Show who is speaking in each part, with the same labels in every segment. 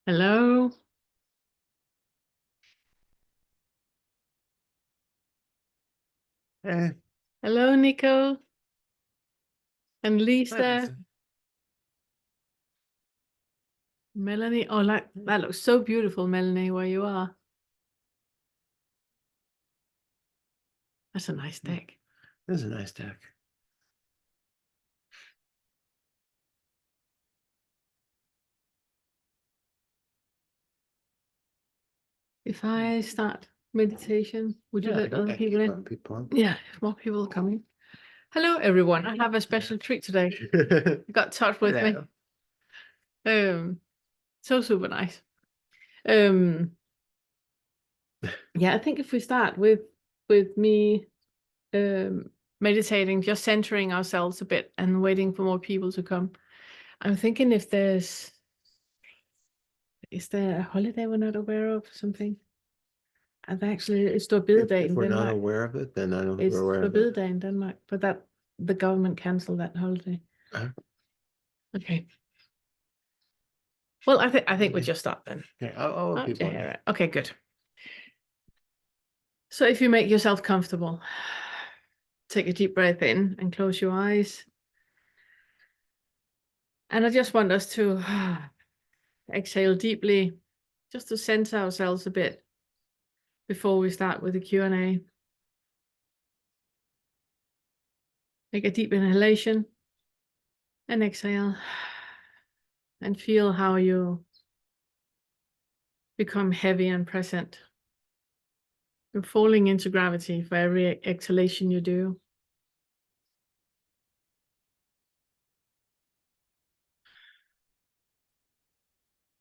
Speaker 1: Hello.
Speaker 2: Eh,
Speaker 1: Hello, Nico and
Speaker 2: hi,
Speaker 1: Lisa.
Speaker 2: Lisa.
Speaker 1: Melanie. Oh, that looks so beautiful, Melanie, where you are. That's a nice deck.
Speaker 2: This is a nice deck.
Speaker 1: If I start meditation, would you let other people in?
Speaker 2: People.
Speaker 1: Yeah, if more people are coming. Hello, everyone. I have a special treat today. You got touch with me. So super nice. Yeah, I think if we start with me meditating, just centering ourselves a bit and waiting for more people to come. I'm thinking if is there a holiday we're not aware of, something? And actually, it's Store Day
Speaker 2: If
Speaker 1: in
Speaker 2: we're not
Speaker 1: Denmark.
Speaker 2: aware of it, then I don't think
Speaker 1: It's
Speaker 2: we're aware
Speaker 1: Store
Speaker 2: of it.
Speaker 1: Day in Denmark, but that the government canceled that holiday. Okay. Well, I think we just start then.
Speaker 2: Okay, I'll people.
Speaker 1: Okay, good. So if you make yourself comfortable, take a deep breath in and close your eyes. And I just want us to exhale deeply, just to center ourselves a bit before we start with the Q&A. Take a deep inhalation and exhale, and feel how you become heavy and present. You're falling into gravity for every exhalation you do.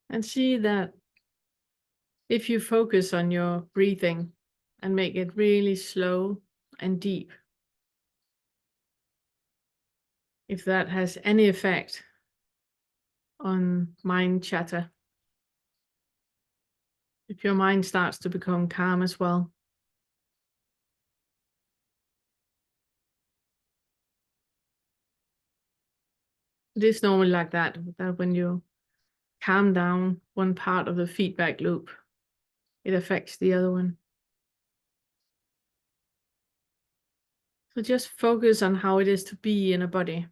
Speaker 1: And see that if you focus on your breathing and make it really slow and deep, if that has any effect on mind chatter, if your mind starts to become calm as well. It is normally like that when you calm down one part of the feedback loop, it affects the other one. So just focus on how it is to be in a body.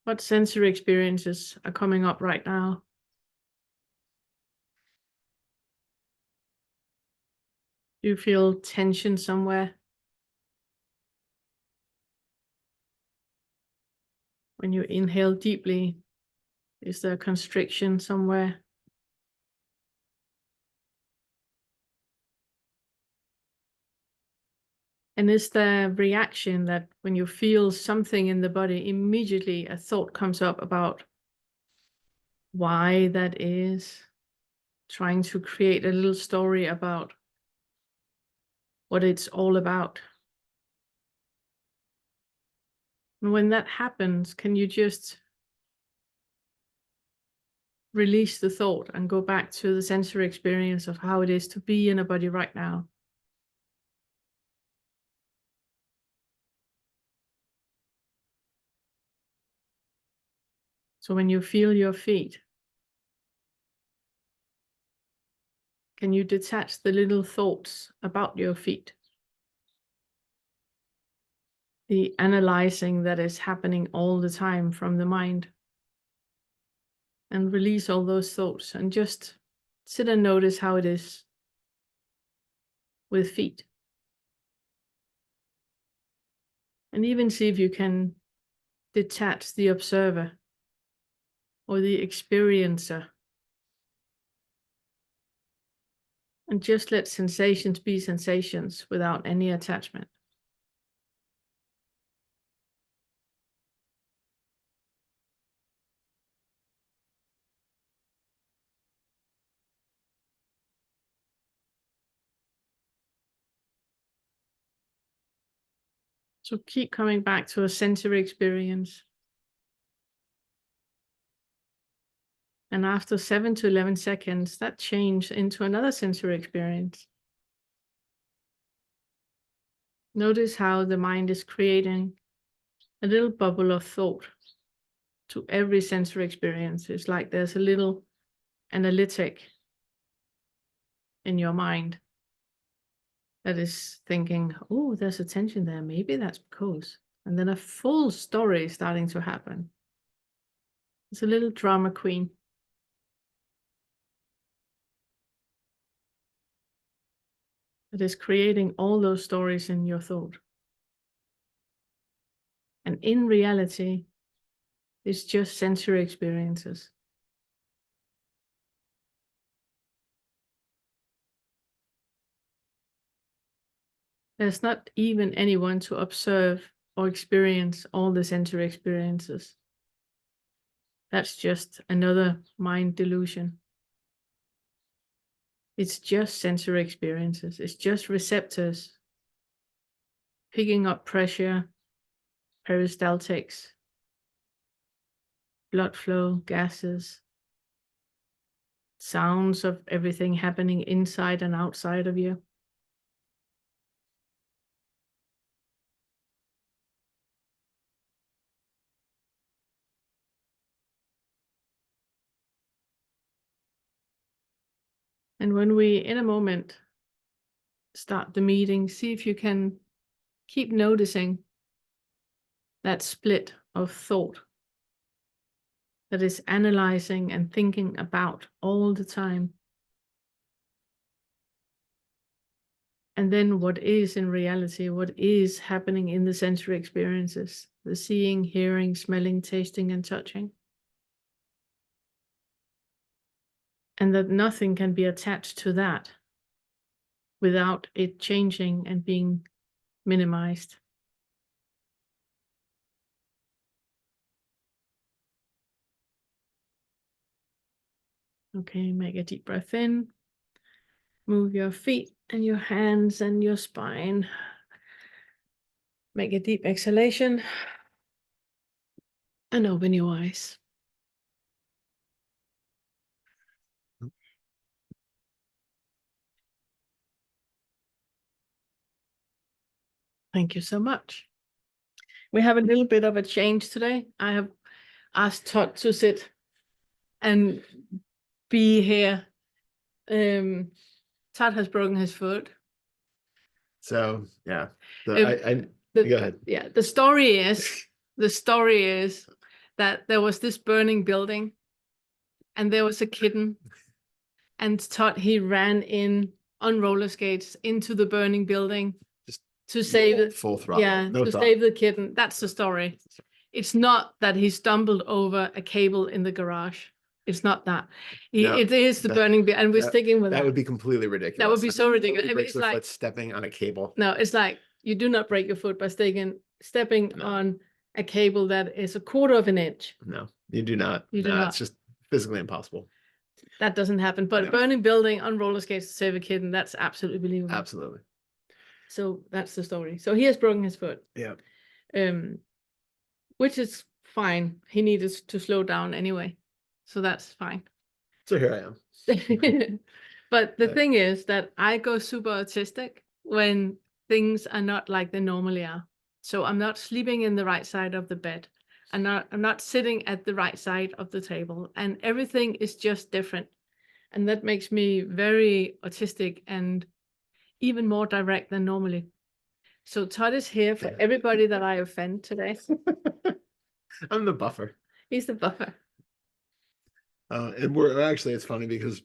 Speaker 1: What sensory experiences are coming up right now? Do you feel tension somewhere? When you inhale deeply, is there constriction somewhere? And is there reaction that when you feel something in the body, immediately a thought comes up about why that is, trying to create a little story about what it's all about? And when that happens, can you just release the thought and go back to the sensory experience of how it is to be in a body right now? So when you feel your feet, can you detach the little thoughts about your feet? The analyzing that is happening all the time from the mind. And release all those thoughts and just sit and notice how it is with feet. And even see if you can detach the observer or the experiencer. And just let sensations be sensations without any attachment. So keep coming back to a sensory experience. And after 7 to 11 seconds, that changed into another sensory experience. Notice how the mind is creating a little bubble of thought to every sensory experience. It's like there's a little analytic in your mind that is thinking, oh, there's a tension there. Maybe that's because. And then a full story starting to happen. It's a little drama queen. It is creating all those stories in your thought. And in reality, it's just sensory experiences. There's not even anyone to observe or experience all the sensory experiences. That's just another mind delusion. It's just sensory experiences. It's just receptors picking up pressure, peristaltics, blood flow, gases, sounds of everything happening inside and outside of you. And when we, in a moment, start the meeting, see if you can keep noticing that split of thought that is analyzing and thinking about all the time. And then what is in reality, what is happening in the sensory experiences, the seeing, hearing, smelling, tasting, and touching. And that nothing can be attached to that without it changing and being minimized. Okay, make a deep breath in. Move your feet and your hands and your spine. Make a deep exhalation. And open your eyes. Thank you so much. We have a little bit of a change today. I have asked Todd to sit and be here. Todd has broken his foot.
Speaker 2: So yeah,
Speaker 1: Go
Speaker 2: ahead.
Speaker 1: Yeah, the story is that there was this burning building, and there was a kitten, and Todd, he ran in on roller skates into the burning building
Speaker 2: Just
Speaker 1: to save it.
Speaker 2: Full throttle.
Speaker 1: Yeah, to save the kitten. That's the story. It's not that he stumbled over a cable in the garage. It's not that. It is the burning building, and we're sticking with that.
Speaker 2: That would be completely ridiculous.
Speaker 1: That would be so ridiculous.
Speaker 2: It's like stepping on a cable.
Speaker 1: No, it's like you do not break your foot by stepping on a cable that is 1/4 of an inch.
Speaker 2: No, you do not.
Speaker 1: You do not.
Speaker 2: It's just physically impossible.
Speaker 1: That doesn't happen. But burning building on roller skates to save a kitten, that's absolutely believable.
Speaker 2: Absolutely.
Speaker 1: So that's the story. So he has broken his foot.
Speaker 2: Yeah.
Speaker 1: Which is fine. He needed to slow down anyway. So that's fine.
Speaker 2: So here I am.
Speaker 1: But the thing is that I go super autistic when things are not like they normally are. So I'm not sleeping in the right side of the bed. I'm not sitting at the right side of the table, and everything is just different. And that makes me very autistic and even more direct than normally. So Todd is here for everybody that I offend today.
Speaker 2: I'm the buffer.
Speaker 1: He's the buffer.
Speaker 2: And we're actually, it's funny because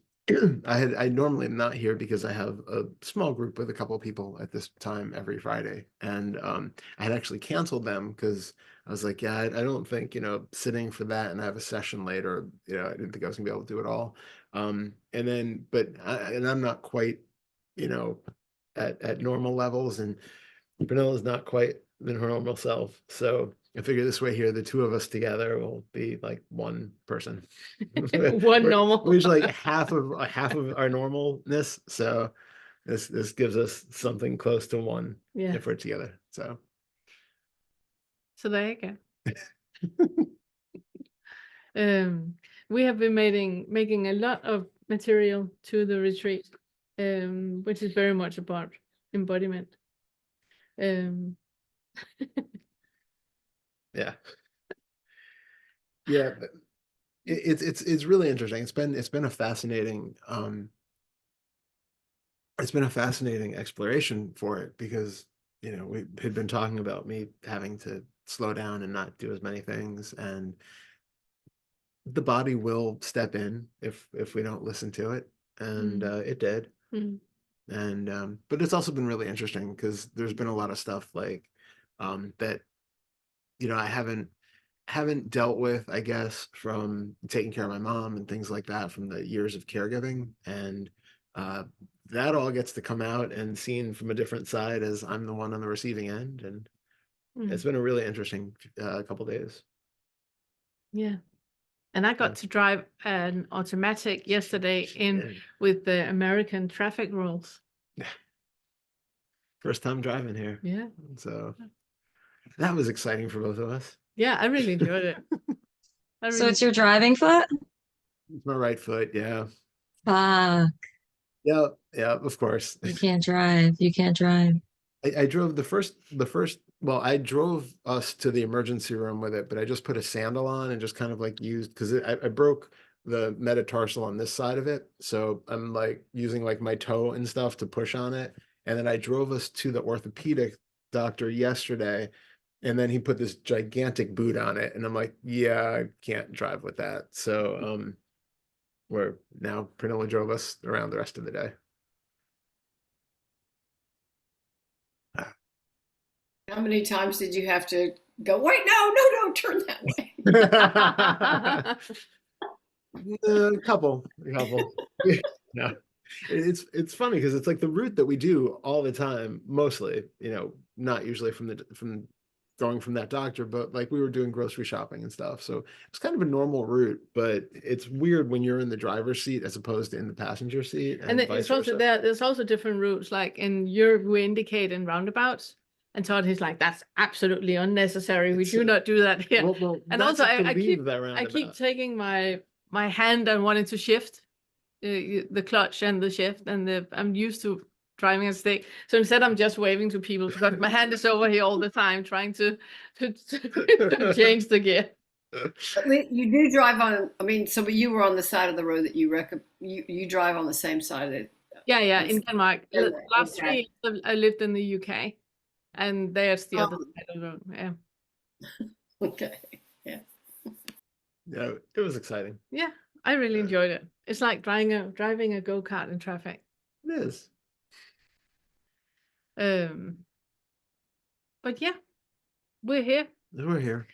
Speaker 2: I normally am not here because I have a small group with a couple of people at this time every Friday, and I had actually canceled them because I was like, yeah, I don't think sitting for that and I have a session later, I didn't think I was gonna be able to do it all. And then, I'm not quite, at normal levels, and Vanilla's not quite the normal self, so I figure this way here, the two of us together will be like one person.
Speaker 1: Normal.
Speaker 2: We're like half of our normalness. So this gives us something close to one if we're together. So
Speaker 1: there you go. We have been making a lot of material to the retreat, which is very much about embodiment.
Speaker 2: Yeah. Yeah, it's really interesting. It's been a fascinating exploration for it because, we had been talking about me having to slow down and not do as many things, and the body will step in if we don't listen to it, and it did.
Speaker 1: Mm.
Speaker 2: And but it's also been really interesting because there's been a lot of stuff like that, I haven't dealt with, I guess, from taking care of my mom and things like that from the years of caregiving. And uh, that all gets to come out and seen from a different side as I'm the one on the receiving end. And it's
Speaker 1: Mm.
Speaker 2: been a really interesting couple days.
Speaker 1: Yeah. And I
Speaker 2: Yeah.
Speaker 1: got to drive an automatic yesterday in
Speaker 2: Yeah.
Speaker 1: with the American traffic rules.
Speaker 2: First time driving here.
Speaker 1: Yeah.
Speaker 2: So that was exciting for both of us.
Speaker 1: Yeah, I really enjoyed it. I
Speaker 3: So
Speaker 1: really,
Speaker 3: it's your driving foot?
Speaker 2: It's my right foot. Yeah.
Speaker 3: Fuck.
Speaker 2: Yeah. Yeah. Of course.
Speaker 3: You can't drive. You can't drive.
Speaker 2: I drove well, I drove us to the emergency room with it, but I just put a sandal on and just kind of like used because I broke the metatarsal on this side of it. So I'm like using like my toe and stuff to push on it. And then I drove us to the orthopedic doctor yesterday, and then he put this gigantic boot on it. And I'm like, yeah, I can't drive with that. So we're now Pernilla drove us around the rest of the day.
Speaker 4: How many times did you have to go, wait, no, no, no, turn that way?
Speaker 2: A couple. No, it's funny because it's like the route that we do all the time, mostly, not usually from going from that doctor, but like we were doing grocery shopping and stuff. So it's kind of a normal route, but it's weird when you're in the driver's seat as opposed to in the passenger seat,
Speaker 1: and
Speaker 2: and vice
Speaker 1: it's also
Speaker 2: versa.
Speaker 1: there's also different routes. Like in Europe, we indicate in roundabouts, and Todd is like, that's absolutely unnecessary. We
Speaker 2: It's
Speaker 1: do not do that here.
Speaker 2: well,
Speaker 1: And
Speaker 2: that's
Speaker 1: also,
Speaker 2: up to
Speaker 1: I
Speaker 2: leave
Speaker 1: keep
Speaker 2: that
Speaker 1: I keep
Speaker 2: roundabout.
Speaker 1: taking my hand and wanting to shift the clutch and the shift, and I'm used to driving a stick. So instead, I'm just waving to people because my hand is over here all the time, trying to to change the gear.
Speaker 4: At least you do drive on, I mean, so you were on the side of the road that you drive on the same side of it.
Speaker 1: Yeah, yeah. In Denmark, last
Speaker 4: Okay.
Speaker 1: 3 years I lived in the UK, and there's the other
Speaker 4: Um,
Speaker 1: side of the road. Yeah.
Speaker 4: okay. Yeah.
Speaker 2: Yeah, it was exciting.
Speaker 1: Yeah, I really enjoyed it. It's like driving a go-kart in traffic.
Speaker 2: It is.
Speaker 1: But yeah, we're here.
Speaker 2: We're here.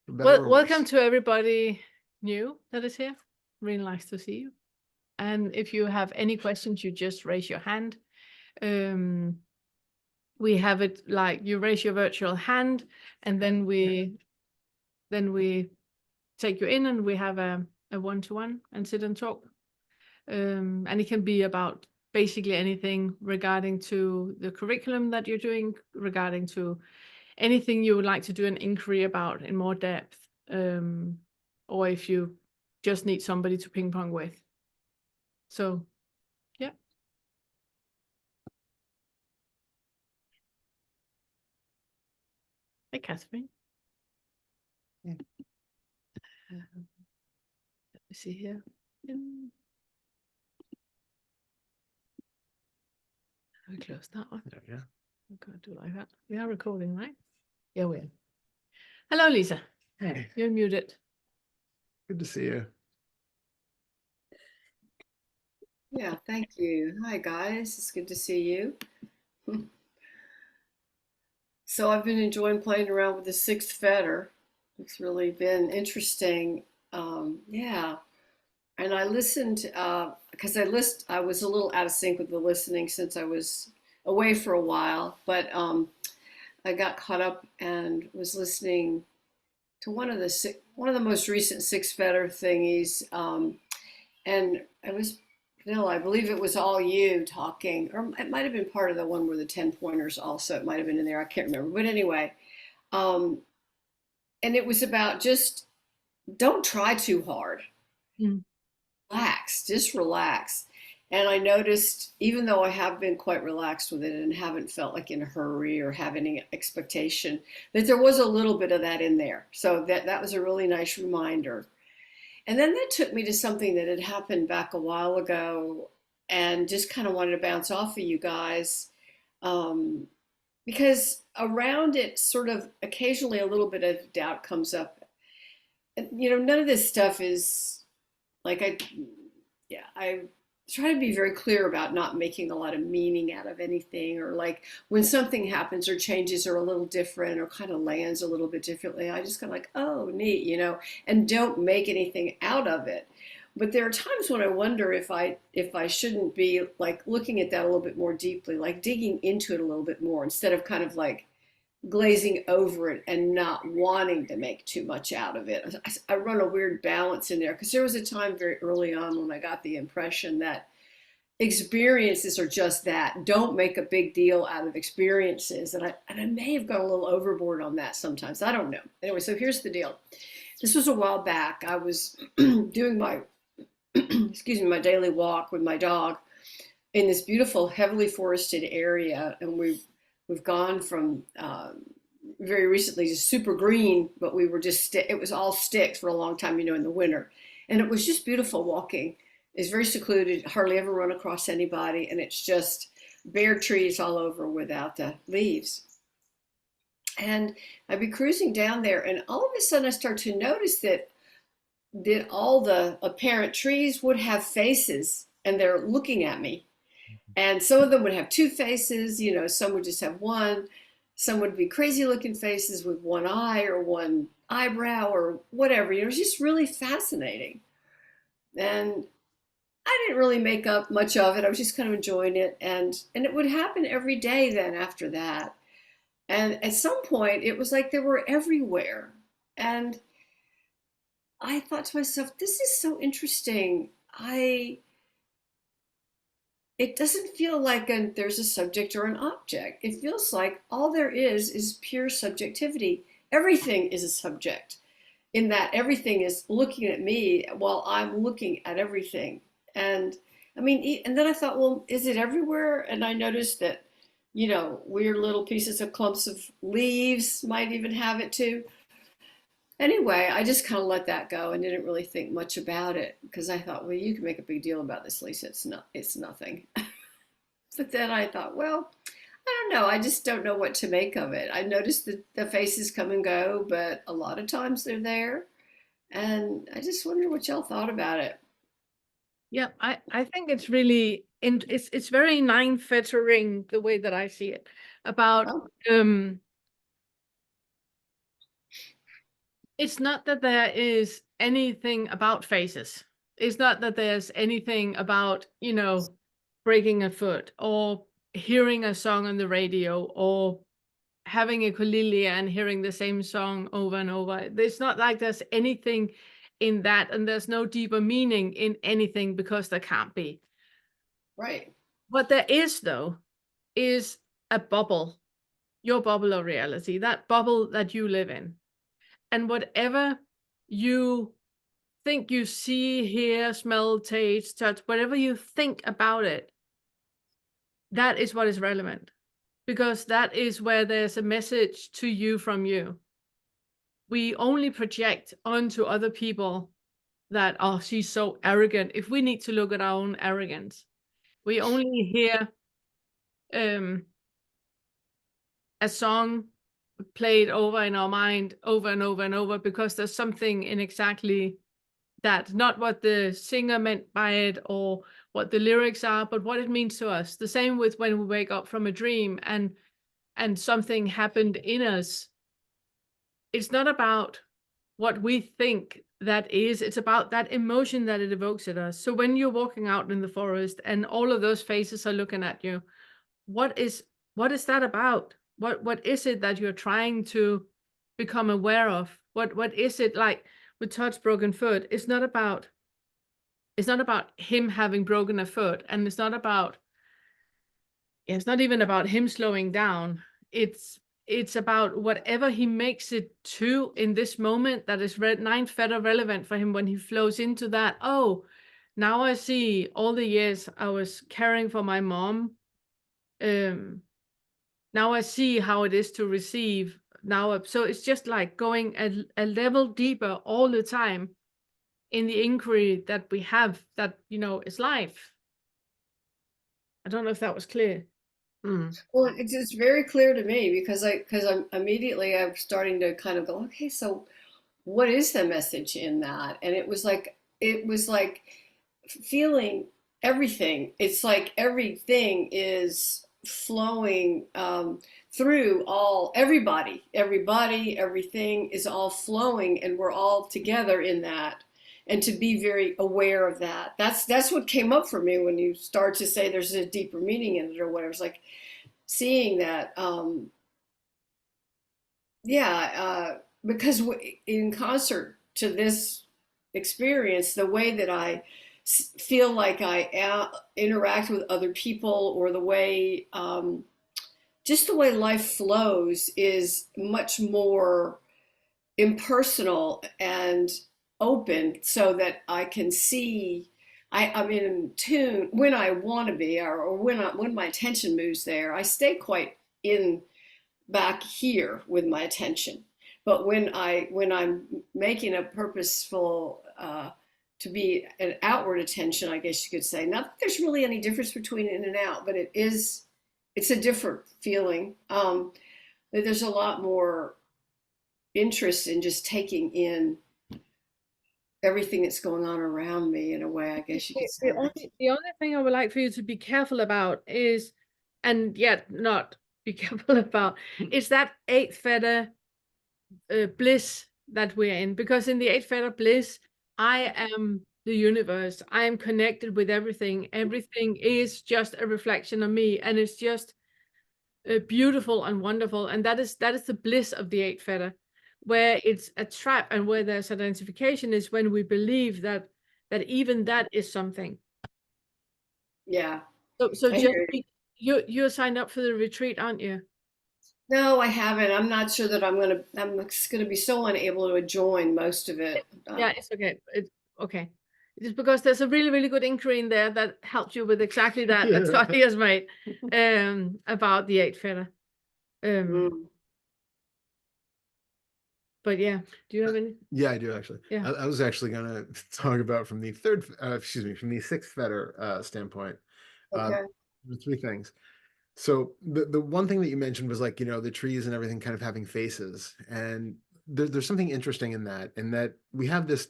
Speaker 2: For better
Speaker 1: Well,
Speaker 2: or
Speaker 1: welcome
Speaker 2: worse.
Speaker 1: to everybody new that is here. Really nice to see you. And if you have any questions, you just raise your hand. We have it like you raise your virtual hand, and then we take you in, and we have a one-to-one and sit and talk. And it can be about basically anything regarding to the curriculum that you're doing, regarding to anything you would like to do an inquiry about in more depth, or if you just need somebody to ping pong with. So, yeah. Hey, Catherine.
Speaker 2: Yeah.
Speaker 1: Let me see here. We close that one.
Speaker 2: Yeah.
Speaker 1: I'm gonna do like that. We are recording, right? Yeah, we are. Hello, Lisa.
Speaker 2: Hey,
Speaker 1: You're muted.
Speaker 2: good to see you.
Speaker 4: Yeah, thank you. Hi guys, it's good to see you. So I've been enjoying playing around with the sixth fetter. It's really been interesting. Yeah. And I listened because I was a little out of sync with the listening since I was away for a while, but I got caught up and was listening to one of the most recent six fetter thingies, and it was no, I believe it was all you talking, or it might have been part of the one where the 10 pointers also. It might have been in there. I can't remember, but anyway, um, and it was about just don't try too hard.
Speaker 1: Mm.
Speaker 4: Relax, just relax. And I noticed, even though I have been quite relaxed with it and haven't felt like in a hurry or have any expectation, that there was a little bit of that in there. So that was a really nice reminder. And then that took me to something that had happened back a while ago, and just kind of wanted to bounce off of you guys. Um, because around it, sort of occasionally a little bit of doubt comes up. And, none of this stuff is like I try to be very clear about not making a lot of meaning out of anything, or like when something happens or changes or a little different or kind of lands a little bit differently, I just kind of like, oh, neat, and don't make anything out of it. But there are times when I wonder if I shouldn't be like looking at that a little bit more deeply, like digging into it a little bit more instead of kind of like glazing over it and not wanting to make too much out of it. I run a weird balance in there because there was a time very early on when I got the impression that experiences are just that. Don't make a big deal out of experiences. And I may have gone a little overboard on that sometimes. I don't know. Anyway, so here's the deal. This was a while back. I was doing my, my daily walk with my dog in this beautiful, heavily forested area. And we've gone from very recently to super green, but we were just, it was all sticks for a long time, in the winter. And it was just beautiful walking. It's very secluded, hardly ever run across anybody. And it's just bare trees all over without the leaves. And I'd be cruising down there, and all of a sudden I start to notice that all the apparent trees would have faces, and they're looking at me. And some of them would have two faces, some would just have one. Some would be crazy looking faces with one eye or one eyebrow or whatever. It was just really fascinating. And I didn't really make up much of it. I was just kind of enjoying it. And it would happen every day then after that. And at some point, it was like they were everywhere. And I thought to myself, this is so interesting. It doesn't feel like there's a subject or an object. It feels like all there is pure subjectivity. Everything is a subject, in that everything is looking at me while I'm looking at everything. And I mean, and then I thought, well, is it everywhere? And I noticed that, weird little pieces of clumps of leaves might even have it too. Anyway, I just kind of let that go and didn't really think much about it because I thought, well, you can make a big deal about this, Lisa. It's nothing. But then I thought, well, I don't know. I just don't know what to make of it. I noticed the faces come and go, but a lot of times they're there. And I just wonder what y'all thought about it.
Speaker 1: Yeah, I think it's really it's very nine-fettering the way that I see it about it's not that there is anything about faces. It's not that there's anything about, breaking a foot or hearing a song on the radio or having a ukulele and hearing the same song over and over. It's not like there's anything in that, and there's no deeper meaning in anything because there can't be.
Speaker 4: Right.
Speaker 1: What there is, though, is a bubble, your bubble of reality, that bubble that you live in. And whatever you think you see, hear, smell, taste, touch, whatever you think about it, that is what is relevant. Because that is where there's a message to you from you. We only project onto other people that, oh, she's so arrogant. If we need to look at our own arrogance, we only hear a song played over in our mind over and over and over because there's something in exactly that, not what the singer meant by it or what the lyrics are, but what it means to us. The same with when we wake up from a dream and something happened in us. It's not about what we think that is, it's about that emotion that it evokes in us. So when you're walking out in the forest and all of those faces are looking at you, what is that about? What is it that you're trying to become aware of? What is it, like with Todd's broken foot? It's not about him having broken a foot, and it's not even about him slowing down. It's about whatever he makes it to in this moment that is nine feather relevant for him when he flows into that. Oh, now I see all the years I was caring for my mom. Now I see how it is to receive. So it's just like going a level deeper all the time in the inquiry that we have, that is life. I don't know if that was clear.
Speaker 4: Well, it's very clear to me because I'm immediately I'm starting to kind of go, okay, so what is the message in that? And it was like feeling everything. It's like everything is flowing through everybody, everything is all flowing, and we're all together in that. And to be very aware of that. That's what came up for me when you start to say there's a deeper meaning in it or whatever. It's like seeing that. Yeah, because in concert to this experience, the way that I feel like interact with other people, or the way, just the way life flows, is much more impersonal and open, so that I can see. I'm in tune when I want to be, or when my attention moves there. I stay quite in back here with my attention. But when I'm making a purposeful to be an outward attention, I guess you could say. Not that there's really any difference between in and out, but it's a different feeling. That there's a lot more interest in just taking in everything that's going on around me, in a way, I guess you could say.
Speaker 1: The only thing I would like for you to be careful about is, and yet not be careful about, is that eighth feather bliss that we're in. Because in the eighth feather bliss, I am the universe. I am connected with everything. Everything is just a reflection of me, and it's just beautiful and wonderful. And that is the bliss of the eighth feather. Where it's a trap and where there's identification is when we believe that even that is something.
Speaker 4: Yeah.
Speaker 1: So
Speaker 4: I
Speaker 1: just
Speaker 4: hear you.
Speaker 1: you're signed up for the retreat, aren't you?
Speaker 4: No, I haven't. I'm not sure that I'm just gonna be so unable to join most of it.
Speaker 1: Yeah, it's okay. It's okay. It's because there's a really, really good inquiry in there that helps you with exactly that Tony has made about the eighth feather.
Speaker 4: Mm.
Speaker 1: But yeah, do you have any?
Speaker 2: Yeah, I do actually.
Speaker 1: Yeah.
Speaker 2: I was actually gonna talk about from the from the sixth fetter standpoint.
Speaker 4: Okay.
Speaker 2: Three things. So the one thing that you mentioned was, like, the trees and everything kind of having faces, and there's something interesting in that we have this,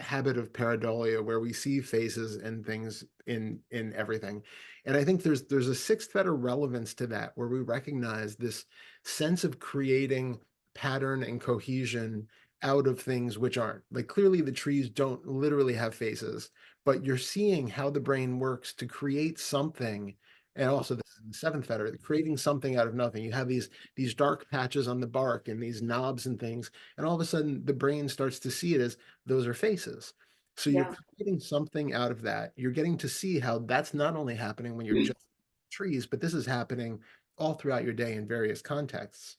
Speaker 2: habit of pareidolia where we see faces and things in everything. And I think there's a sixth fetter relevance to that, where we recognize this sense of creating pattern and cohesion out of things which aren't. Like, clearly the trees don't literally have faces, but you're seeing how the brain works to create something. And also this is the seventh fetter, creating something out of nothing. You have these dark patches on the bark and these knobs and things, and all of a sudden the brain starts to see it as those are faces. So you're
Speaker 4: Yeah.
Speaker 2: creating something out of that. You're getting to see how that's not only happening when you're just trees, but this is happening all throughout your day in various contexts.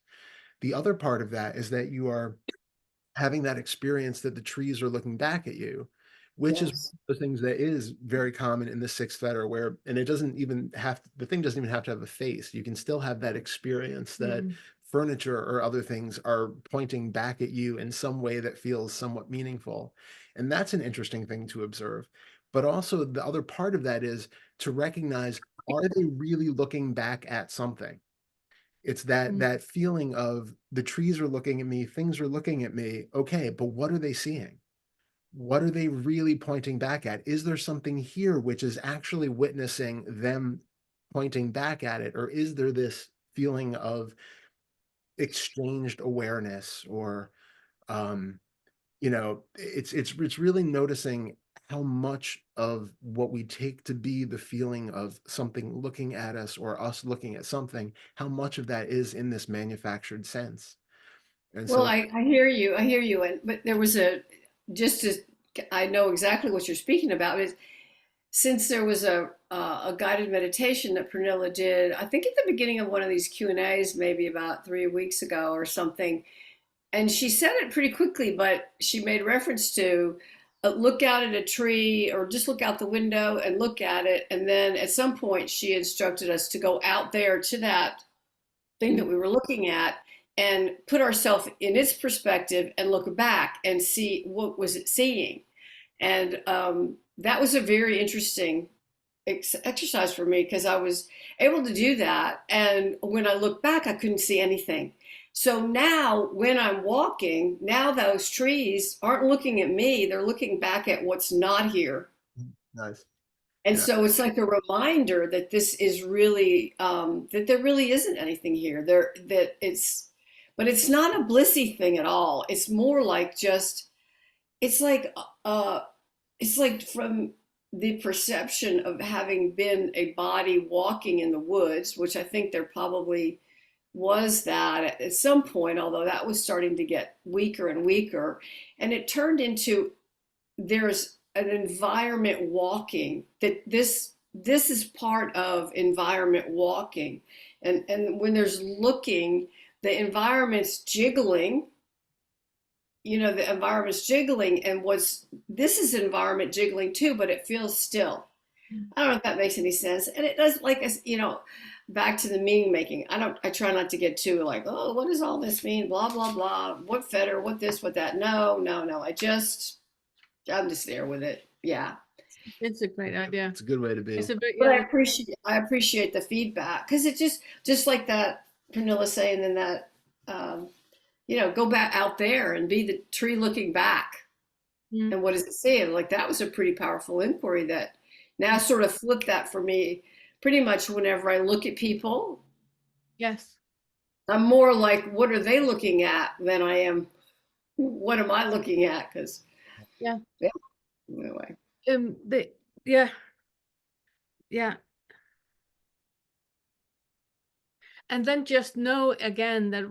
Speaker 2: The other part of that is that you are having that experience that the trees are looking back at you, which is
Speaker 4: Yes.
Speaker 2: the things that is very common in the sixth fetter, where, and it doesn't even have, the thing doesn't even have to have a face. You can still have that experience that furniture or other things are pointing back at you in some way that feels somewhat meaningful. And that's an interesting thing to observe. But also the other part of that is to recognize, are they really looking back at something? It's that feeling of the trees are looking at me, things are looking at me. Okay, but what are they seeing? What are they really pointing back at? Is there something here which is actually witnessing them pointing back at it? Or is there this feeling of exchanged awareness? Or it's really noticing how much of what we take to be the feeling of something looking at us or us looking at something, how much of that is in this manufactured sense. And
Speaker 4: Well,
Speaker 2: so,
Speaker 4: I hear you. I hear you. But there was just as I know exactly what you're speaking about is, since there was a guided meditation that Pernilla did, I think at the beginning of one of these Q&As, maybe about 3 weeks ago or something, and she said it pretty quickly, but she made reference to look out at a tree or just look out the window and look at it. And then at some point, she instructed us to go out there to that thing that we were looking at and put ourselves in its perspective and look back and see what was it seeing. And that was a very interesting exercise for me because I was able to do that. And when I look back, I couldn't see anything. So now when I'm walking, now those trees aren't looking at me, they're looking back at what's not here.
Speaker 2: Nice.
Speaker 4: And
Speaker 2: Yeah.
Speaker 4: so it's like a reminder that this is really, that there really isn't anything here. But it's not a blissy thing at all. It's more like just, it's like, it's like from the perception of having been a body walking in the woods, which I think there probably was that at some point, although that was starting to get weaker and weaker. And it turned into there's an environment walking that this is part of environment walking. And when there's looking, the environment's jiggling, the environment's jiggling and this is environment jiggling too, but it feels still. I don't know if that makes any sense. And it does, like, back to the meaning making. I try not to get too like, oh, what does all this mean? Blah, blah, blah. What fetter, what this, what that. No. I'm just there with it. Yeah.
Speaker 1: It's a great idea.
Speaker 2: It's a good way to be.
Speaker 1: It's a bit,
Speaker 4: But
Speaker 1: yeah.
Speaker 4: I appreciate the feedback because it just like that Pernilla saying in that, go back out there and be the tree looking back.
Speaker 1: Mm.
Speaker 4: And what is it saying? Like that was a pretty powerful inquiry that now sort of flipped that for me. Pretty much whenever I look at people,
Speaker 1: Yes.
Speaker 4: I'm more like, what are they looking at than I am, what am I looking at? Because
Speaker 1: Yeah.
Speaker 4: Anyway.
Speaker 1: Yeah. And then just know again that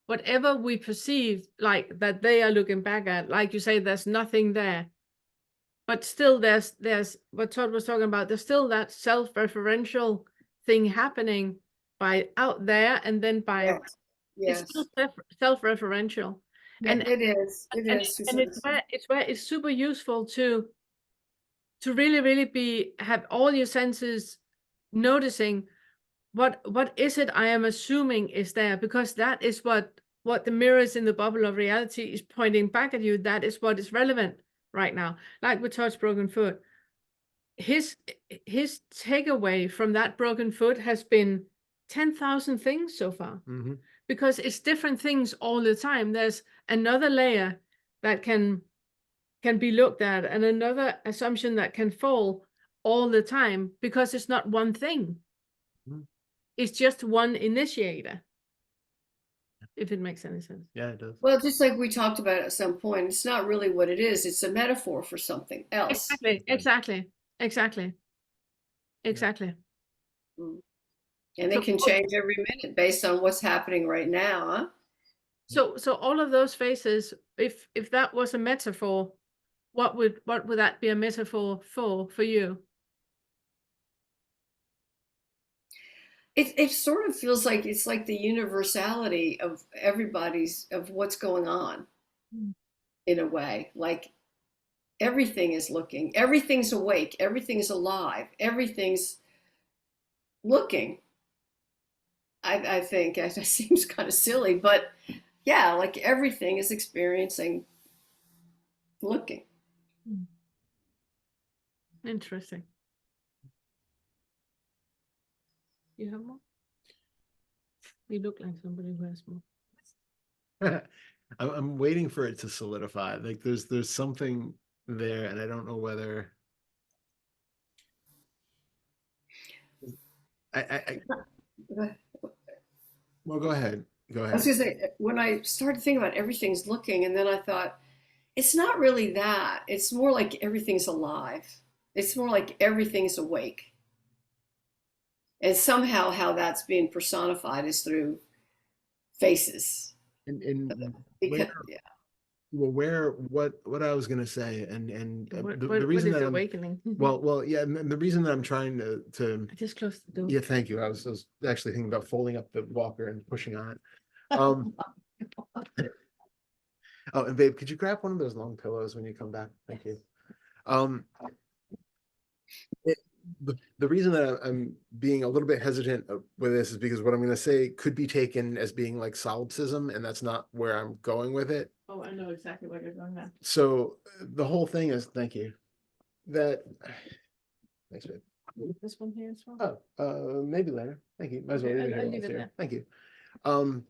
Speaker 1: whatever we perceive, like that they are looking back at, like you say, there's nothing there. But still there's what Todd was talking about, there's still that self-referential thing happening by out there and then by
Speaker 4: Yes.
Speaker 1: it's still self-referential.
Speaker 4: Yeah,
Speaker 1: And
Speaker 4: it is.
Speaker 1: and it's where it's super useful to really have all your senses noticing what is it I am assuming is there, because that is what the mirrors in the bubble of reality is pointing back at you. That is what is relevant right now. Like with Todd's broken foot, his takeaway from that broken foot has been 10,000 things so far.
Speaker 2: Mm-hmm.
Speaker 1: Because it's different things all the time. There's another layer that can be looked at and another assumption that can fall all the time, because it's not one thing. Mm-hmm. It's just one initiator, if it makes any sense.
Speaker 2: Yeah, it does.
Speaker 4: Well, just like we talked about at some point, it's not really what it is. It's a metaphor for something else.
Speaker 1: Exactly.
Speaker 4: And it can change every minute based on what's happening right now, huh?
Speaker 1: So all of those phases, if that was a metaphor, what would that be a metaphor for you?
Speaker 4: It sort of feels like it's like the universality of of what's going on in a way. Like everything is looking, everything's awake, everything's alive, everything's looking. I think it seems kind of silly, but yeah, like everything is experiencing looking.
Speaker 1: Interesting. You have more? You look like somebody who has more.
Speaker 2: I'm waiting for it to solidify. Like there's something there, and I don't know whether well, go ahead.
Speaker 4: I was gonna say, when I started thinking about everything's looking, and then I thought, it's not really that. It's more like everything's alive. It's more like everything's awake. And somehow how that's being personified is through faces.
Speaker 2: What I was gonna say, and the reason that I'm
Speaker 1: awakening.
Speaker 2: the reason that I'm trying to
Speaker 1: I just closed the door.
Speaker 2: Yeah, thank you. I was actually thinking about folding up the walker and pushing on it. Oh, and babe, could you grab one of those long pillows when you come back? Thank you. Um, it, the reason that I'm being a little bit hesitant with this is because what I'm going to say could be taken as being like solipsism, and that's not where I'm going with it.
Speaker 1: Oh, I know exactly where you're going now.
Speaker 2: So the whole thing is, thank you, that, thanks, babe.
Speaker 1: This one here as well.
Speaker 2: Oh, maybe later. Thank you. Might as well
Speaker 1: Okay,
Speaker 2: leave it
Speaker 1: I'll
Speaker 2: here while
Speaker 1: leave
Speaker 2: it's
Speaker 1: it
Speaker 2: here.
Speaker 1: there.
Speaker 2: Thank you. Um,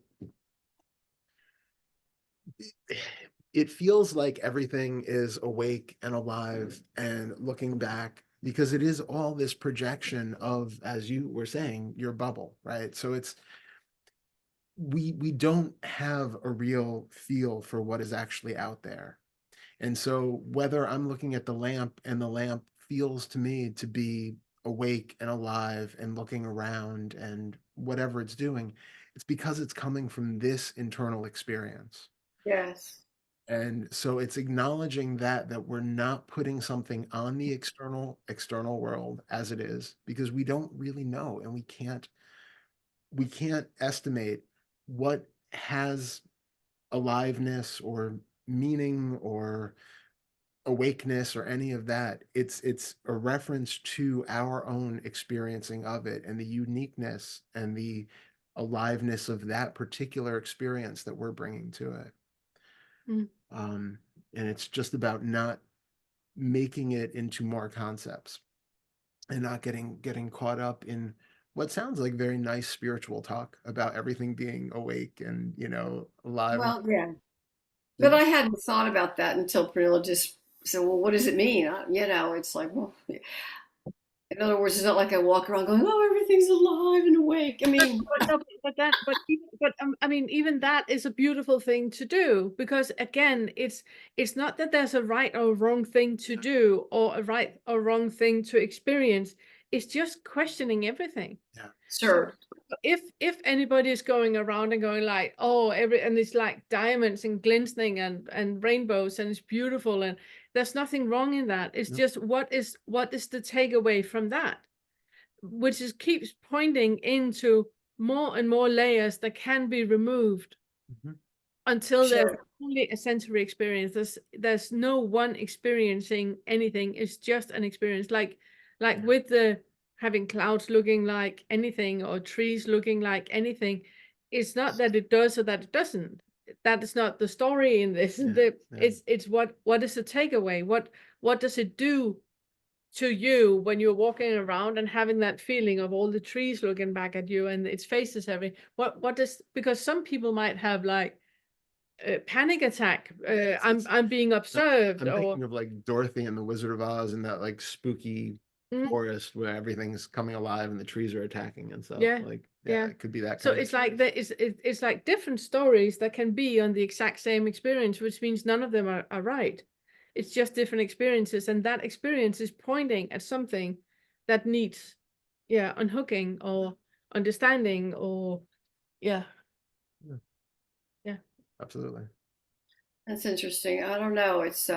Speaker 2: it feels like everything is awake and alive and looking back because it is all this projection of, as you were saying, your bubble, right? So it's we don't have a real feel for what is actually out there. And so whether I'm looking at the lamp and the lamp feels to me to be awake and alive and looking around and whatever it's doing, it's because it's coming from this internal experience.
Speaker 4: Yes.
Speaker 2: And so it's acknowledging that we're not putting something on the external world as it is, because we don't really know, and we can't estimate what has aliveness or meaning or awakeness or any of that. It's a reference to our own experiencing of it and the uniqueness and the aliveness of that particular experience that we're bringing to it.
Speaker 1: Mm.
Speaker 2: And it's just about not making it into more concepts and not getting caught up in what sounds like very nice spiritual talk about everything being awake and alive.
Speaker 4: Well, yeah. But I hadn't thought about that until Pernilla just said, well, what does it mean? It's like, well, in other words, it's not like I walk around going, oh, everything's alive and awake. I mean,
Speaker 1: I mean, even that is a beautiful thing to do, because again, it's not that there's a right or wrong thing to do or a right or wrong thing to experience. It's just questioning everything.
Speaker 2: Yeah.
Speaker 4: sure.
Speaker 1: If anybody is going around and going like, oh, and it's like diamonds and glistening and rainbows and it's beautiful, and there's nothing wrong in that. It's
Speaker 2: Nope.
Speaker 1: just what is the takeaway from that, which is keeps pointing into more and more layers that can be removed
Speaker 2: Mhm.
Speaker 1: until there's
Speaker 4: Sure.
Speaker 1: only a sensory experience. There's no one experiencing anything. It's just an experience, like
Speaker 2: Yeah.
Speaker 1: with the having clouds looking like anything or trees looking like anything. It's not that it does or that it doesn't. That is not the story in this.
Speaker 2: Yeah, yeah.
Speaker 1: It's what is the takeaway? What does it do to you when you're walking around and having that feeling of all the trees looking back at you and its faces every what does, because some people might have like a panic attack, I'm being observed,
Speaker 2: I'm
Speaker 1: or
Speaker 2: thinking of like Dorothy and the Wizard of Oz and that like spooky
Speaker 1: Mm.
Speaker 2: forest where everything's coming alive and the trees are attacking and stuff.
Speaker 1: Yeah,
Speaker 2: Like,
Speaker 1: yeah.
Speaker 2: it could be that
Speaker 1: so
Speaker 2: kind of
Speaker 1: it's like
Speaker 2: experience.
Speaker 1: it's like different stories that can be on the exact same experience, which means none of them are right. It's just different experiences, and that experience is pointing at something that needs unhooking or understanding, or yeah.
Speaker 2: Yeah.
Speaker 1: Yeah.
Speaker 2: Absolutely.
Speaker 4: That's interesting. I don't know. It's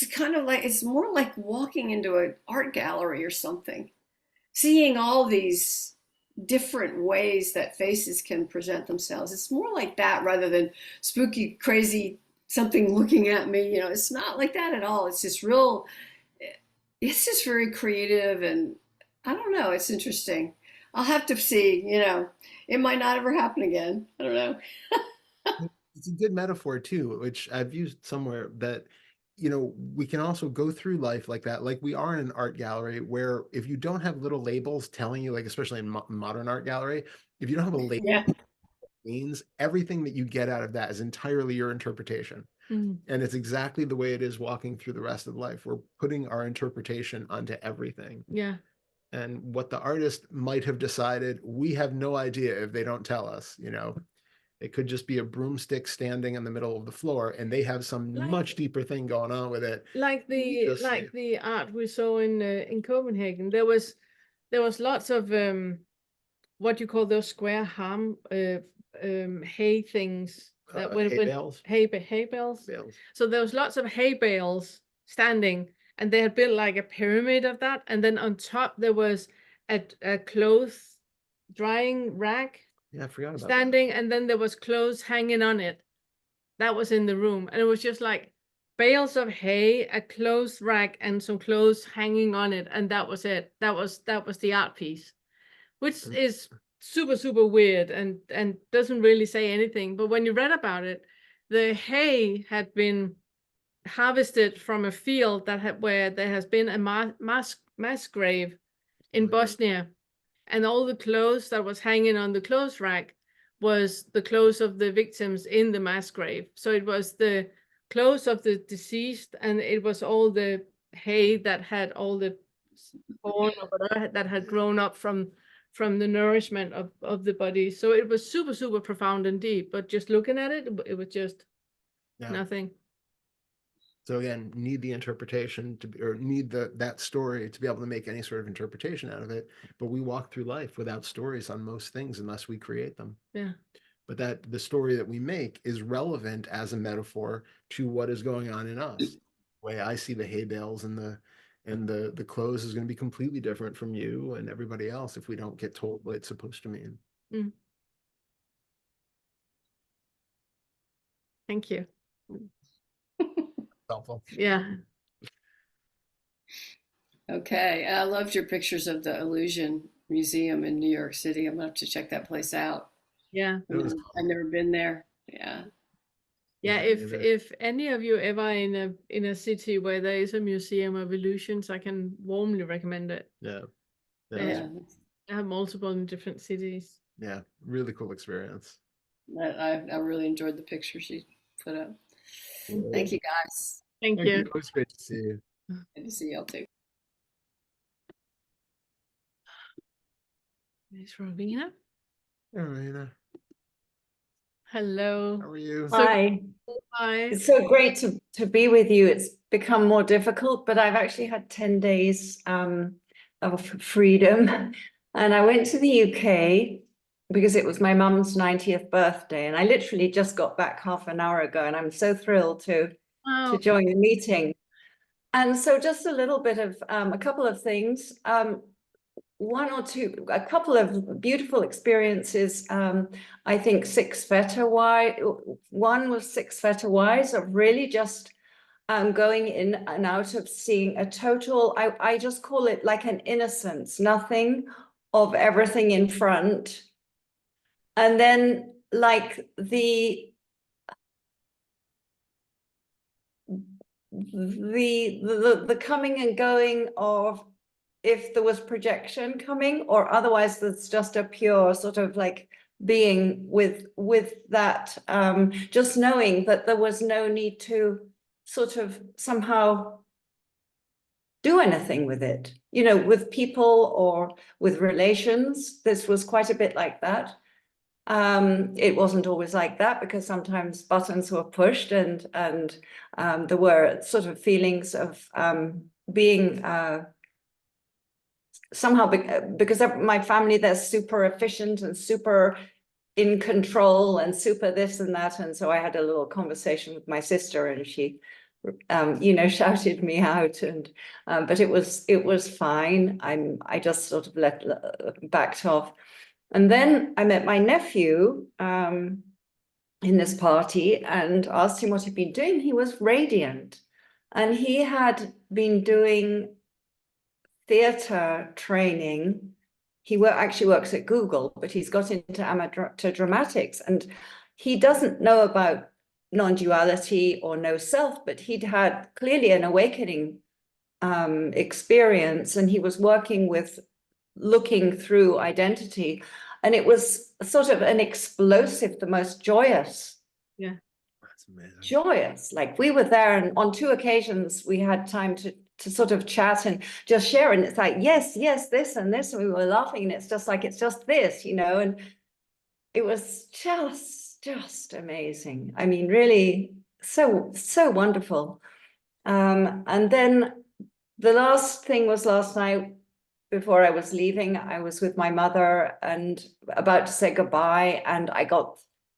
Speaker 4: kind of like, it's more like walking into an art gallery or something, seeing all these different ways that faces can present themselves. It's more like that rather than spooky, crazy something looking at me. It's not like that at all. It's just very creative, and I don't know. It's interesting. I'll have to see. It might not ever happen again. I don't know.
Speaker 2: It's a good metaphor too, which I've used somewhere, that we can also go through life like that, like we are in an art gallery where if you don't have little labels telling you, like especially in modern art gallery, if you don't have a label,
Speaker 4: Yeah.
Speaker 2: means everything that you get out of that is entirely your interpretation.
Speaker 1: Mm.
Speaker 2: And it's exactly the way it is walking through the rest of life. We're putting our interpretation onto everything.
Speaker 1: Yeah.
Speaker 2: And what the artist might have decided, we have no idea if they don't tell us. It could just be a broomstick standing in the middle of the floor, and they have some much deeper thing going on with it.
Speaker 1: Like the art we saw in Copenhagen, there was lots of what you call those square hay things that
Speaker 2: Hay bales.
Speaker 1: hay bales. So there was lots of hay bales standing, and they had built like a pyramid of that, and then on top there was a clothes drying rack,
Speaker 2: Yeah, I forgot about that.
Speaker 1: standing, and then there was clothes hanging on it. That was in the room, and it was just like bales of hay, a clothes rack, and some clothes hanging on it, and that was it. That was the art piece, which is super weird and doesn't really say anything. But when you read about it, the hay had been harvested from a field that had where there has been a mass grave in Bosnia, and all the clothes that was hanging on the clothes rack was the clothes of the victims in the mass grave. So it was the clothes of the deceased, and it was all the hay that had all the corn or whatever that had grown up from the nourishment of the body. So it was super profound and deep, but just looking at it, it was just nothing.
Speaker 2: So again, need the interpretation to be, or need that story to be able to make any sort of interpretation out of it. But we walk through life without stories on most things unless we create them.
Speaker 1: Yeah.
Speaker 2: But that the story that we make is relevant as a metaphor to what is going on in us. The way I see the hay bales and the clothes is going to be completely different from you and everybody else if we don't get told what it's supposed to mean.
Speaker 1: Mm. Thank you.
Speaker 2: Helpful.
Speaker 1: Yeah.
Speaker 4: Okay, I loved your pictures of the Illusion Museum in New York City. I'm gonna have to check that place out.
Speaker 1: Yeah.
Speaker 4: I've never been there. Yeah.
Speaker 1: Yeah, if any of you ever in a city where there is a museum of illusions, I can warmly recommend it.
Speaker 2: Yeah.
Speaker 4: Yeah.
Speaker 1: I have multiple in different cities.
Speaker 2: Yeah, really cool experience.
Speaker 4: I really enjoyed the pictures you put up. Thank you guys.
Speaker 1: Thank you.
Speaker 2: It was great to see you.
Speaker 4: Good to see y'all too.
Speaker 1: There's Rovina.
Speaker 2: Hey, Raina.
Speaker 1: Hello.
Speaker 2: How are you?
Speaker 1: So-
Speaker 5: Hi.
Speaker 1: Hi.
Speaker 5: It's so great to be with you. It's become more difficult, but I've actually had 10 days of freedom. And I went to the UK because it was my mum's 90th birthday. And I literally just got back half an hour ago, and I'm so thrilled to
Speaker 1: Wow.
Speaker 5: join the meeting. And so just a little bit of a couple of things. A couple of beautiful experiences. I think 6 feta wise. One was 6 feta wise of really just going in and out of seeing a total, I just call it like an innocence, nothing of everything in front. And then like the coming and going of if there was projection coming, or otherwise there's just a pure sort of like being with that, just knowing that there was no need to sort of somehow do anything with it, you know, with people or with relations. This was quite a bit like that. It wasn't always like that, because sometimes buttons were pushed and there were sort of feelings of being somehow, because my family, they're super efficient and super in control and super this and that. And so I had a little conversation with my sister, and she, you know, shouted me out, and but it was fine. I just sort of backed off. And then I met my nephew in this party and asked him what he'd been doing. He was radiant, and he had been doing theatre training. He actually works at Google, but he's got into amateur dramatics, and he doesn't know about non-duality or no self, but he'd had clearly an awakening experience, and he was working with looking through identity, and it was sort of an explosive, the most joyous.
Speaker 1: Yeah.
Speaker 2: That's amazing.
Speaker 5: Joyous. Like, we were there, and on 2 occasions we had time to sort of chat and just share, and it's like, yes, this and this, and we were laughing, and it's just like, it's just this, you know, and it was just amazing. I mean, really so wonderful. And then the last thing was last night. Before I was leaving, I was with my mother and about to say goodbye, and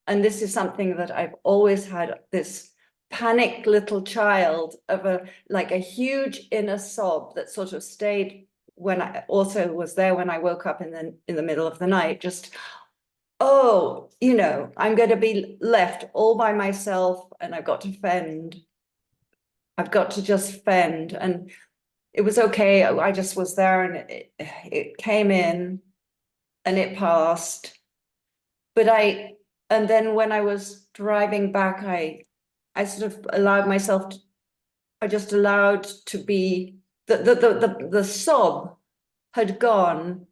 Speaker 5: and this is something that I've always had, this panicked little child of like a huge inner sob that sort of stayed when I also was there when I woke up in the middle of the night, just oh, you know, I'm going to be left all by myself and I've got to fend. I've got to just fend. And it was okay. I just was there and it came in and it passed. But and then when I was driving back, I sort of allowed myself to, I just allowed to be, the sob had gone,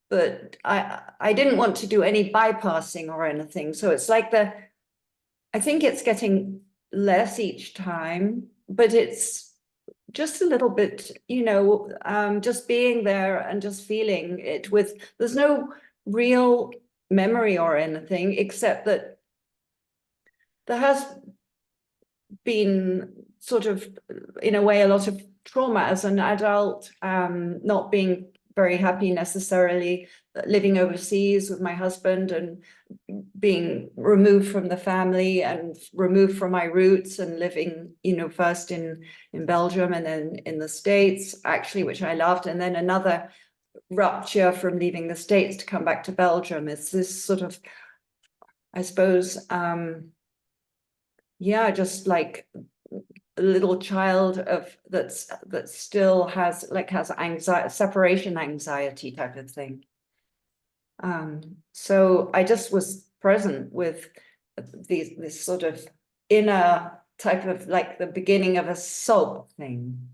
Speaker 5: but I didn't want to do any bypassing or anything. So it's like I think it's getting less each time, but it's just a little bit, you know, just being there and just feeling it with, there's no real memory or anything, except that there has been sort of, in a way, a lot of trauma as an adult, not being very happy necessarily, living overseas with my husband and being removed from the family and removed from my roots and living, you know, first in Belgium and then in the States, actually, which I loved. And then another rupture from leaving the States to come back to Belgium. It's this sort of, I suppose, yeah, just like a little child of that still has anxiety, separation anxiety type of thing. So I just was present with this sort of inner type of like the beginning of a sob thing.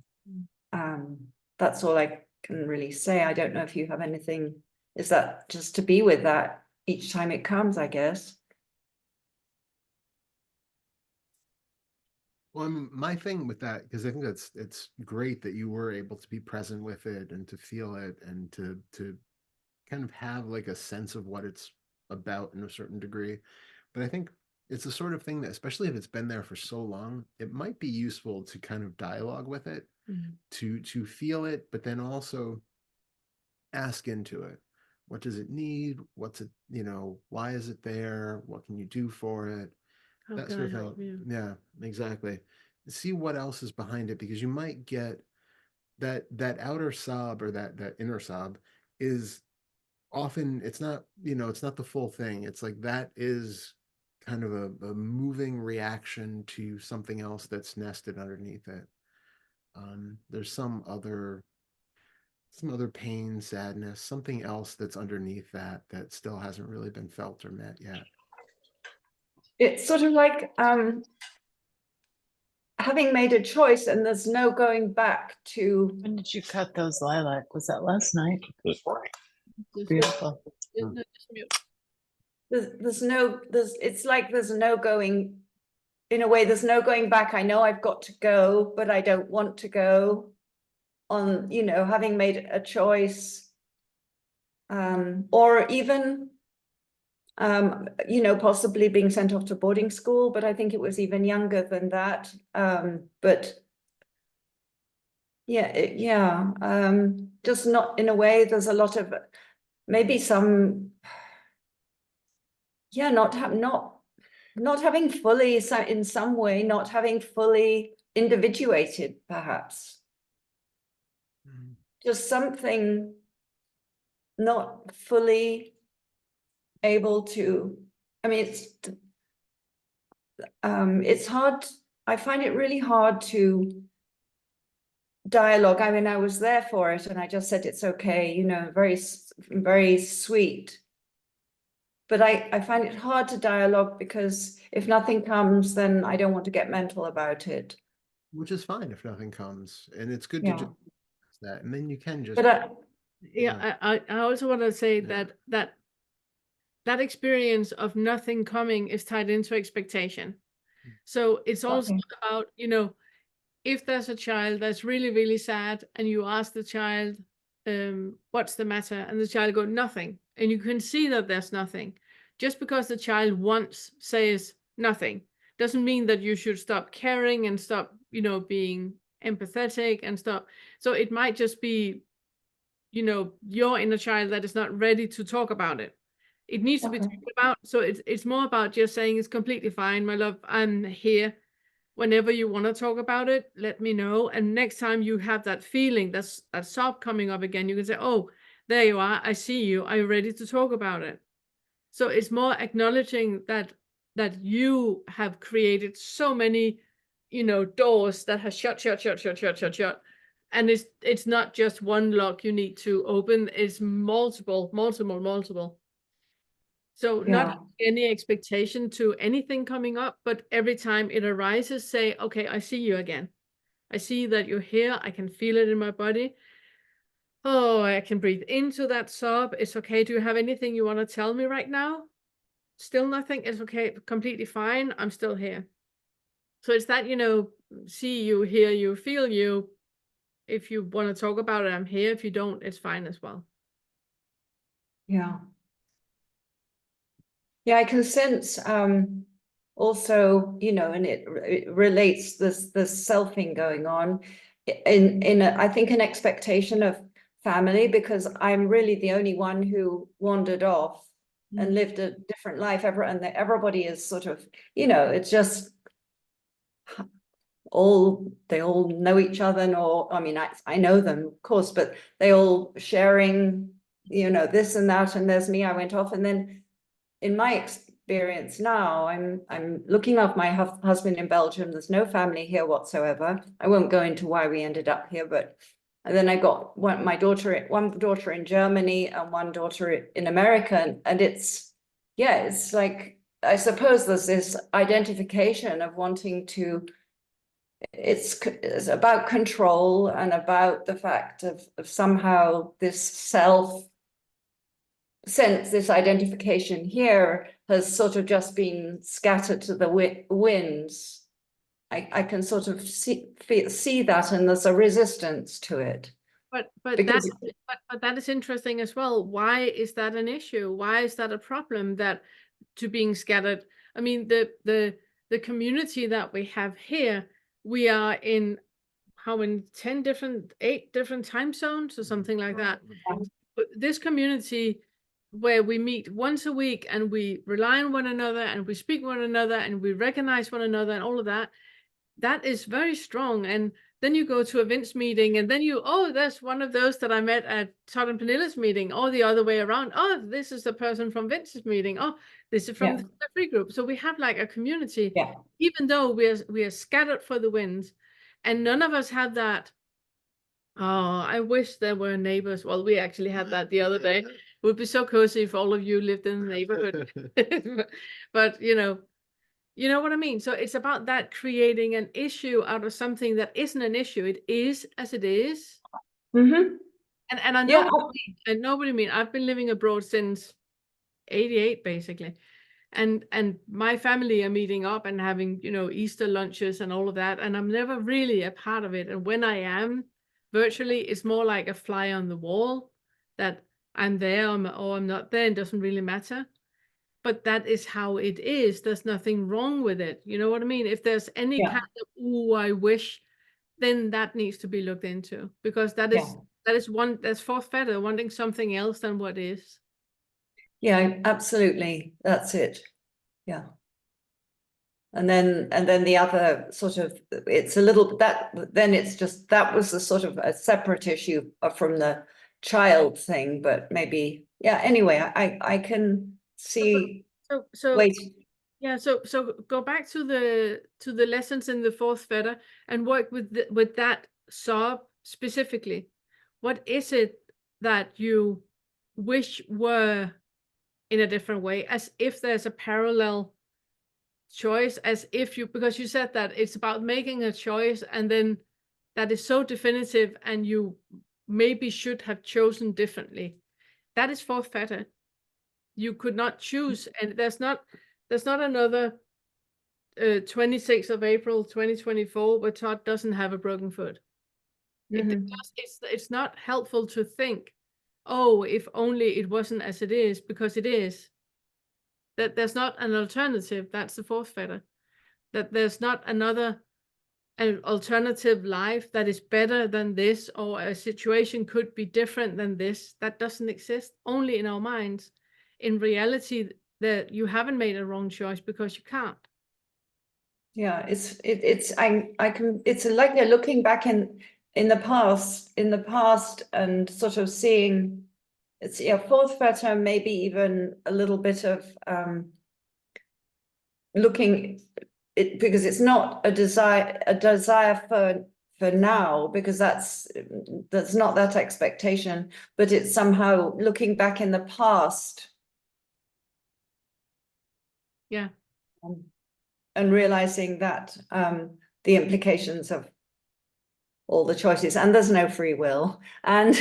Speaker 5: That's all I can really say. I don't know if you have anything. Is that just to be with that each time it comes, I guess?
Speaker 2: Well, my thing with that, because I think it's great that you were able to be present with it and to feel it and to kind of have like a sense of what it's about in a certain degree. But I think it's the sort of thing that, especially if it's been there for so long, it might be useful to kind of dialogue with it, to feel it, but then also ask into it. What does it need? What's it, you know, why is it there? What can you do for it?
Speaker 1: How
Speaker 2: That
Speaker 1: can
Speaker 2: sort
Speaker 1: I
Speaker 2: of
Speaker 1: help
Speaker 2: thing.
Speaker 1: you?
Speaker 2: Yeah, exactly. See what else is behind it, because you might get that outer sob or that inner sob is often, it's not, you know, it's not the full thing. It's like that is kind of a moving reaction to something else that's nested underneath it. There's some other pain, sadness, something else that's underneath that still hasn't really been felt or met yet.
Speaker 5: It's sort of like having made a choice and there's no going back to.
Speaker 6: When did you cut those lilac? Was that last night? Beautiful.
Speaker 1: Just mute.
Speaker 5: It's like there's no going, in a way, there's no going back. I know I've got to go, but I don't want to go on, you know, having made a choice. Or even, you know, possibly being sent off to boarding school, but I think it was even younger than that. But yeah, just not, in a way, there's a lot of, maybe some, yeah, not having fully, so in some way, not having fully individuated, perhaps. Just something not fully able to, I mean, it's hard, I find it really hard to dialogue. I mean, I was there for it and I just said, it's okay, you know, very, very sweet. But I find it hard to dialogue because if nothing comes, then I don't want to get mental about it.
Speaker 2: Which is fine if nothing comes, and it's good to
Speaker 5: Yeah.
Speaker 2: just that, and then you can just.
Speaker 5: But
Speaker 1: Yeah, I also want to say
Speaker 2: Yeah.
Speaker 1: that experience of nothing coming is tied into expectation. So it's also
Speaker 5: Okay.
Speaker 1: about, you know, if there's a child that's really, really sad and you ask the child, what's the matter? And the child go, nothing. And you can see that there's nothing. Just because the child once says nothing doesn't mean that you should stop caring and stop, you know, being empathetic and stop. So it might just be, you know, your inner child that is not ready to talk about it. It needs to be
Speaker 5: Okay.
Speaker 1: talked about. So it's more about just saying it's completely fine, my love. I'm here. Whenever you want to talk about it, let me know. And next time you have that feeling, that's that sob coming up again, you can say, oh, there you are. I see you. Are you ready to talk about it? So it's more acknowledging that you have created so many, doors that have shut. And it's not just one lock you need to open, it's multiple. So not any expectation to anything coming up, but every time it arises, say, okay, I see you again. I see that you're here. I can feel it in my body. Oh, I can breathe into that sob. It's okay. Do you have anything you want to tell me right now? Still nothing. It's okay. Completely fine. I'm still here. So it's that, see you, hear you, feel you. If you want to talk about it, I'm here. If you don't, it's fine as well.
Speaker 5: Yeah. Yeah, I can sense also, and it relates this selfing going on in I think an expectation of family, because I'm really the only one who wandered off and lived a different life and everybody is sort of, it's just they all know each other, or I mean I know them of course, but they all sharing, this and that, and there's me, I went off. And then in my experience now, I'm looking after my husband in Belgium. There's no family here whatsoever. I won't go into why we ended up here, but and then I got one daughter in Germany and one daughter in America, and it's like, I suppose there's this identification of wanting to. It's about control and about the fact of somehow this self sense, this identification here has sort of just been scattered to the winds. I can sort of see that, and there's a resistance to it.
Speaker 1: But
Speaker 5: because
Speaker 1: that is interesting as well. Why is that an issue? Why is that a problem, that to being scattered? I mean, the community that we have here, we are in how many 8 different time zones or something like that. But this community where we meet once a week and we rely on one another and we speak one another and we recognize one another and all of that, that is very strong. And then you go to a Vince meeting and then there's one of those that I met at Todd and Pernille's meeting, or the other way around. Oh, this is the person from Vince's meeting. Oh, this is from the free group. So we have like a community, even though we are scattered for the winds, and none of us have that. Oh, I wish there were neighbors. Well, we actually had that the other day. It would be so cozy if all of you lived in the neighborhood. But you know what I mean? So it's about that, creating an issue out of something that isn't an issue. It is as it is.
Speaker 5: Mm-hmm.
Speaker 1: And I know what you mean. I've been living abroad since 88, basically. And my family are meeting up and having, Easter lunches and all of that. And I'm never really a part of it. And when I am virtually, it's more like a fly on the wall, that I'm there or I'm not there. It doesn't really matter. But that is how it is. There's nothing wrong with it. You know what I mean? If there's any kind of, I wish, then that needs to be looked into, because that is that's fourth feather, wanting something else than what is.
Speaker 5: Yeah, absolutely. That's it. Yeah. And then the other sort of, it's a little then it's just, that was a sort of a separate issue from the child thing, but maybe, anyway, I can see.
Speaker 1: So
Speaker 5: wait.
Speaker 1: Yeah, so go back to the lessons in the fourth feather and work with that sob specifically. What is it that you wish were in a different way, as if there's a parallel choice, as if because you said that it's about making a choice and then that is so definitive and you maybe should have chosen differently. That is fourth feather. You could not choose, and there's not another 26th of April 2024 where Todd doesn't have a broken foot. It's not helpful to think, oh, if only it wasn't as it is, because it is. That there's not an alternative. That's the fourth feather. That there's not an alternative life that is better than this, or a situation could be different than this. That doesn't exist, only in our minds. In reality, that you haven't made a wrong choice because you can't.
Speaker 5: Yeah, it's like you're looking back in the past and sort of seeing It's fourth feta, maybe even a little bit of looking it, because it's not a desire for now, because that's not that expectation, but it's somehow looking back in the past.
Speaker 1: Yeah.
Speaker 5: And realizing that the implications of all the choices, and there's no free will, and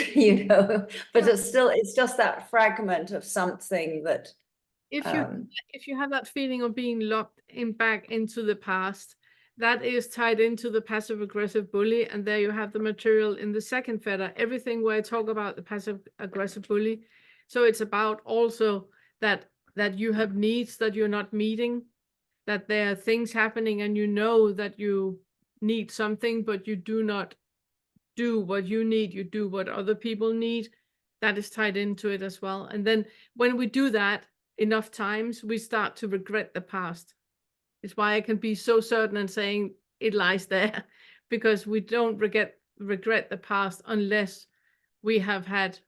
Speaker 5: but it's just that fragment of something that
Speaker 1: if you have that feeling of being locked back into the past, that is tied into the passive aggressive bully, and there you have the material in the second feta, everything where I talk about the passive aggressive bully. So it's about also that you have needs that you're not meeting, that there are things happening and you know that you need something, but you do not do what you need, you do what other people need. That is tied into it as well. And then when we do that enough times, we start to regret the past. It's why I can be so certain in saying it lies there, because we don't regret the past unless we have had,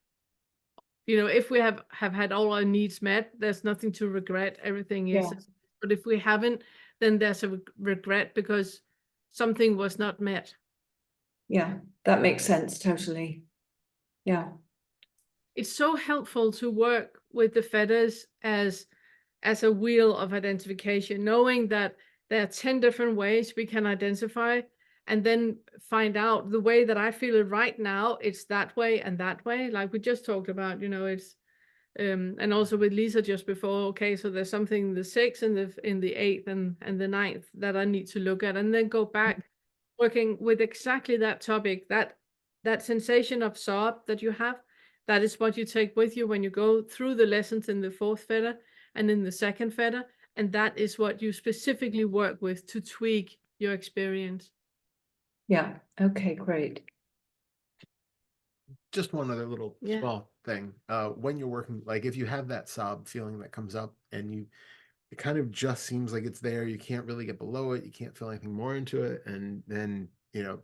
Speaker 1: if we have had all our needs met, there's nothing to regret. Everything is.
Speaker 5: Yeah.
Speaker 1: But if we haven't, then there's a regret because something was not met.
Speaker 5: Yeah, that makes sense totally. Yeah.
Speaker 1: It's so helpful to work with the fetters as a wheel of identification, knowing that there are 10 different ways we can identify, and then find out the way that I feel it right now, it's that way and that way. Like we just talked about, it's and also with Lisa just before, okay, so there's something in the 6th and in the 8th and the 9th that I need to look at, and then go back working with exactly that topic, that sensation of sob that you have. That is what you take with you when you go through the lessons in the 4th feta and in the 2nd feta, and that is what you specifically work with to tweak your experience.
Speaker 5: Yeah. Okay, great.
Speaker 2: Just one other little
Speaker 1: Yeah.
Speaker 2: small thing. When you're working, like if you have that sob feeling that comes up and it kind of just seems like it's there, you can't really get below it, you can't feel anything more into it, and then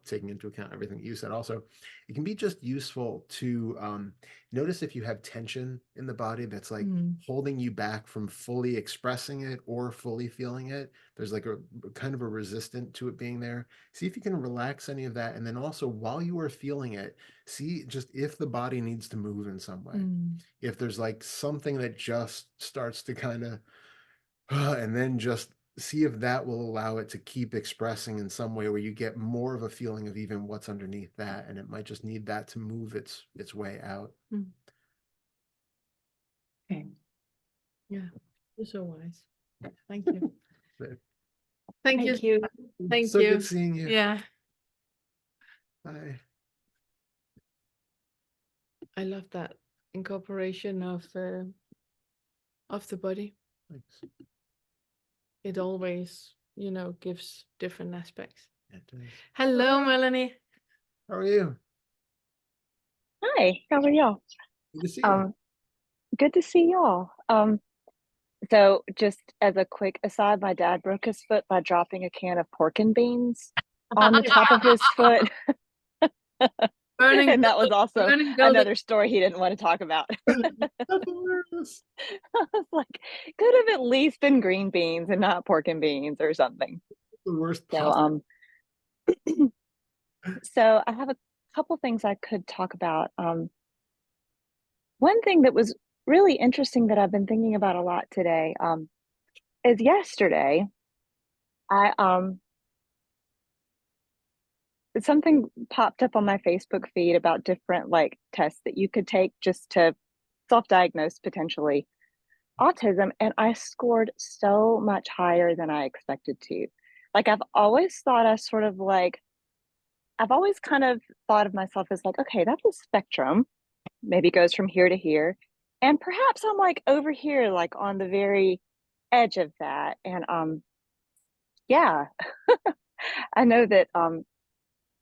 Speaker 2: taking into account everything you said, also it can be just useful to notice if you have tension in the body that's like holding you back from fully expressing it or fully feeling it. There's like a kind of a resistant to it being there. See if you can relax any of that, and then also while you are feeling it, see just if the body needs to move in some way. If there's like something that just starts to kind of and then just see if that will allow it to keep expressing in some way where you get more of a feeling of even what's underneath that, and it might just need that to move its way out.
Speaker 5: Okay.
Speaker 1: Yeah, you're so wise. Thank you.
Speaker 5: Thank you.
Speaker 1: Thank
Speaker 2: so
Speaker 1: you.
Speaker 2: Good seeing you.
Speaker 1: Yeah.
Speaker 2: Bye.
Speaker 1: I love that incorporation of the body.
Speaker 2: Thanks.
Speaker 1: It always, gives different aspects.
Speaker 2: It does.
Speaker 1: Hello, Melanie.
Speaker 2: How are you?
Speaker 7: Hi, how are y'all?
Speaker 2: Good to see you.
Speaker 7: Good to see y'all. So just as a quick aside, my dad broke his foot by dropping a can of pork and beans on the top of his foot.
Speaker 1: Burning
Speaker 7: And that was also
Speaker 1: burning
Speaker 7: another story he didn't want to talk about.
Speaker 2: That's hilarious.
Speaker 7: I was like, could have at least been green beans and not pork and beans or something.
Speaker 2: The worst
Speaker 7: So so I have a couple things I could talk about. One thing that was really interesting that I've been thinking about a lot today is yesterday I something popped up on my Facebook feed about different like tests that you could take just to self-diagnose potentially autism, and I scored so much higher than I expected to. Like I've always thought I've always kind of thought of myself as like, okay, that's a spectrum, maybe goes from here to here, and perhaps I'm like over here like on the very edge of that. And yeah. I know that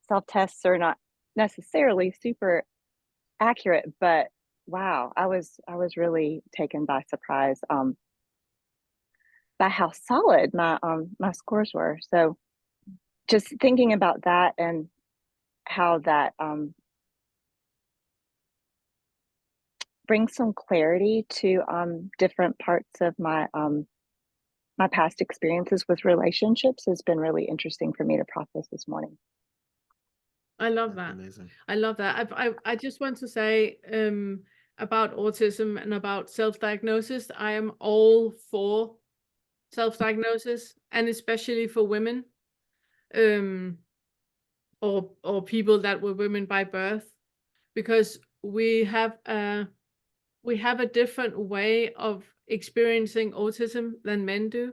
Speaker 7: self-tests are not necessarily super accurate, but wow, I was really taken by surprise by how solid my scores were. So just thinking about that and how that bring some clarity to different parts of my my past experiences with relationships has been really interesting for me to process this morning.
Speaker 1: I love
Speaker 2: That's
Speaker 1: that.
Speaker 2: amazing.
Speaker 1: I love that. I just want to say about autism and about self-diagnosis. I am all for self-diagnosis, and especially for women, or people that were women by birth, because we have a different way of experiencing autism than men do,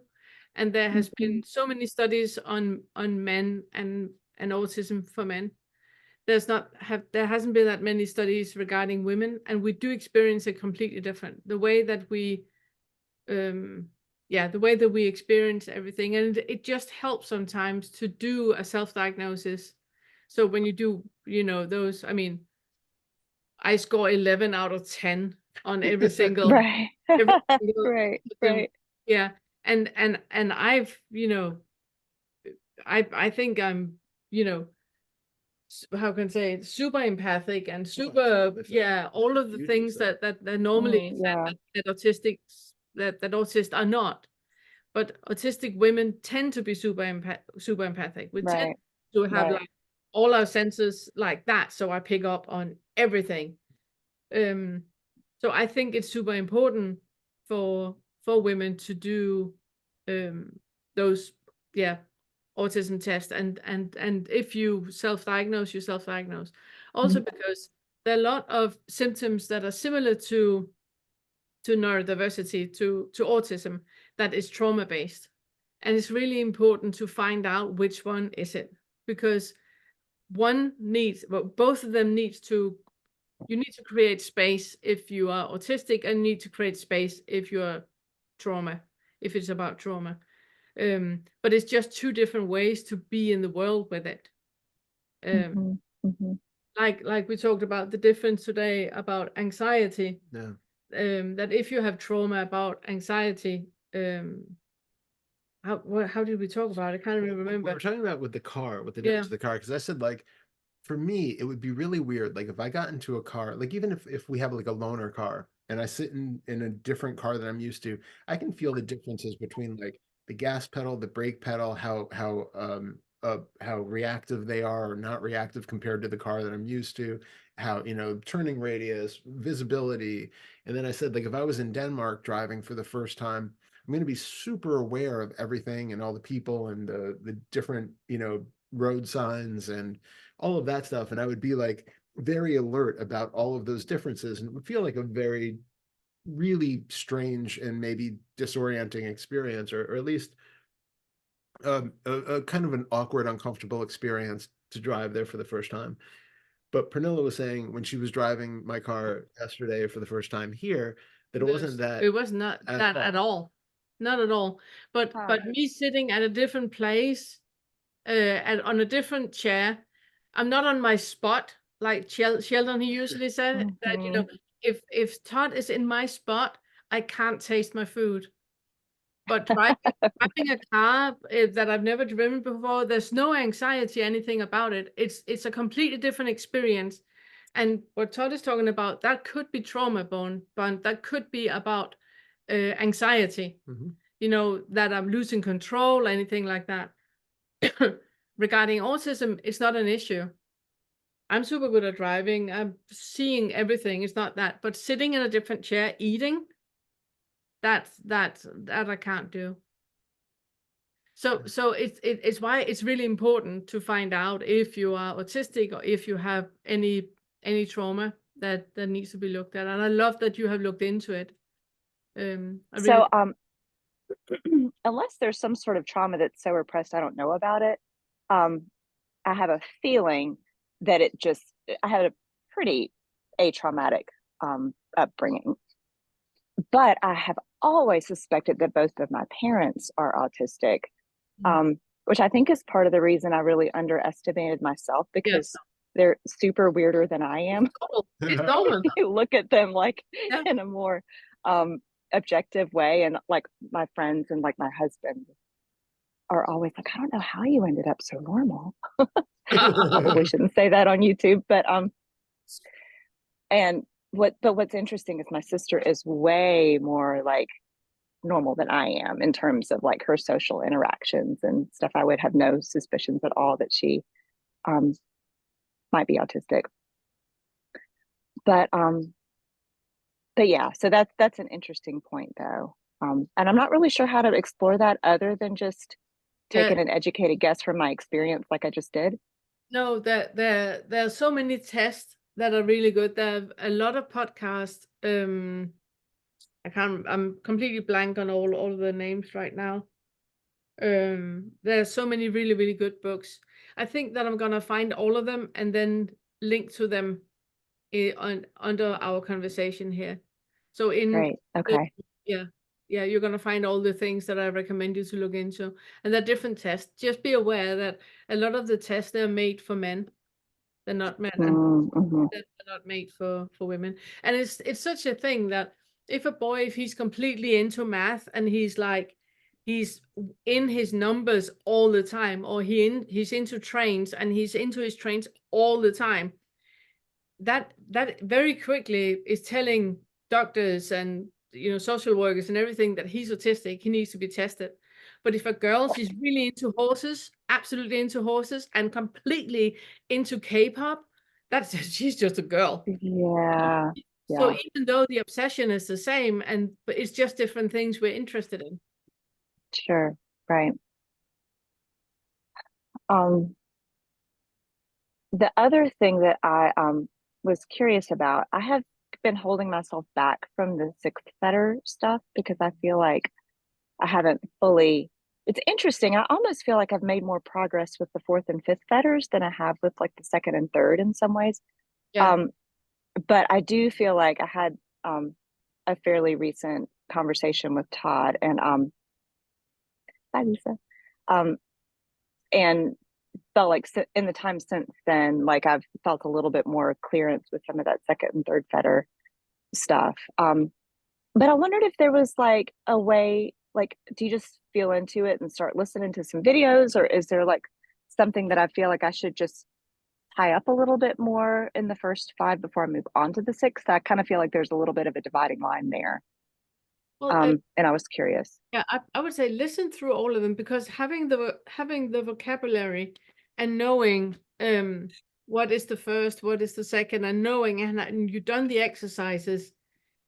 Speaker 1: and there has been so many studies on men and autism for men. There hasn't been that many studies regarding women, and we do experience it completely different. The way that we the way that we experience everything, and it just helps sometimes to do a self-diagnosis. So when you do, those, I mean, I score 11 out of 10 on every single
Speaker 7: Right.
Speaker 1: every single
Speaker 7: Right.
Speaker 1: thing.
Speaker 7: Right.
Speaker 1: Yeah. And I've, I think I'm, how can I say it, super empathic and super, all of the
Speaker 2: Hugely
Speaker 1: things
Speaker 2: so.
Speaker 1: that normally
Speaker 7: Mm,
Speaker 1: is
Speaker 7: yeah.
Speaker 1: that autists are not. But autistic women tend to be super empathic. We tend
Speaker 7: Right.
Speaker 1: to have
Speaker 7: Right.
Speaker 1: like all our senses like that, so I pick up on everything. So I think it's super important for women to do those autism tests, and if you self-diagnose, you self-diagnose. Also because there are a lot of symptoms that are similar to neurodiversity, to autism, that is trauma-based. And it's really important to find out which one is it, because both of them you need to create space if you are autistic, and need to create space if you're if it's about trauma. But it's just two different ways to be in the world with it. Like we talked about the difference today about anxiety.
Speaker 2: Yeah.
Speaker 1: That if you have trauma about anxiety, how did we talk about it? I can't even remember.
Speaker 2: We were talking about with the car, with the
Speaker 1: Yeah.
Speaker 2: difference of the car, because I said, like, for me, it would be really weird. Like if I got into a car, like even if we have like a loaner car and I sit in a different car that I'm used to, I can feel the differences between like the gas pedal, the brake pedal, how reactive they are or not reactive compared to the car that I'm used to, how, turning radius, visibility. And then I said, like, if I was in Denmark driving for the first time, I'm going to be super aware of everything and all the people and the different, road signs and all of that stuff. And I would be like very alert about all of those differences, and it would feel like a very really strange and maybe disorienting experience, or at least a kind of an awkward, uncomfortable experience to drive there for the first time. But Pernilla was saying when she was driving my car yesterday for the first time here, that it wasn't that
Speaker 1: It was not that at all. Not at all. But me sitting at a different place, on a different chair, I'm not on my spot like Sheldon. He usually said that if Todd is in my spot, I can't taste my food. But driving a car that I've never driven before, there's no anxiety, anything about it. It's a completely different experience. And what Todd is talking about, that could be trauma born, but that could be about anxiety. That I'm losing control, anything like that. Regarding autism, it's not an issue. I'm super good at driving. I'm seeing everything. It's not that. But sitting in a different chair, eating, that I can't do. So it's why it's really important to find out if you are autistic or if you have any trauma that needs to be looked at. And I love that you have looked into it.
Speaker 7: Unless there's some sort of trauma that's so repressed I don't know about it, I have a feeling that I had a pretty atraumatic upbringing. But I have always suspected that both of my parents are autistic, which I think is part of the reason I really underestimated myself, because they're super weirder than I am.
Speaker 1: It's normal.
Speaker 7: You look at them like in a more objective way, and like my friends and like my husband are always like, I don't know how you ended up so normal. I probably shouldn't say that on YouTube, but and what's interesting is my sister is way more like normal than I am in terms of like her social interactions and stuff. I would have no suspicions at all that she um might be autistic. But yeah, so that's an interesting point though. And I'm not really sure how to explore that other than just
Speaker 1: Yeah,
Speaker 7: taking an educated guess from my experience like I just did.
Speaker 1: no, there are so many tests that are really good. There are a lot of podcasts. I'm completely blank on all of the names right now. There are so many really, really good books. I think that I'm gonna find all of them and then link to them under our conversation here. So
Speaker 7: Great. Okay.
Speaker 1: yeah, you're gonna find all the things that I recommend you to look into, and they're different tests. Just be aware that a lot of the tests they're made for men, they're not men, and
Speaker 7: Mm-hmm.
Speaker 1: they're not made for women. And it's such a thing that if he's completely into math and he's in his numbers all the time, or he's into trains and he's into his trains all the time, that very quickly is telling doctors and social workers and everything that he's autistic. He needs to be tested. But if a girl, she's really into horses, absolutely into horses, and completely into K-pop, she's just a girl.
Speaker 7: Yeah.
Speaker 1: So
Speaker 7: Yeah.
Speaker 1: even though the obsession is the same, but it's just different things we're interested in.
Speaker 7: Sure. Right. Um, the other thing that I was curious about, I have been holding myself back from the sixth fetter stuff because I feel like I haven't fully. It's interesting. I almost feel like I've made more progress with the fourth and fifth fetters than I have with like the second and third in some ways.
Speaker 1: Yeah.
Speaker 7: But I do feel like I had a fairly recent conversation with Todd and hi Lisa. And felt like in the time since then, like I've felt a little bit more clearance with some of that second and third fetter stuff. But I wondered if there was like a way, like, do you just feel into it and start listening to some videos, or is there like something that I feel like I should just tie up a little bit more in the first five before I move on to the sixth? I kind of feel like there's a little bit of a dividing line there.
Speaker 1: Well,
Speaker 7: And I was curious.
Speaker 1: yeah, I would say listen through all of them, because having the vocabulary and knowing what is the first, what is the second, and knowing and you've done the exercises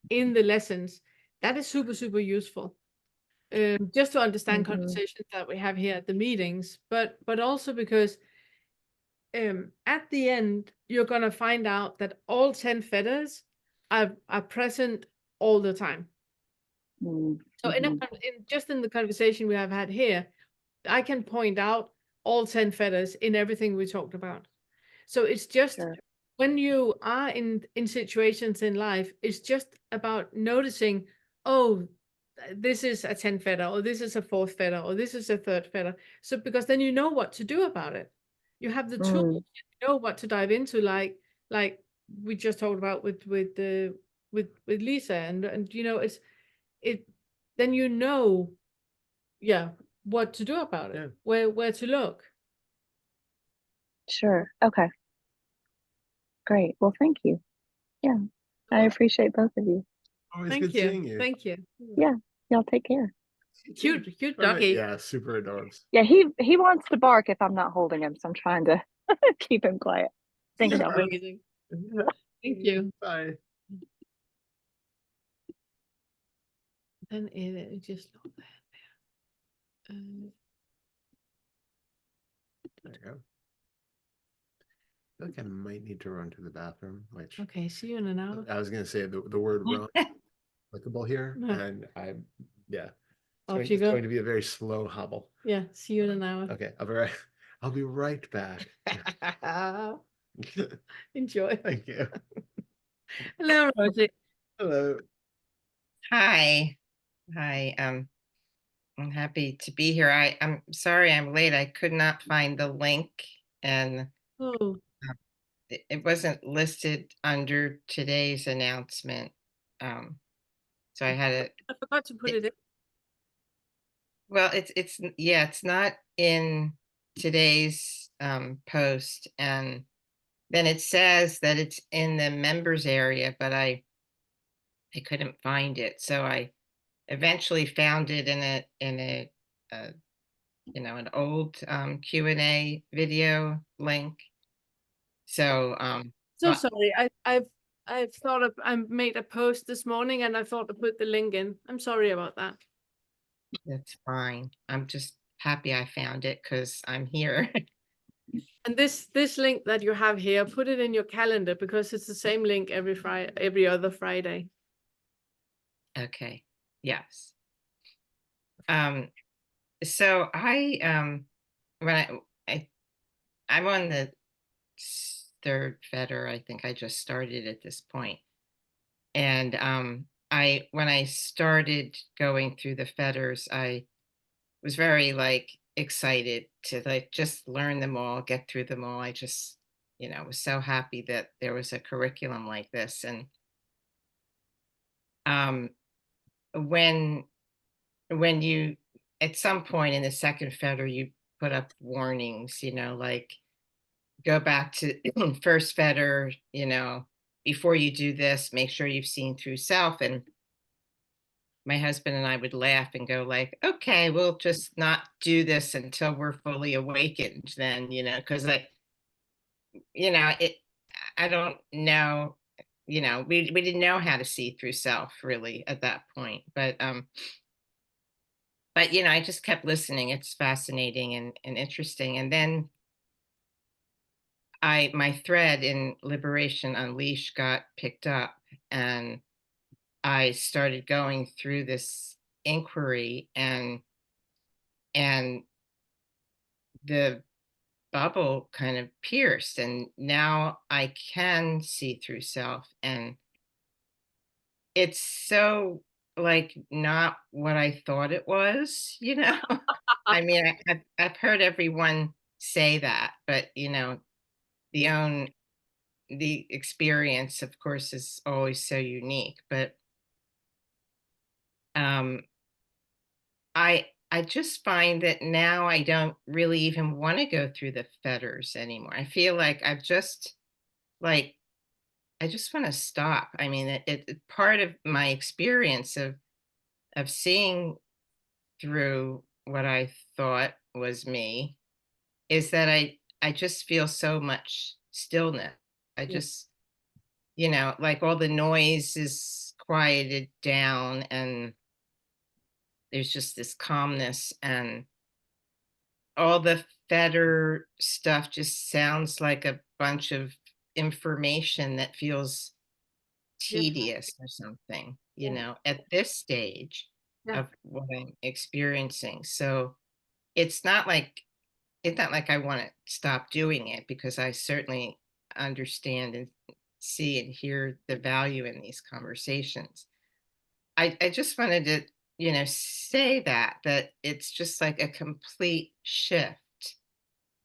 Speaker 1: in the lessons, that is super, super useful. Just to understand
Speaker 7: Mhm.
Speaker 1: conversations that we have here at the meetings, but also because at the end you're gonna find out that all 10 feathers are present all the time.
Speaker 7: Mhm.
Speaker 1: So just in the conversation we have had here, I can point out all 10 feathers in everything we talked about. So it's just
Speaker 7: Sure.
Speaker 1: when you are in situations in life, it's just about noticing, oh, this is a 10 feather, or this is a fourth feather, or this is a third feather. So because then you know what to do about it. You have the tools,
Speaker 7: Mm.
Speaker 1: you know what to dive into, like we just talked about with Lisa, and it then what to do about it, where to look.
Speaker 7: Sure. Okay. Great. Well, thank you. Yeah. I appreciate both of you.
Speaker 2: Always
Speaker 1: Thank
Speaker 2: good
Speaker 1: you.
Speaker 2: seeing you.
Speaker 1: Thank you.
Speaker 7: Yeah. Y'all take care.
Speaker 1: Cute
Speaker 2: All right,
Speaker 1: doggy.
Speaker 2: yeah, super adorbs.
Speaker 7: Yeah, he wants to bark if I'm not holding him, so I'm trying to keep him quiet. Thanks, y'all.
Speaker 1: Amazing. Thank you.
Speaker 2: Bye.
Speaker 1: Then it just lå der.
Speaker 2: There you go. I feel like I might need to run to the bathroom, which
Speaker 1: Okay, see you in an hour.
Speaker 2: I was gonna say the word run applicable here, and
Speaker 1: Off
Speaker 2: it's
Speaker 1: you go.
Speaker 2: going to be a very slow hobble.
Speaker 1: Yeah, see you in an hour.
Speaker 2: Okay, I'll be right back.
Speaker 1: Enjoy.
Speaker 2: Thank you.
Speaker 1: Hello, Rosie.
Speaker 2: Hello.
Speaker 8: Hi. Hi. I'm happy to be here. I'm sorry I'm late. I could not find the link, and
Speaker 1: Oh,
Speaker 8: it wasn't listed under today's announcement. So I had it.
Speaker 1: I forgot to put it in.
Speaker 8: Well, it's not in today's post, and then it says that it's in the members area, but I couldn't find it. So I eventually found it in a an old Q&A video link. So
Speaker 1: So
Speaker 8: but
Speaker 1: sorry. I've thought of I made a post this morning and I thought to put the link in. I'm sorry about that.
Speaker 8: that's fine. I'm just happy I found it because I'm here.
Speaker 1: And this link that you have here, put it in your calendar because it's the same link every other Friday.
Speaker 8: Okay. Yes. So when I'm on the third Feder. I think I just started at this point. And when I started going through the Feders, I was very like excited to like just learn them all, get through them all. I just, was so happy that there was a curriculum like this. And um when when you at some point in the second Feder you put up warnings, like go back to first Feder, before you do this, make sure you've seen through self. And my husband and I would laugh and go like, okay, we'll just not do this until we're fully awakened then, because it, I don't know, we didn't know how to see through self really at that point. But I just kept listening. It's fascinating and interesting. And then my thread in Liberation Unleashed got picked up, and I started going through this inquiry, and the bubble kind of pierced, and now I can see through self. And it's so like not what I thought it was, I mean, I've heard everyone say that, but the experience, of course, is always so unique. But um I just find that now I don't really even want to go through the Feders anymore. I feel like like I just want to stop. I mean, part of my experience of seeing through what I thought was me is that I just feel so much stillness. I
Speaker 1: Yeah.
Speaker 8: just, like all the noise is quieted down, and there's just this calmness, and all the Feder stuff just sounds like a bunch of information that feels
Speaker 1: Yeah.
Speaker 8: tedious or something,
Speaker 1: Yeah.
Speaker 8: at this stage
Speaker 1: Yeah.
Speaker 8: of what I'm experiencing. So it's not like I want to stop doing it, because I certainly understand and see and hear the value in these conversations. I just wanted to, say that it's just like a complete shift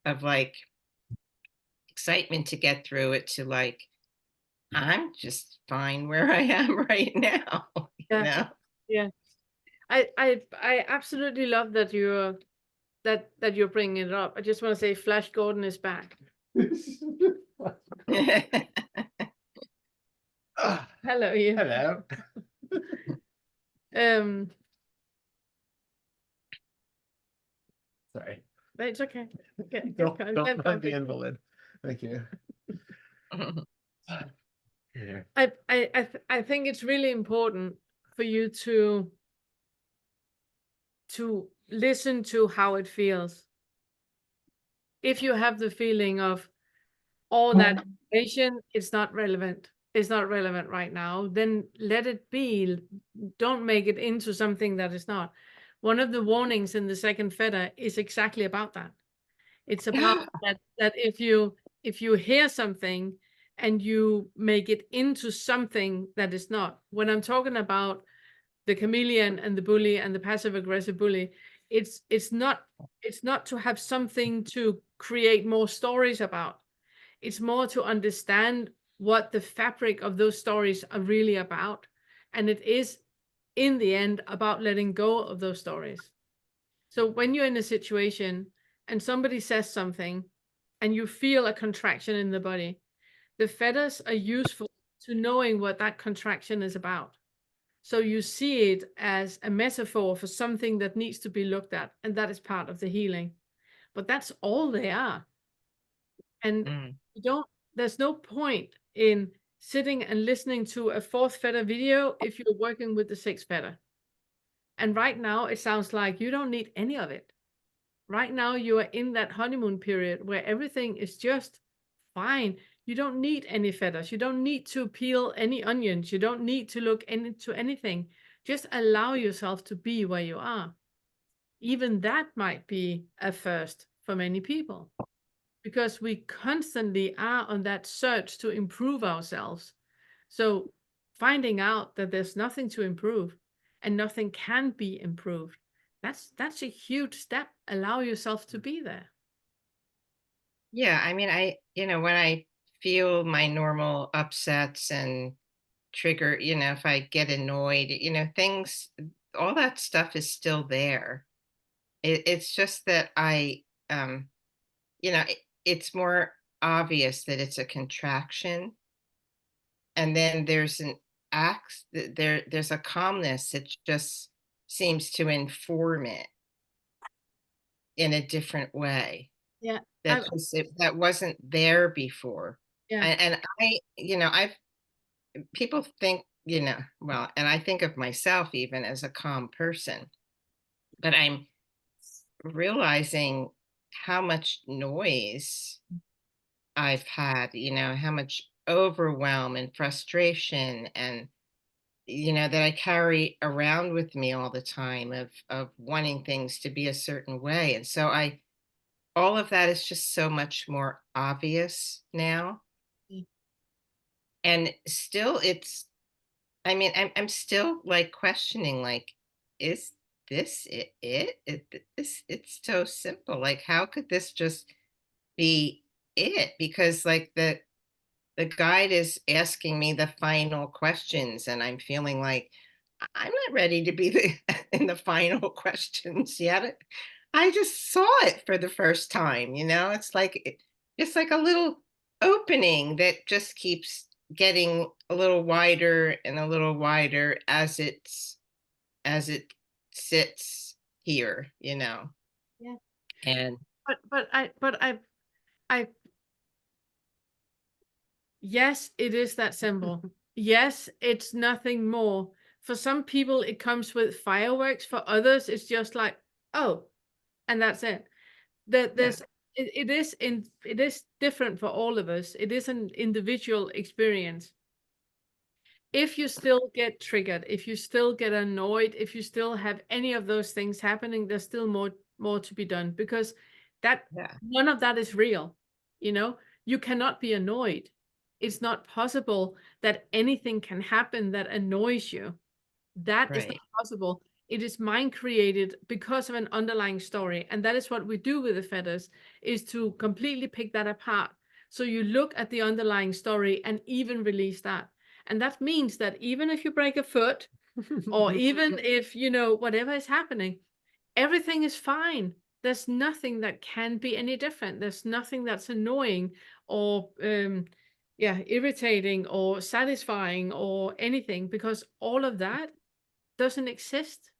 Speaker 8: of like excitement to get through it to like, I'm just fine where I am right now,
Speaker 1: Yeah. Yeah. I absolutely love that you're bringing it up. I just want to say Flash Gordon is back.
Speaker 2: Ah,
Speaker 1: Hello, you.
Speaker 2: hello.
Speaker 1: Um,
Speaker 2: Sorry.
Speaker 1: it's okay. Get
Speaker 2: Don't
Speaker 1: kind
Speaker 2: don't
Speaker 1: of
Speaker 2: mind the
Speaker 1: comfy.
Speaker 2: invalid. Thank you. Here.
Speaker 1: I think it's really important for you to listen to how it feels. If you have the feeling of all that information, it's not relevant. It's not relevant right now, then let it be. Don't make it into something that is not. One of the warnings in the second Feder is exactly about that. It's about that if you hear something and you make it into something that is not. When I'm talking about the chameleon and the bully and the passive aggressive bully, it's not to have something to create more stories about. It's more to understand what the fabric of those stories are really about. And it is, in the end, about letting go of those stories. So when you're in a situation and somebody says something and you feel a contraction in the body, The feathers are useful to knowing what that contraction is about. So you see it as a metaphor for something that needs to be looked at, and that is part of the healing. But that's all they are. And
Speaker 8: Mm.
Speaker 1: there's no point in sitting and listening to a fourth feather video if you're working with the sixth feather. And right now it sounds like you don't need any of it. Right now you are in that honeymoon period where everything is just fine. You don't need any feathers. You don't need to peel any onions. You don't need to look into anything. Just allow yourself to be where you are. Even that might be a first for many people, because we constantly are on that search to improve ourselves. So finding out that there's nothing to improve and nothing can be improved, that's a huge step. Allow yourself to be there.
Speaker 8: Yeah, I mean, when I feel my normal upsets and trigger, if I get annoyed, things, all that stuff is still there. It's just that um, it's more obvious that it's a contraction, and then there's an there's a calmness that just seems to inform it in a different way.
Speaker 1: Yeah.
Speaker 8: That wasn't there before.
Speaker 1: Yeah.
Speaker 8: And I've people think, well, and I think of myself even as a calm person, but I'm realizing how much noise I've had, how much overwhelm and frustration, and that I carry around with me all the time of wanting things to be a certain way. And so all of that is just so much more obvious now.
Speaker 1: Mm.
Speaker 8: And still I mean, I'm still like questioning, like, is this it's so simple. Like, how could this just be it? Because like the guide is asking me the final questions, and I'm feeling like I'm not ready to be in the final questions yet. I just saw it for the first time, it's like a little opening that just keeps getting a little wider and a little wider as it sits here.
Speaker 1: Yeah.
Speaker 8: And
Speaker 1: I yes, it is that simple. Yes, it's nothing more. For some people, it comes with fireworks. For others, it's just like, oh, and that's it. There's it is different for all of us. It is an individual experience. If you still get triggered, if you still get annoyed, if you still have any of those things happening, there's still more to be done, because that
Speaker 8: yeah,
Speaker 1: none of that is real. You cannot be annoyed. It's not possible that anything can happen that annoys you. That is
Speaker 8: right.
Speaker 1: not possible. It is mind created because of an underlying story. And that is what we do with the feathers, is to completely pick that apart. So you look at the underlying story and even release that. And that means that even if you break a foot, or even if, whatever is happening, everything is fine. There's nothing that can be any different. There's nothing that's annoying or irritating or satisfying or anything, because all of that doesn't exist.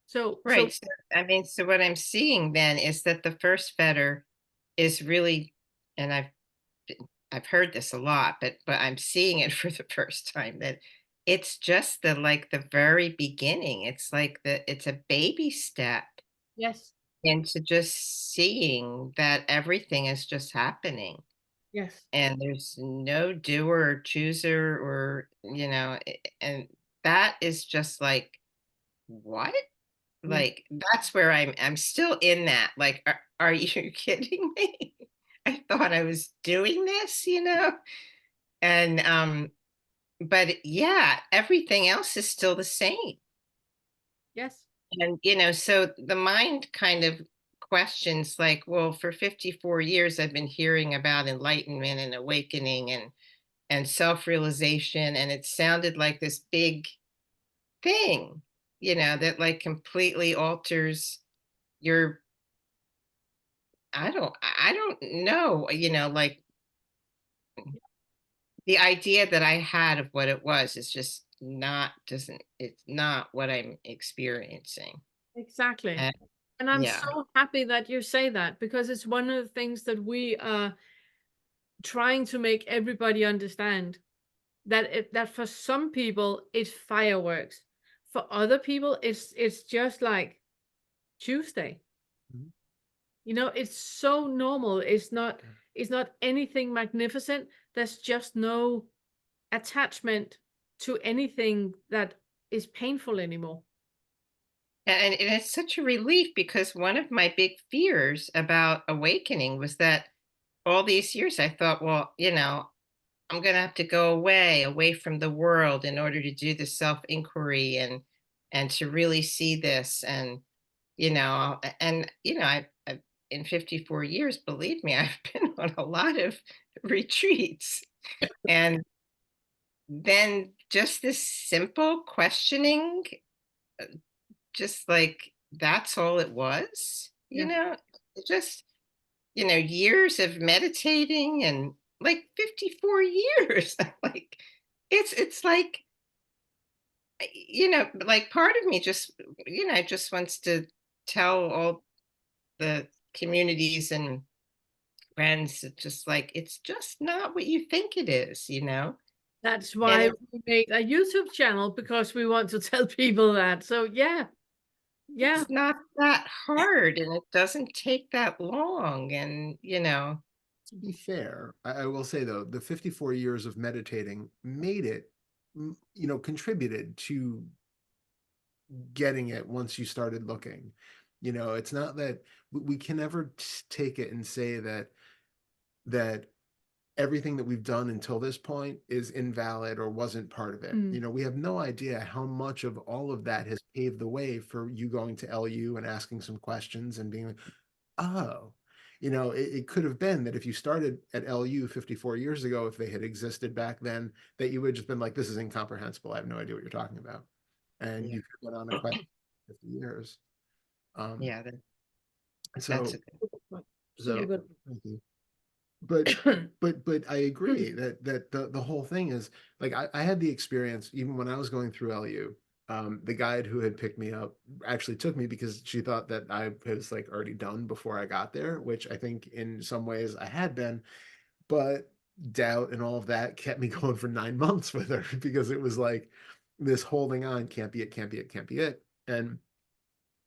Speaker 1: So
Speaker 8: Right. So, I mean, so what I'm seeing then is that the first fetter is really, and I've heard this a lot, but I'm seeing it for the first time, that it's just the very beginning. It's like it's a baby step
Speaker 1: yes,
Speaker 8: into just seeing that everything is just happening,
Speaker 1: yes,
Speaker 8: and there's no doer or chooser, or and that is just like, what?
Speaker 1: yeah,
Speaker 8: Like, that's where I'm still in that, like, are you kidding me? I thought I was doing this. And, but yeah, everything else is still the same.
Speaker 1: yes,
Speaker 8: And, so the mind kind of questions, like, well, for 54 years, I've been hearing about enlightenment and awakening and self-realization, and it sounded like this big thing, that like completely alters your I don't know, like the idea that I had of what it was is just not doesn't it's not what I'm experiencing.
Speaker 1: Exactly.
Speaker 8: And
Speaker 1: And I'm
Speaker 8: yeah.
Speaker 1: so happy that you say that, because it's one of the things that we are trying to make everybody understand, that for some people it's fireworks. For other people it's just like Tuesday.
Speaker 2: Mhm.
Speaker 1: You know, it's so normal. It's not anything magnificent. There's just no attachment to anything that is painful anymore.
Speaker 8: And it's such a relief because one of my big fears about awakening was that all these years I thought, well, I'm going to have to go away from the world in order to do the self inquiry and to really see this. And, I in 54 years, believe me, I've been on a lot of retreats. And then just this simple questioning, just like that's all it was,
Speaker 1: Yeah.
Speaker 8: it just, years of meditating and like 54 years. Like it's like, like part of me just, just wants to tell all the communities and friends, it's just like, it's just not what you think it is.
Speaker 1: That's
Speaker 8: And
Speaker 1: why we made a YouTube channel, because we want to tell people that. So yeah. Yeah.
Speaker 8: it's not that hard and it doesn't take that long. And,
Speaker 2: To be fair, I will say though, the 54 years of meditating made it, contributed to getting it once you started looking. It's not that we can never take it and say that everything that we've done until this point is invalid or wasn't part of it. We have no idea how much of all of that has paved the way for you going to LU and asking some questions and being like, oh, it could have been that if you started at LU 54 years ago, if they had existed back then, that you would have just been like, this is incomprehensible. I have no idea what you're talking about. And
Speaker 8: Yeah.
Speaker 2: you could have been on a question for 50 years.
Speaker 8: Yeah,
Speaker 2: So,
Speaker 8: that's a good point.
Speaker 1: Super
Speaker 2: so
Speaker 1: good.
Speaker 2: thank you. But I agree that the whole thing is like I had the experience even when I was going through LU. The guide who had picked me up actually took me because she thought that I was like already done before I got there, which I think in some ways I had been, but doubt and all of that kept me going for 9 months with her because it was like this holding on, can't be it, can't be it, can't be it. And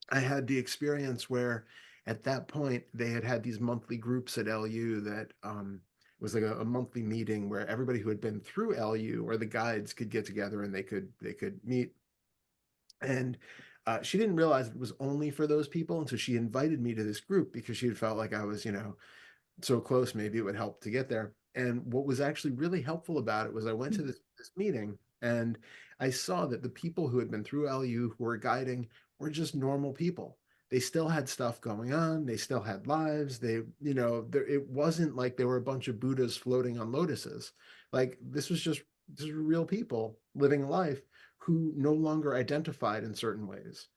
Speaker 2: I had the experience where at that point they had these monthly groups at LU that was like a monthly meeting where everybody who had been through LU or the guides could get together and they could meet. And she didn't realize it was only for those people, and so she invited me to this group because she had felt like I was, so close, maybe it would help to get there. And what was actually really helpful about it was I went to this meeting and I saw that the people who had been through LU who were guiding were just normal people. They still had stuff going on. They still had lives. It wasn't like there were a bunch of Buddhas floating on lotuses. Like this were real people living a life who no longer identified in certain ways.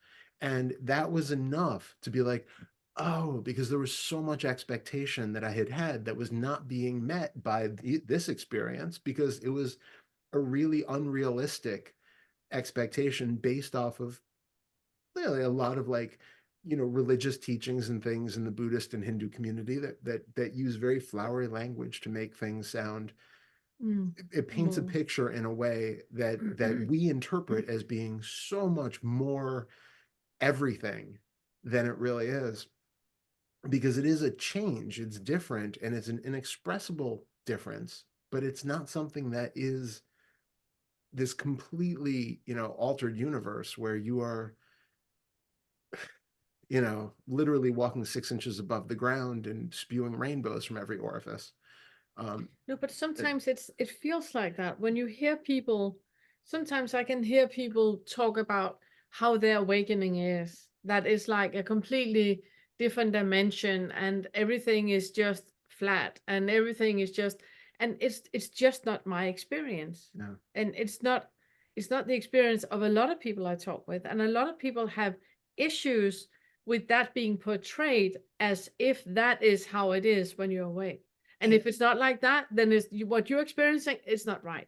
Speaker 2: And that was enough to be like, oh, because there was so much expectation that I had had that was not being met by this experience because it was a really unrealistic expectation based off of really a lot of like religious teachings and things in the Buddhist and Hindu community that use very flowery language to make things sound. It paints a picture in a way that we interpret as being so much more everything than it really is, because it is a change, it's different, and it's an inexpressible difference, but it's not something that is this completely altered universe where you are literally walking 6 inches above the ground and spewing rainbows from every orifice.
Speaker 1: No, but sometimes it feels like that when you hear people. Sometimes I can hear people talk about how their awakening is. That is like a completely different dimension, and everything is just flat, and everything is just, and it's just not my experience.
Speaker 2: No.
Speaker 1: And it's not the experience of a lot of people I talk with, and a lot of people have issues with that being portrayed as if that is how it is when you're awake. And if it's not like that, then what you're experiencing is not right.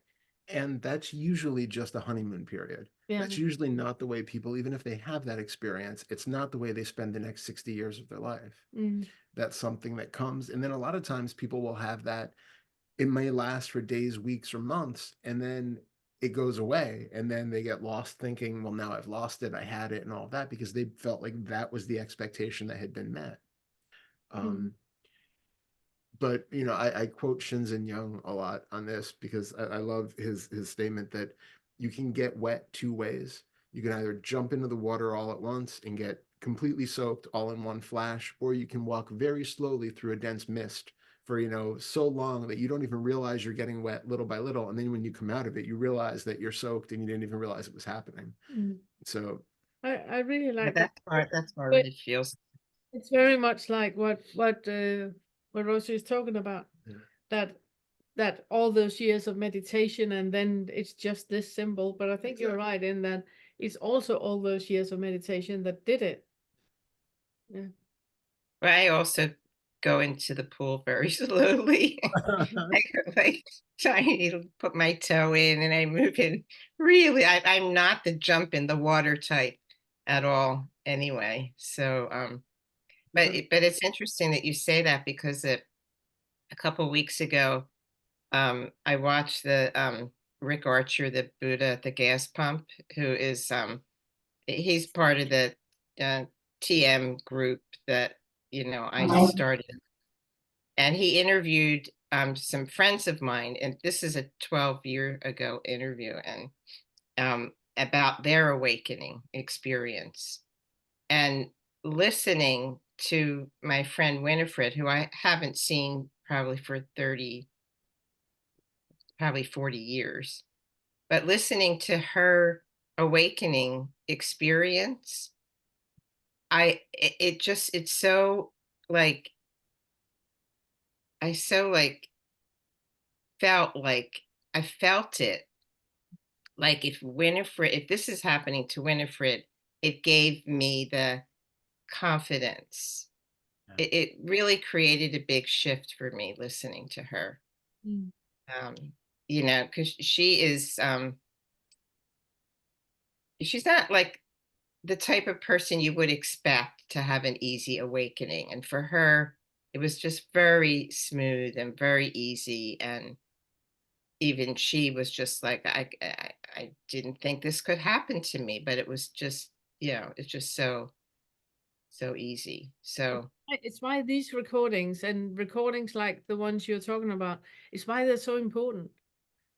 Speaker 2: And that's usually just a honeymoon period.
Speaker 1: Yeah.
Speaker 2: That's usually not the way people, even if they have that experience, it's not the way they spend the next 60 years of their life. That's something that comes. And then a lot of times people will have that. It may last for days, weeks, or months, and then it goes away. And then they get lost thinking, well, now I've lost it. I had it and all of that, because they felt like that was the expectation that had been met. But I quote Shinzen Young a lot on this, because I love his statement that you can get wet two ways. You can either jump into the water all at once and get completely soaked all in one flash, or you can walk very slowly through a dense mist for so long that you don't even realize you're getting wet little by little, and then when you come out of it, you realize that you're soaked and you didn't even realize it was happening. So
Speaker 1: I really like that.
Speaker 8: That's how it feels.
Speaker 1: It's very much like what Rosie is talking about. That all those years of meditation, and then it's just this simple. But I think you're right in that it's also all those years of meditation that did it. Yeah.
Speaker 8: But I also go into the pool very slowly. I go like trying to put my toe in, and I move in really. I'm not the jump in the water type at all anyway. So but it's interesting that you say that, because a couple weeks ago I watched the Rick Archer, the Buddha at the gas pump, who is he's part of the TM group that I started, and he interviewed some friends of mine, and this is a 12-year ago interview, and about their awakening experience, and listening to my friend Winifred, who I haven't seen probably for 40 years, but listening to her awakening experience, it's so like, I so like felt like I felt it. Like if this is happening to Winifred, it gave me the confidence. It really created a big shift for me listening to her. Because she is she's not like the type of person you would expect to have an easy awakening. And for her, it was just very smooth and very easy. And even she was just like, I didn't think this could happen to me, but it was just, it's just so easy. So
Speaker 1: it's why these recordings, and recordings like the ones you're talking about, it's why they're so important,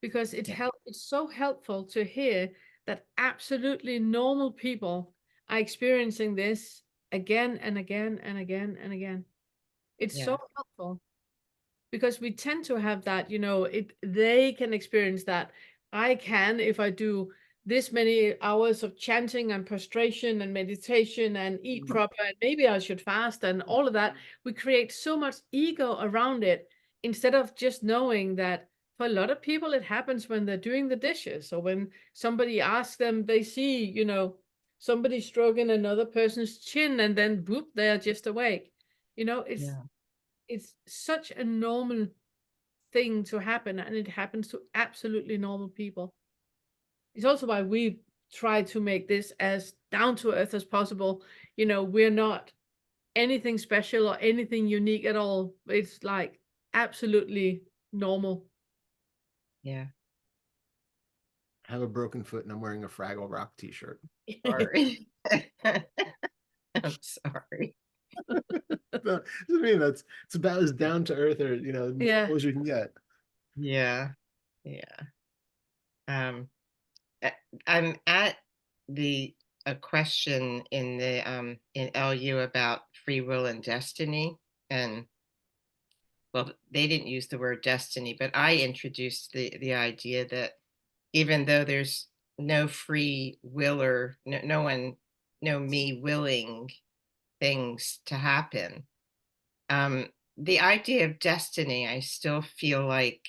Speaker 1: because it's so helpful to hear that absolutely normal people are experiencing this again and again and again and again. It's so helpful, because we tend to have that, they can experience that. I can, if I do this many hours of chanting and prostration and meditation and eat proper, and maybe I should fast and all of that. We create so much ego around it, instead of just knowing that for a lot of people, it happens when they're doing the dishes, or when somebody asks them, they see, somebody stroking another person's chin, and then boop, they are just awake. It's such a normal thing to happen, and it happens to absolutely normal people. It's also why we try to make this as down to earth as possible. We're not anything special or anything unique at all. It's like absolutely normal.
Speaker 2: I have a broken foot and I'm wearing a Fraggle Rock t-shirt.
Speaker 8: Sorry. I'm sorry.
Speaker 2: I mean, it's about as down to earth, or as you can get.
Speaker 8: I'm at a question in the in LU about free will and destiny, and well, they didn't use the word destiny, but I introduced the idea that even though there's no free will, or no me willing things to happen, the idea of destiny, I still feel like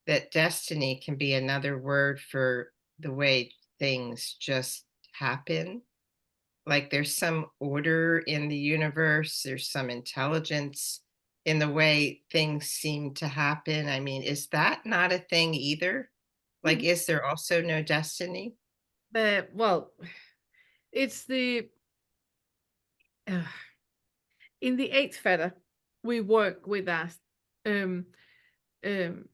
Speaker 8: that destiny can be another word for the way things just happen. Like there's some order in the universe, there's some intelligence in the way things seem to happen. I mean, is that not a thing either? Like, is there also no destiny?
Speaker 1: Well, it's the uh, in the eighth feather, we work with that. Um, um,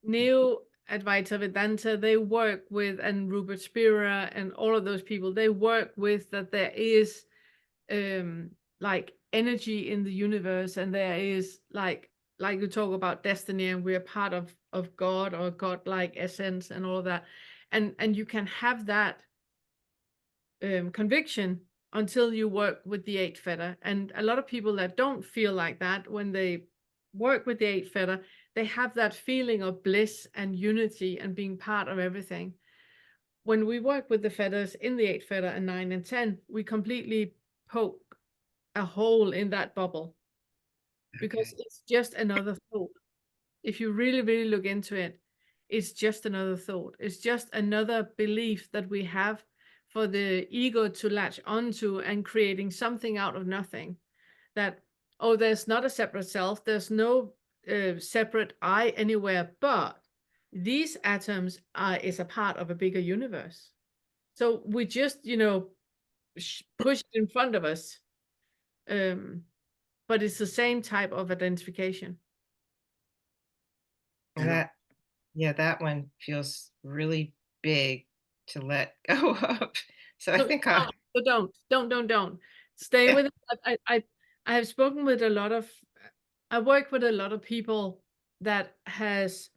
Speaker 1: Neo Advaita Vedanta, they work with, and Rupert Spira and all of those people, they work with that there is like energy in the universe, and there is like you talk about destiny, and we're part of God or God-like essence and all of that. And you can have that conviction until you work with the eighth feather. And a lot of people that don't feel like that, when they work with the eighth feather, they have that feeling of bliss and unity and being part of everything. When we work with the feathers in the eighth feather and 9 and 10, we completely poke a hole in that bubble, because
Speaker 8: Okay.
Speaker 1: it's just another thought. If you really, really look into it, it's just another thought. It's just another belief that we have for the ego to latch onto, and creating something out of nothing. That, oh, there's not a separate self, there's no separate I anywhere, but these atoms is a part of a bigger universe. So we just, push it in front of us. But it's the same type of identification.
Speaker 8: And that, yeah, that one feels really big to let go of. So I
Speaker 1: So,
Speaker 8: think
Speaker 1: so don't stay with it. I have spoken with a lot of, I work with a lot of people that has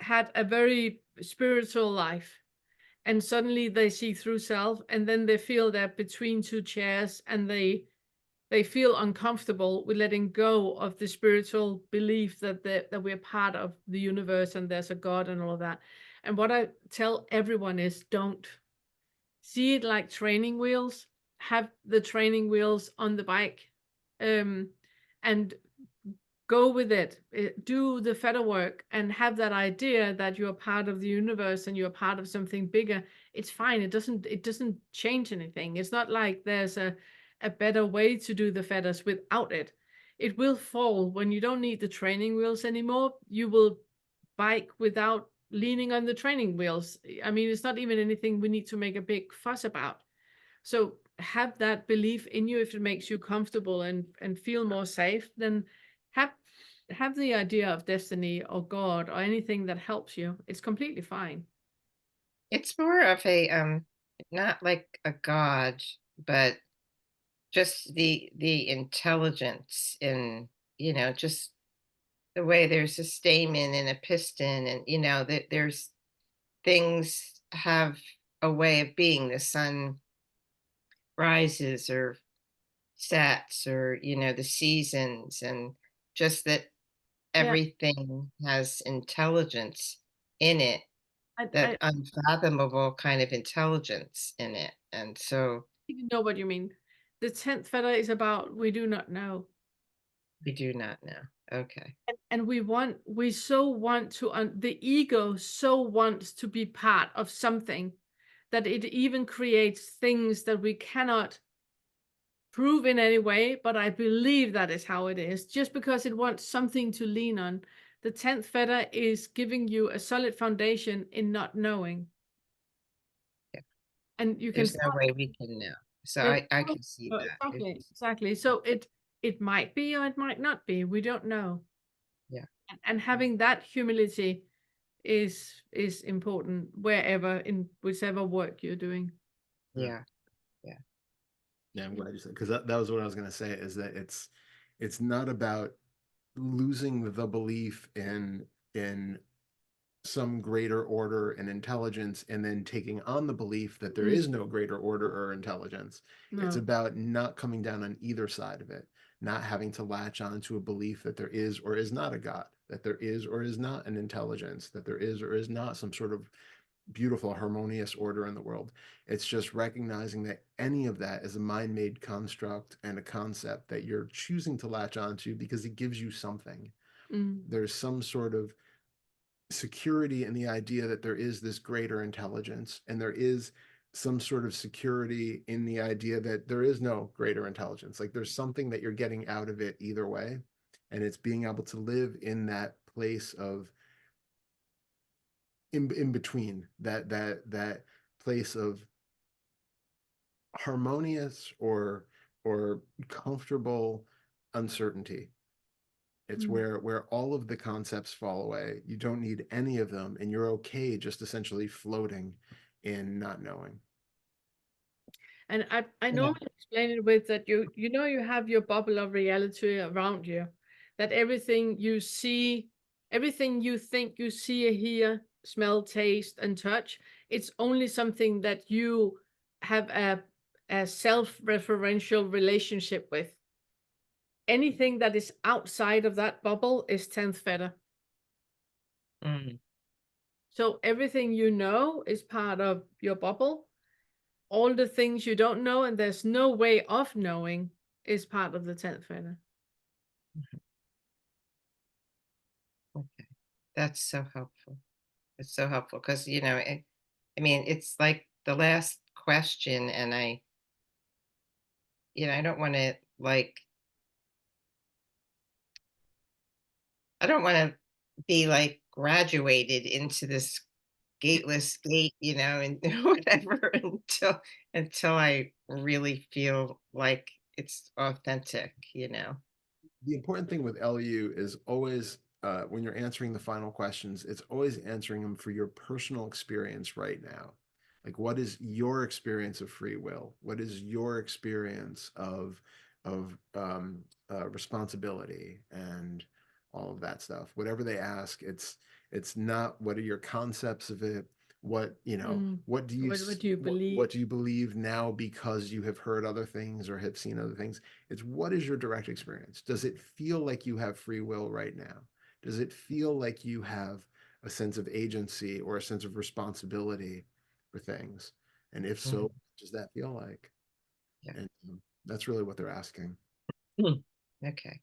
Speaker 1: had a very spiritual life, and suddenly they see through self, and then they feel they're between two chairs, and they feel uncomfortable with letting go of the spiritual belief that we're part of the universe and there's a God and all of that. And what I tell everyone is, don't see it like training wheels. Have the training wheels on the bike, and go with it. Do the feather work and have that idea that you're part of the universe and you're part of something bigger. It's fine. It doesn't change anything. It's not like there's a better way to do the feathers without it. It will fall when you don't need the training wheels anymore. You will bike without leaning on the training wheels. I mean, it's not even anything we need to make a big fuss about. So have that belief in you. If it makes you comfortable and feel more safe, then have have the idea of destiny or God or anything that helps you. It's completely fine.
Speaker 8: it's more of a not like a god, but just the intelligence in, just the way there's a stamen and a piston, and that there's things have a way of being. The sun rises or sets, or the seasons, and just that
Speaker 1: Yeah,
Speaker 8: everything has intelligence in it, that
Speaker 1: I
Speaker 8: unfathomable kind of intelligence in it. And so
Speaker 1: even know what you mean. The 10th feather is about we do not know.
Speaker 8: we do not know. Okay.
Speaker 1: And we so want to, the ego so wants to be part of something, that it even creates things that we cannot prove in any way, but I believe that is how it is, just because it wants something to lean on. The 10th feather is giving you a solid foundation in not knowing.
Speaker 8: Yeah.
Speaker 1: And you can
Speaker 8: There's no
Speaker 1: start.
Speaker 8: way we can know. So
Speaker 1: There's
Speaker 8: I can see that.
Speaker 1: exactly. So it might be or it might not be. We don't know.
Speaker 8: Yeah.
Speaker 1: And having that humility is important wherever, in whichever work you're doing.
Speaker 8: Yeah.
Speaker 2: Yeah, I'm glad you said, because that was what I was going to say, is that it's not about losing the belief in some greater order and intelligence and then taking on the belief that there is no greater order or intelligence. It's
Speaker 1: No.
Speaker 2: about not coming down on either side of it, not having to latch on to a belief that there is or is not a God, that there is or is not an intelligence, that there is or is not some sort of beautiful, harmonious order in the world. It's just recognizing that any of that is a mind-made construct and a concept that you're choosing to latch onto because it gives you something. There's some sort of security in the idea that there is this greater intelligence, and there is some sort of security in the idea that there is no greater intelligence. Like there's something that you're getting out of it either way. And it's being able to live in that place of in between, that place of harmonious or comfortable uncertainty. It's where all of the concepts fall away. You don't need any of them, and you're okay just essentially floating in not knowing.
Speaker 1: And I
Speaker 3: Yeah.
Speaker 1: normally explain it with that you know you have your bubble of reality around you, that everything you see, everything you think you see, hear, smell, taste, and touch, it's only something that you have a self-referential relationship with. Anything that is outside of that bubble is 10th feather.
Speaker 8: Mm.
Speaker 1: So everything you know is part of your bubble. All the things you don't know and there's no way of knowing is part of the 10th feather.
Speaker 8: Okay. That's so helpful. It's so helpful because, I mean, it's like the last question, and I don't want to I don't want to be like graduated into this gateless gate, and whatever until I really feel like it's authentic.
Speaker 2: The important thing with LU is always when you're answering the final questions, it's always answering them for your personal experience right now. Like, what is your experience of free will? What is your experience of responsibility and all of that stuff? Whatever they ask, it's not what are your concepts of it. What what do you
Speaker 1: What do you believe?
Speaker 2: what do you believe now because you have heard other things or have seen other things? It's what is your direct experience? Does it feel like you have free will right now? Does it feel like you have a sense of agency or a sense of responsibility for things? And if so,
Speaker 8: Mhm.
Speaker 2: what does that feel like?
Speaker 8: Yeah.
Speaker 2: And that's really what they're asking.
Speaker 8: Okay.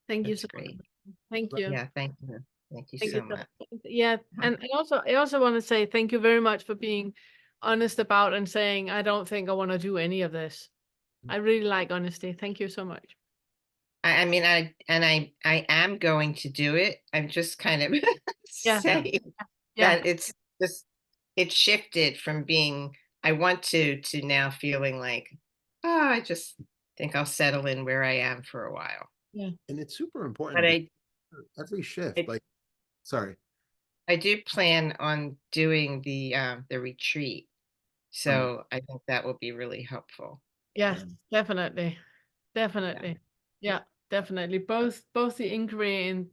Speaker 1: Thank you
Speaker 8: That's
Speaker 1: so
Speaker 8: great.
Speaker 1: much. Thank you.
Speaker 8: Yeah, thank you. Thank you
Speaker 1: Thank
Speaker 8: so
Speaker 1: you so
Speaker 8: much.
Speaker 1: Yeah, and I also want to say thank you very much for being honest about and saying I don't think I want to do any of this. I really like honesty. Thank you so much.
Speaker 8: I mean, I am going to do it. I'm just kind of
Speaker 1: Yeah.
Speaker 8: saying
Speaker 1: Yeah.
Speaker 8: that it's shifted from being I want to now feeling like, oh, I just think I'll settle in where I am for a while.
Speaker 1: Yeah.
Speaker 2: And it's super important
Speaker 8: But
Speaker 2: because every shift,
Speaker 8: I
Speaker 2: like, sorry.
Speaker 8: I do plan on doing the retreat. So I think that will be really helpful.
Speaker 1: Yes, definitely. Definitely. Yeah, definitely. Both the inquiry in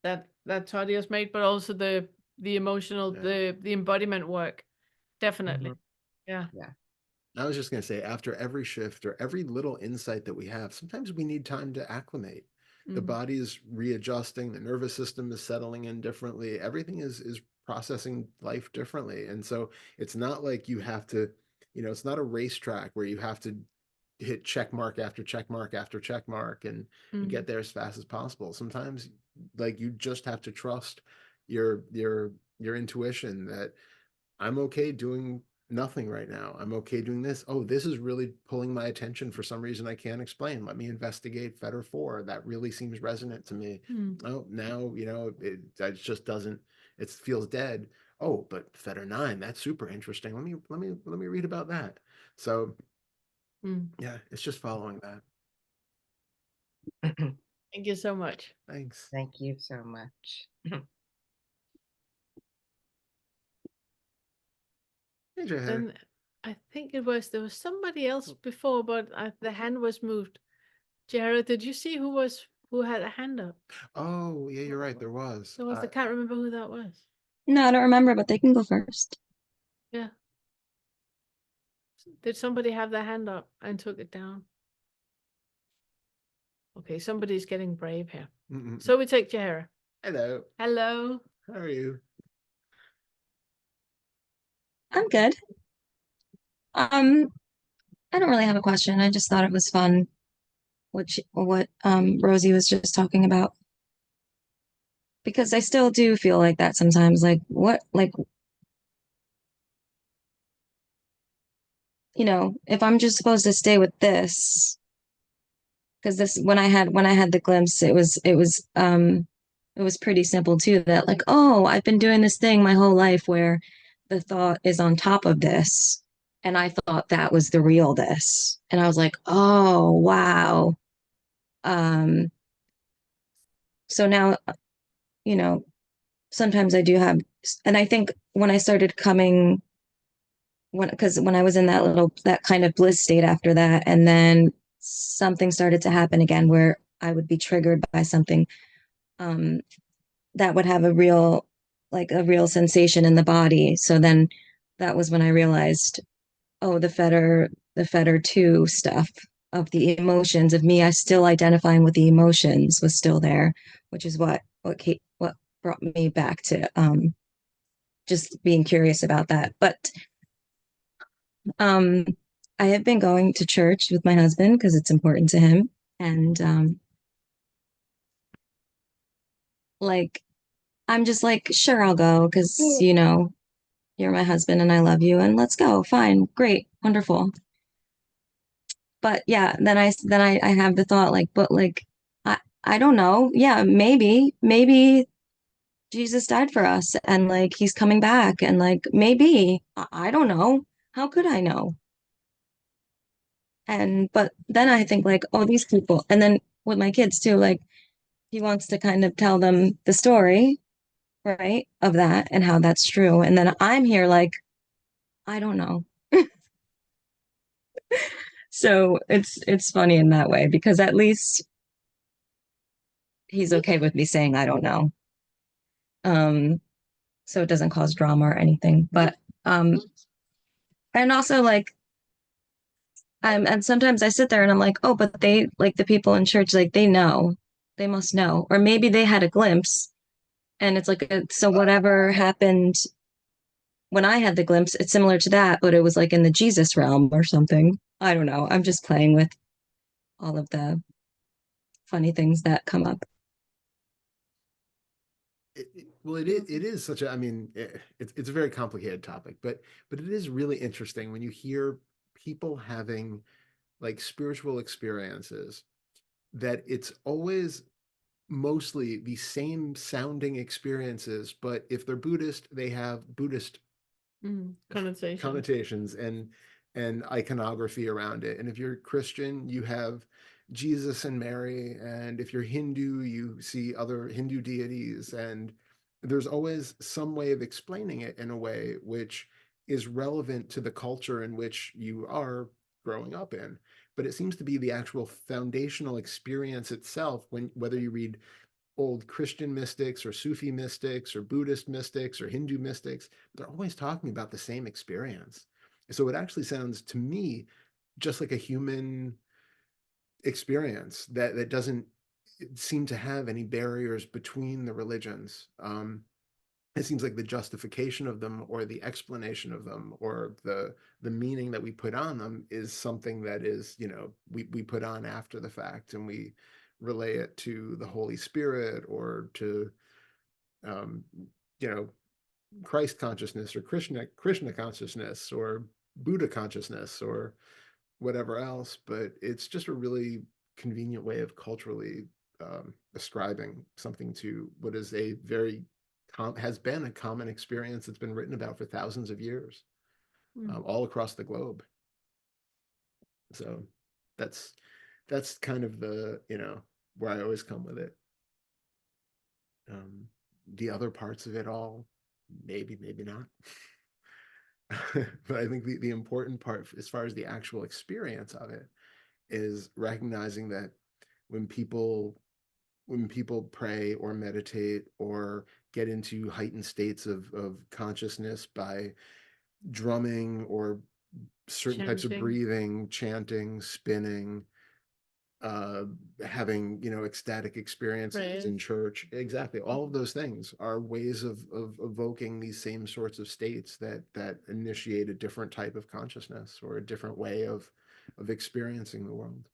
Speaker 1: that Toddy has made, but also the emotional, the embodiment work. Definitely. Yeah.
Speaker 8: Yeah.
Speaker 2: I was just going to say, after every shift or every little insight that we have, sometimes we need time to acclimate. The body is readjusting, the nervous system is settling in differently. Everything is processing life differently. And so it's not like you have to, it's not a racetrack where you have to hit check mark after check mark after check mark and get there as fast as possible. Sometimes like you just have to trust your intuition that I'm okay doing nothing right now. I'm okay doing this. Oh, this is really pulling my attention for some reason I can't explain. Let me investigate Fetter 4. That really seems resonant to me. Oh, now, it just doesn't, it feels dead. Oh, but Fetter 9, that's super interesting. Let me read about that. So yeah, it's just following that.
Speaker 1: Thank you so much.
Speaker 2: Thanks.
Speaker 8: Thank you so much.
Speaker 2: Hey, Jay.
Speaker 1: Then I think there was somebody else before, but the hand was moved. Jared, did you see who had a hand up?
Speaker 2: Oh, yeah, you're right. There was.
Speaker 1: I can't remember who that was.
Speaker 3: No, I don't remember, but they can go first.
Speaker 1: Yeah. Did somebody have their hand up and took it down? Okay, somebody's getting brave here. So we take Jahara.
Speaker 2: Hello.
Speaker 1: Hello.
Speaker 2: How are you?
Speaker 3: I'm good. I don't really have a question. I just thought it was fun what Rosie was just talking about. Because I still do feel like that sometimes. Like you know, if I'm just supposed to stay with this, because this when I had the glimpse, it was pretty simple too, that like, oh, I've been doing this thing my whole life where the thought is on top of this. And I thought that was the real this. And I was like, oh wow. Um, so now, you know, sometimes I do have, and I think when I started coming, because when I was in that kind of bliss state after that, and then something started to happen again where I would be triggered by something, um, that would have like a real sensation in the body. So then that was when I realized, oh, the fetter two stuff of the emotions of me, I still identifying with the emotions was still there, which is what brought me back to just being curious about that. But um I have been going to church with my husband because it's important to him. And like I'm just like, sure, I'll go because you know, you're my husband and I love you and let's go. Fine, great, wonderful. But yeah, I have the thought like, but like I don't know. Yeah, maybe Jesus died for us and like he's coming back and like maybe I don't know. How could I know? And but then I think like, oh, these people, and then with my kids too, like he wants to kind of tell them the story, right, of that and how that's true. And then I'm here like, I don't know. So it's funny in that way because at least he's okay with me saying I don't know. Um, so it doesn't cause drama or anything. But and also like and sometimes I sit there and I'm like, oh, but they like the people in church, like they know, they must know, or maybe they had a glimpse, and it's like so whatever happened when I had the glimpse, it's similar to that, but it was like in the Jesus realm or something. I don't know. I'm just playing with all of the funny things that come up.
Speaker 2: Well, it is such a, I mean, it's a very complicated topic, but it is really interesting when you hear people having like spiritual experiences that it's always mostly the same sounding experiences, but if they're Buddhist, they have Buddhist connotations and iconography around it. And if you're Christian, you have Jesus and Mary, and if you're Hindu, you see other Hindu deities, and there's always some way of explaining it in a way which is relevant to the culture in which you are growing up in. But it seems to be the actual foundational experience itself, when whether you read old Christian mystics or Sufi mystics or Buddhist mystics or Hindu mystics, they're always talking about the same experience. So it actually sounds to me just like a human experience that doesn't seem to have any barriers between the religions. It seems like the justification of them or the explanation of them or the meaning that we put on them is something that is, you know, we put on after the fact, and we relay it to the Holy Spirit or to um, you know, Christ consciousness or Krishna consciousness or Buddha consciousness or whatever else. But it's just a really convenient way of culturally ascribing something to what is a very has been a common experience that's been written about for thousands of years, all across the globe. So that's kind of the, you know, where I always come with it. The other parts of it all, maybe not. But I think the important part as far as the actual experience of it is recognizing that when people pray or meditate or get into heightened states of consciousness by drumming or certain types of breathing, chanting, spinning, uh having, you know, ecstatic experiences in church, exactly, all of those things are ways of evoking these same sorts of states that initiate a different type of consciousness or a different way of experiencing the world.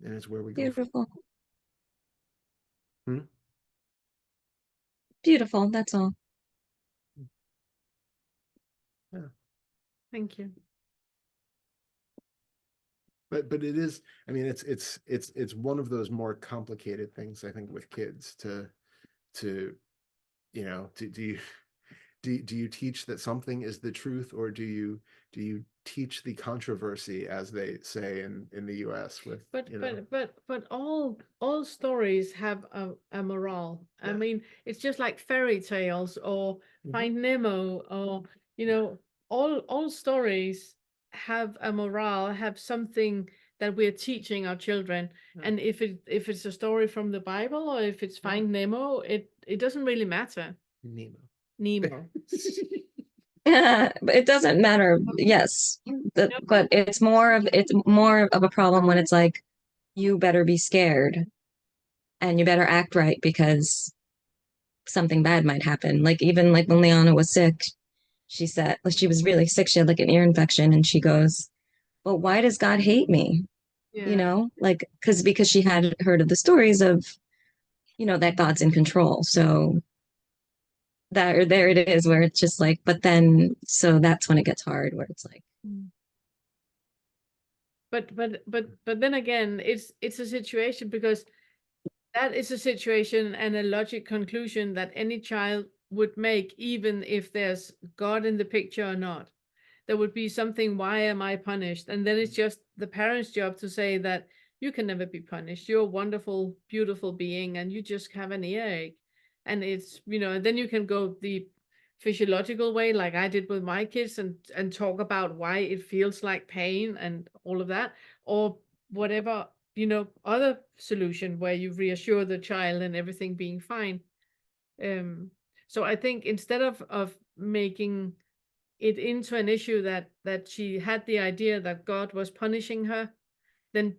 Speaker 2: And it's where we go
Speaker 3: Beautiful.
Speaker 2: Hmm?
Speaker 3: Beautiful, that's all.
Speaker 2: Yeah.
Speaker 1: Thank you.
Speaker 2: but it is, I mean, it's one of those more complicated things, I think, with kids to you know, do you do you teach that something is the truth, or do you teach the controversy, as they say in the US with,
Speaker 1: But
Speaker 2: you know.
Speaker 1: but all stories have a morale. I
Speaker 2: Yeah.
Speaker 1: mean, it's just like fairy tales or
Speaker 2: Mhm.
Speaker 1: Find Nemo, or all stories have a morale, have something that we're teaching our children.
Speaker 2: Yeah.
Speaker 1: And if it's a story from the Bible, or if it's
Speaker 2: Yeah.
Speaker 1: Find Nemo, it doesn't really matter.
Speaker 2: Nemo.
Speaker 1: Nemo.
Speaker 3: But it doesn't matter. Yes, but it's more of a problem when it's like, you better be scared and you better act right because something bad might happen. Like even like when Liana was sick, she said, like, she was really sick. She had like an ear infection, and she goes, "Well, why does God hate me?" You
Speaker 1: Yeah.
Speaker 3: know, like because she had heard of the stories of, that God's in control. So that, or there it is, where it's just like, but then so that's when it gets hard, where it's like,
Speaker 1: But then again, it's a situation, because that is a situation and a logic conclusion that any child would make, even if there's God in the picture or not. There would be something, why am I punished? And then it's just the parents' job to say that you can never be punished. You're a wonderful, beautiful being, and you just have an earache. And it's, then you can go the physiological way, like I did with my kids, and talk about why it feels like pain and all of that, or whatever, other solution where you reassure the child and everything being fine. So I think instead of making it into an issue that she had the idea that God was punishing her, then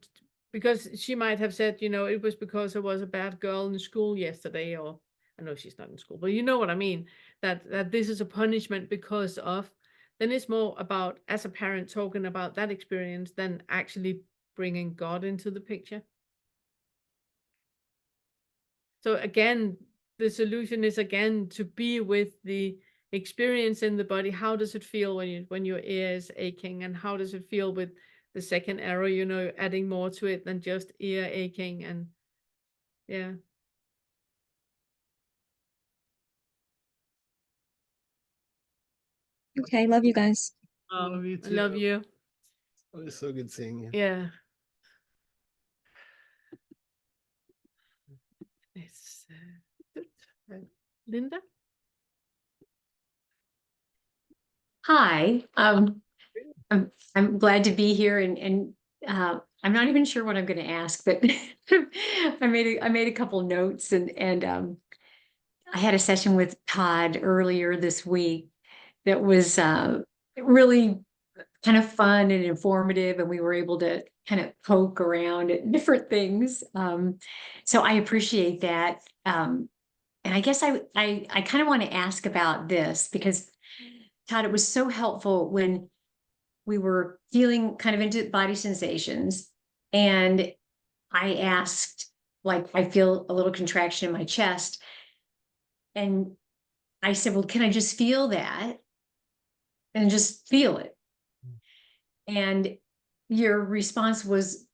Speaker 1: because she might have said, it was because I was a bad girl in school yesterday, or I know she's not in school, but you know what I mean, that this is a punishment because of, then it's more about, as a parent, talking about that experience than actually bringing God into the picture. So again, the solution is again to be with the experience in the body. How does it feel when your ear is aching, and how does it feel with the second arrow, adding more to it than just ear aching? And yeah.
Speaker 3: okay, love you guys.
Speaker 2: Love you
Speaker 1: I love
Speaker 2: too.
Speaker 1: you.
Speaker 2: It was so good seeing you.
Speaker 1: Yeah. It's Linda.
Speaker 9: Hi, I'm glad to be here, and I'm not even sure what I'm going to ask, but I made a couple notes, and I had a session with Todd earlier this week that was really kind of fun and informative, and we were able to kind of poke around at different things. So I appreciate that, and I guess I kind of want to ask about this because, Todd, it was so helpful when we were feeling kind of into body sensations. And I asked, like, I feel a little contraction in my chest. And I said, well, can I just feel that? And just feel it. And your response was,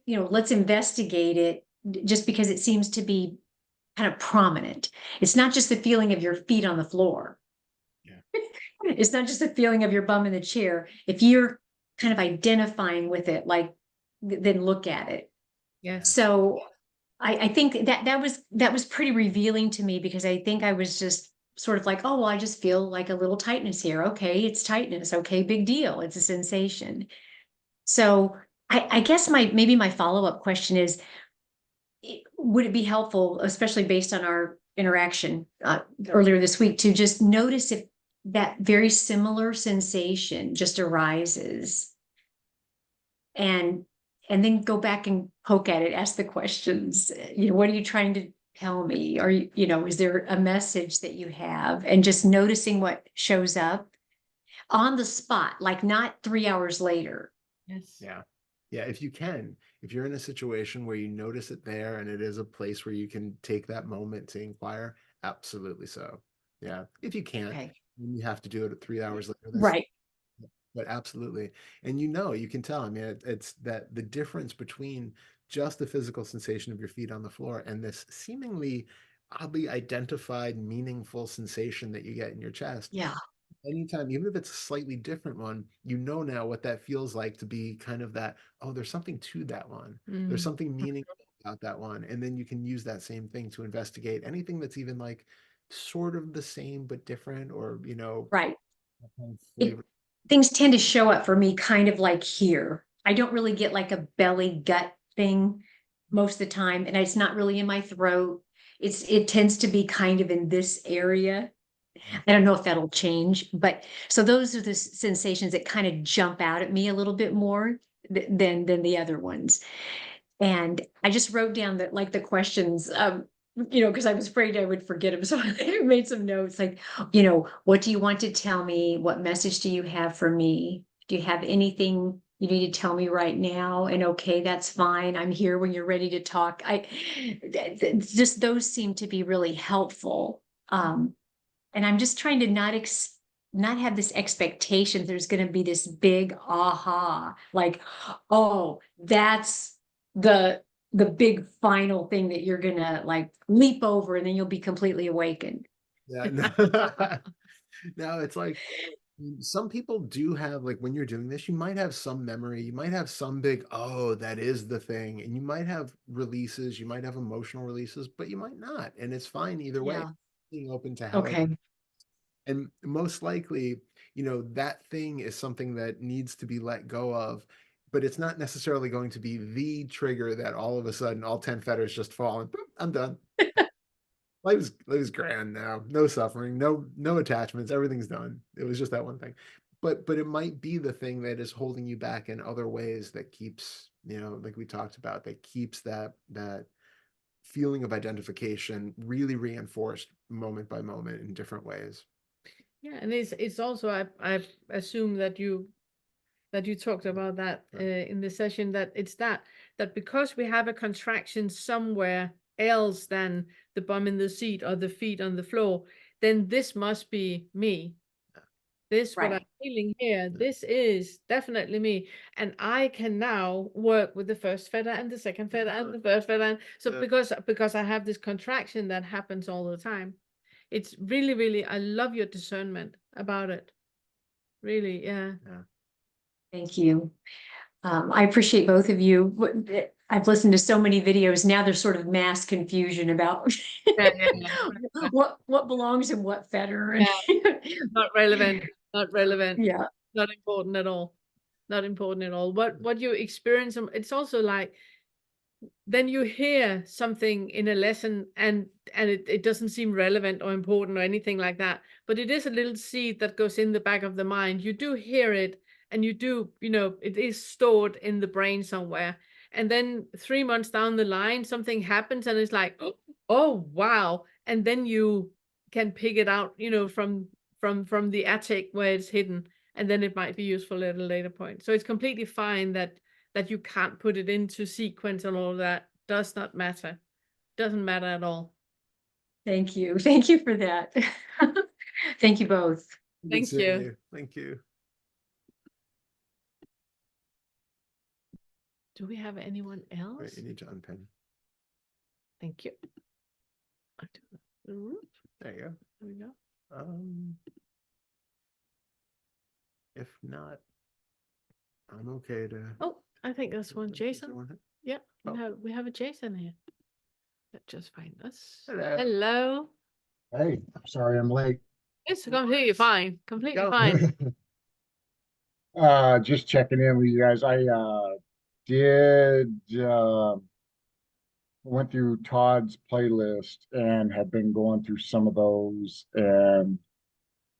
Speaker 9: let's investigate it, just because it seems to be kind of prominent. It's not just the feeling of your feet on the floor. It's not just the feeling of your bum in the chair. If you're kind of identifying with it, like, then look at it.
Speaker 1: Yes.
Speaker 9: So I think that was pretty revealing to me, because I think I was just sort of like, oh, well, I just feel like a little tightness here. Okay, it's tightness. Okay, big deal. It's a sensation. So I guess maybe my follow-up question is, would it be helpful, especially based on our interaction earlier this week, to just notice if that very similar sensation just arises, and then go back and poke at it, ask the questions, what are you trying to tell me? Or, is there a message that you have? And just noticing what shows up on the spot, like not 3 hours later.
Speaker 1: Yes.
Speaker 2: Yeah. Yeah. If you're in a situation where you notice it there and it is a place where you can take that moment to inquire, absolutely so. Yeah. If you can't,
Speaker 9: Okay.
Speaker 2: you have to do it at 3 hours later.
Speaker 9: Right.
Speaker 2: But absolutely. And you can tell, I mean, it's that the difference between just the physical sensation of your feet on the floor and this seemingly oddly identified, meaningful sensation that you get in your chest.
Speaker 9: Yeah.
Speaker 2: Anytime, even if it's a slightly different one, you know now what that feels like to be kind of that, oh, there's something to that one. There's
Speaker 1: Mm.
Speaker 2: something meaningful about that one. And then you can use that same thing to investigate anything that's even like sort of the same but different, or,
Speaker 9: Right.
Speaker 2: kind of
Speaker 9: It,
Speaker 2: flavor.
Speaker 9: things tend to show up for me kind of like here. I don't really get like a belly gut thing most of the time, and it's not really in my throat. It tends to be kind of in this area. I don't know if that'll change, but so those are the sensations that kind of jump out at me a little bit more than the other ones. And I just wrote down that like the questions, because I was afraid I would forget them. So I made some notes like, what do you want to tell me? What message do you have for me? Do you have anything you need to tell me right now? And okay, that's fine. I'm here when you're ready to talk. Just those seem to be really helpful. And I'm just trying to not have this expectation there's going to be this big aha, like, oh, that's the the big final thing that you're gonna like leap over and then you'll be completely awakened.
Speaker 2: Yeah, no, no, it's like some people do have, like, when you're doing this, you might have some memory, you might have some big, oh, that is the thing, and you might have releases, you might have emotional releases, but you might not, and it's fine either way.
Speaker 9: Yeah.
Speaker 2: Being open to how it,
Speaker 9: Okay.
Speaker 2: and most likely, that thing is something that needs to be let go of, but it's not necessarily going to be the trigger that all of a sudden all 10 fetters just fall and boop, I'm done. Life is grand now. No suffering, no attachments. Everything's done. It was just that one thing. But it might be the thing that is holding you back in other ways that keeps, like we talked about, that keeps that feeling of identification really reinforced moment by moment in different ways.
Speaker 1: Yeah, and it's also I assume that you talked about that in the session, that it's that because we have a contraction somewhere else than the bum in the seat or the feet on the floor, then this must be me. This, what I'm
Speaker 9: Right.
Speaker 1: feeling here, this is definitely me. And I can now work with the first feather and the second feather and the third feather. And so because I have this contraction that happens all the time. It's really, really, I love your discernment about it. Really, yeah.
Speaker 9: Thank you. I appreciate both of you. I've listened to so many videos. Now there's sort of mass confusion about
Speaker 1: Yeah.
Speaker 9: what belongs in what fetter.
Speaker 1: Not relevant, not relevant,
Speaker 9: Yeah.
Speaker 1: not important at all. Not important at all. What you experience, it's also like, then you hear something in a lesson and it doesn't seem relevant or important or anything like that, but it is a little seed that goes in the back of the mind. You do hear it, and you do, it is stored in the brain somewhere, and then 3 months down the line something happens and it's like, oh wow, and then you can pick it out, from the attic where it's hidden, and then it might be useful at a later point. So it's completely fine that you can't put it into sequence and all that. Does not matter. Doesn't matter at all.
Speaker 9: Thank you. Thank you for that. Thank you both.
Speaker 1: Thank you.
Speaker 2: Thank you.
Speaker 1: Do we have anyone else?
Speaker 2: Right, you need to unpin.
Speaker 1: Thank you.
Speaker 2: There you go.
Speaker 1: There we go.
Speaker 2: If not, I'm okay to.
Speaker 1: Oh, I think that's one, Jason. Yeah,
Speaker 2: Oh.
Speaker 1: we have a Jason here. Let's just find us.
Speaker 2: Hello.
Speaker 1: Hello.
Speaker 10: Hey, I'm sorry I'm late.
Speaker 1: It's completely fine. Completely
Speaker 2: Go.
Speaker 1: fine.
Speaker 10: Just checking in with you guys. I did went through Todd's playlist and have been going through some of those, and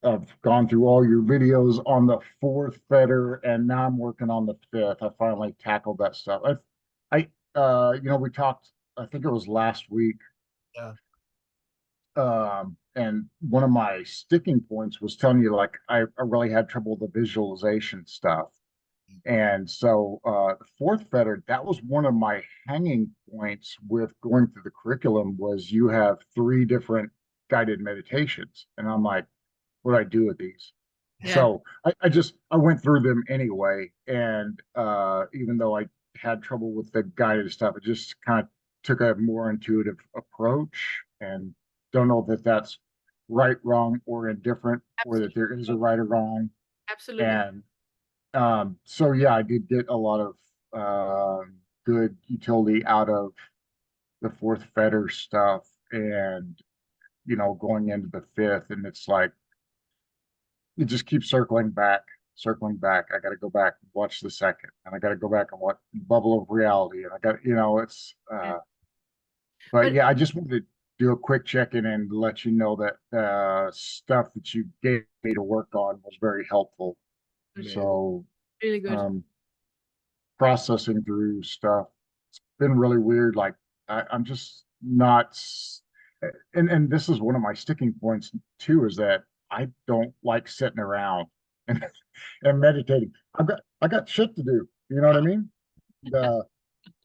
Speaker 10: I've gone through all your videos on the fourth fetter, and now I'm working on the fifth. I finally tackled that stuff. We talked, I think it was last week.
Speaker 2: Yeah.
Speaker 10: And one of my sticking points was telling you, like, I really had trouble with the visualization stuff. And so the fourth fetter, that was one of my hanging points with going through the curriculum, was you have 3 different guided meditations. And I'm like, what do I do with these?
Speaker 1: Yeah.
Speaker 10: So I went through them anyway. And even though I had trouble with the guided stuff, it just kind of took a more intuitive approach, and don't know that that's right, wrong, or indifferent, or that there is a right or wrong.
Speaker 1: Absolutely.
Speaker 10: And so yeah, I did get a lot of good utility out of the fourth fetter stuff, and going into the fifth, and it's like you just keep circling back, circling back. I got to go back and watch the second, and I got to go back and watch Bubble of Reality, and I got it's.
Speaker 1: Yeah.
Speaker 10: But
Speaker 1: But
Speaker 10: yeah, I just wanted to do a quick check-in and let you know that stuff that you gave me to work on was very helpful.
Speaker 2: Amazing.
Speaker 10: So
Speaker 1: really good.
Speaker 10: processing through stuff, it's been really weird. Like I'm just not, and this is one of my sticking points too, is that I don't like sitting around and and meditating. I got shit to do. You know what I mean? The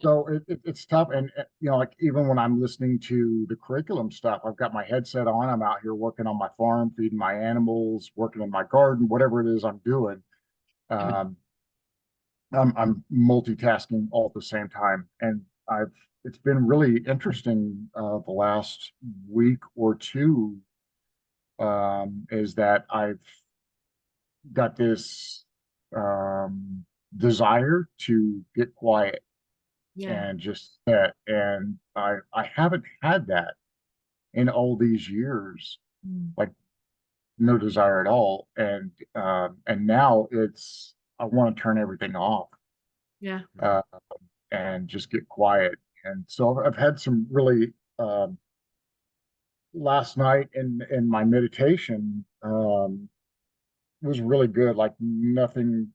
Speaker 10: So it's tough. And like even when I'm listening to the curriculum stuff, I've got my headset on. I'm out here working on my farm, feeding my animals, working in my garden, whatever it is I'm doing. Um, I'm multitasking all at the same time, and it's been really interesting the last week or two. Is that I've got this desire to get quiet
Speaker 1: Yeah.
Speaker 10: and just sit, and I haven't had that in all these years,
Speaker 1: Mm.
Speaker 10: like no desire at all. And now it's I want to turn everything off.
Speaker 1: Yeah.
Speaker 10: Uh, and just get quiet. And so I've had some really last night in my meditation was really good. Like nothing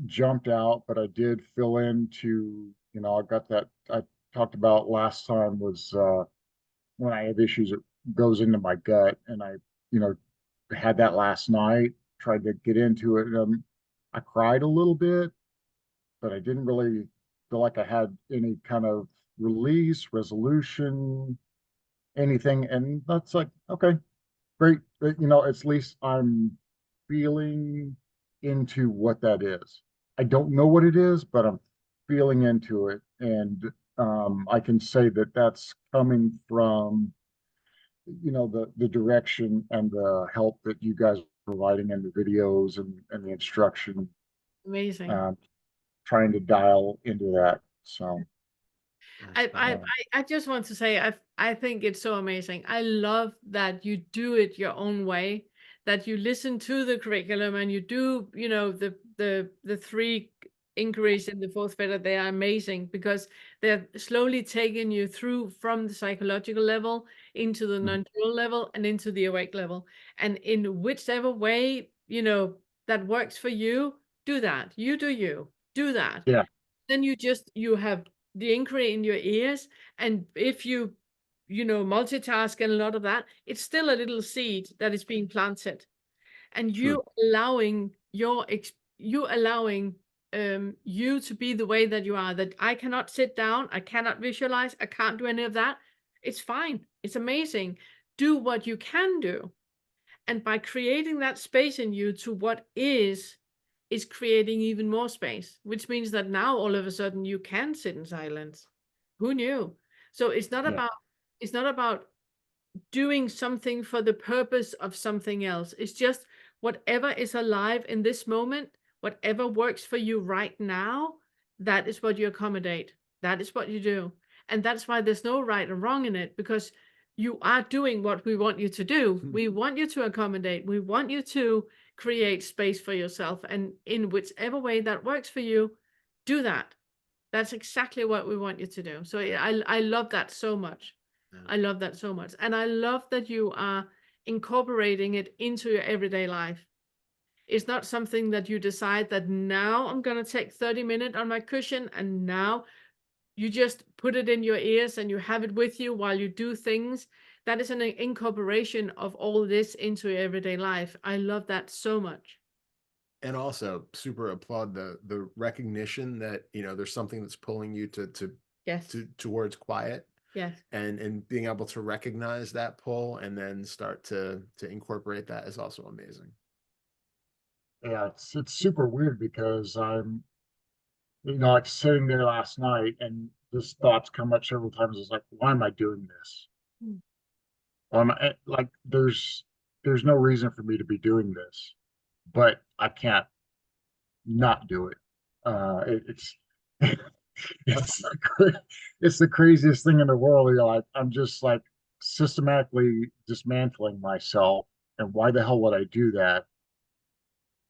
Speaker 10: jumped out, but I did fill into, I got that I talked about last time was when I have issues, it goes into my gut, and I, you know, had that last night, tried to get into it. I cried a little bit, but I didn't really feel like I had any kind of release, resolution, anything. And that's like, okay, great. But, at least I'm feeling into what that is. I don't know what it is, but I'm feeling into it. And I can say that that's coming from, the direction and the help that you guys are providing in the videos and the instruction,
Speaker 1: Amazing.
Speaker 10: um, trying to dial into that. So
Speaker 1: I, I,
Speaker 10: uh,
Speaker 1: I just want to say I think it's so amazing. I love that you do it your own way, that you listen to the curriculum and you do, the three inquiries in the fourth fetter. They are amazing because they're slowly taking you through from the psychological level into the non-dual level and into the awake level. And in whichever way, that works for you, do that. You do that.
Speaker 10: yeah,
Speaker 1: Then you have the inquiry in your ears, and if you multitask and a lot of that, it's still a little seed that is being planted, and
Speaker 10: true.
Speaker 1: you allowing you to be the way that you are, that I cannot sit down, I cannot visualize, I can't do any of that. It's fine, it's amazing. Do what you can do, and by creating that space in you to what is creating even more space, which means that now all of a sudden you can sit in silence. Who knew? So
Speaker 10: Yeah,
Speaker 1: it's not about doing something for the purpose of something else. It's just whatever is alive in this moment, whatever works for you right now, that is what you accommodate. That is what you do. And that's why there's no right or wrong in it, because you are doing what we want you to do. We want you to accommodate. We want you to create space for yourself. And in whichever way that works for you, do that. That's exactly what we want you to do. So I love that so much.
Speaker 2: Yeah.
Speaker 1: I love that so much. And I love that you are incorporating it into your everyday life. It's not something that you decide that now I'm going to take 30 minutes on my cushion, and now you just put it in your ears and you have it with you while you do things. That is an incorporation of all this into your everyday life. I love that so much.
Speaker 2: And also super applaud the recognition that there's something that's pulling you
Speaker 1: Yes.
Speaker 2: towards quiet,
Speaker 1: Yes.
Speaker 2: and being able to recognize that pull and then start to incorporate that is also amazing.
Speaker 10: Yeah, it's super weird because I'm, like sitting there last night and this thoughts come up several times. It's like, why am I doing this?
Speaker 1: Mm.
Speaker 10: Like there's no reason for me to be doing this, but I can't not do it. It's it's it's the craziest thing in the world. Like I'm just like systematically dismantling myself, and why the hell would I do that?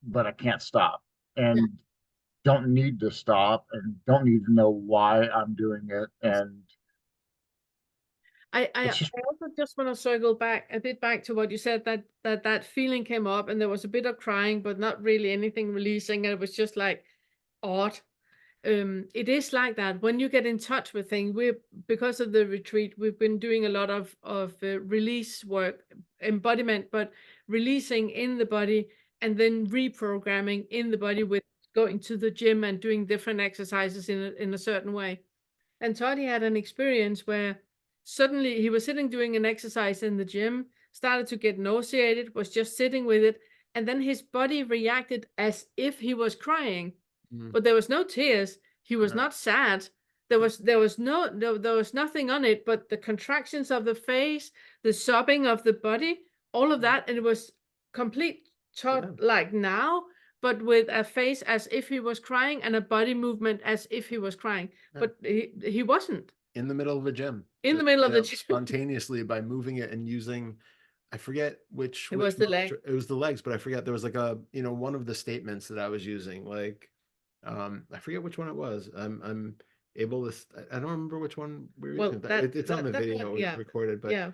Speaker 10: But I can't stop,
Speaker 1: Yeah.
Speaker 10: and don't need to stop, and don't need to know why I'm doing it, and
Speaker 1: I
Speaker 10: it's just
Speaker 1: also just want to circle back a bit back to what you said, that feeling came up and there was a bit of crying, but not really anything releasing. And it was just like odd. It is like that when you get in touch with things. We're, because of the retreat, we've been doing a lot of release work, embodiment, but releasing in the body and then reprogramming in the body with going to the gym and doing different exercises in a certain way. And Toddy had an experience where suddenly he was sitting doing an exercise in the gym, started to get nauseated, was just sitting with it, and then his body reacted as if he was crying.
Speaker 2: Mm.
Speaker 1: But there was no tears. He was
Speaker 2: Yeah.
Speaker 1: not sad. There was there was nothing on it but the contractions of the face, the sobbing of the body, all of that, and it was complete like now, but with a face as if he was crying and a body movement as if he was crying.
Speaker 2: Yeah.
Speaker 1: But he wasn't
Speaker 2: In the middle of a gym.
Speaker 1: in the
Speaker 2: Just,
Speaker 1: middle
Speaker 2: you
Speaker 1: of the
Speaker 2: know,
Speaker 1: gym.
Speaker 2: spontaneously by moving it and using, I forget which
Speaker 1: It was the leg.
Speaker 2: it was the legs, but I forget there was like a, one of the statements that I was using, like, I forget which one it was. I'm able to, I don't remember which one we were
Speaker 1: Well,
Speaker 2: using.
Speaker 1: that
Speaker 2: It's on the
Speaker 1: that's
Speaker 2: video
Speaker 1: what, yeah,
Speaker 2: recorded, but
Speaker 1: yeah.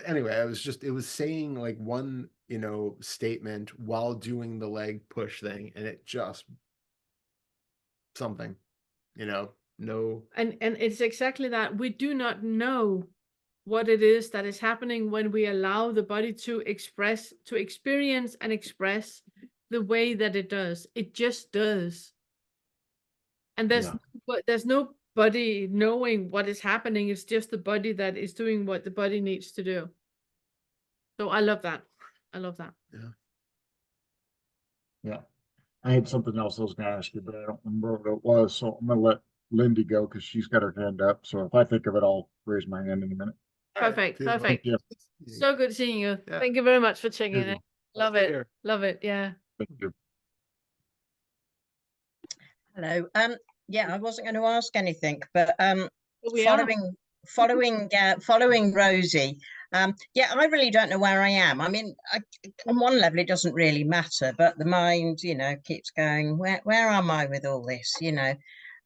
Speaker 2: anyway, it was saying like one, statement while doing the leg push thing, and it just something, no.
Speaker 1: And it's exactly that. We do not know what it is that is happening when we allow the body to express, to experience and express the way that it does. It just does. And
Speaker 10: yeah.
Speaker 1: there's no body knowing what is happening. It's just the body that is doing what the body needs to do. So I love that. I love that.
Speaker 2: Yeah.
Speaker 10: Yeah. I had something else I was gonna ask you, but I don't remember what it was, so I'm gonna let Lindy go because she's got her hand up. So if I think of it, I'll raise my hand in a minute.
Speaker 1: Perfect.
Speaker 2: Beautiful.
Speaker 1: Perfect.
Speaker 10: Yeah.
Speaker 1: So good seeing you.
Speaker 2: Yeah.
Speaker 1: Thank you very much for checking in.
Speaker 10: Beautiful.
Speaker 1: Love
Speaker 2: Stay
Speaker 1: it.
Speaker 2: here.
Speaker 1: Love it. Yeah.
Speaker 10: Thank you.
Speaker 11: Hello. Yeah, I wasn't going to ask anything, but
Speaker 1: We are.
Speaker 11: following Rosie. Yeah, I really don't know where I am. I mean, on one level, it doesn't really matter, but the mind, keeps going, where am I with all this,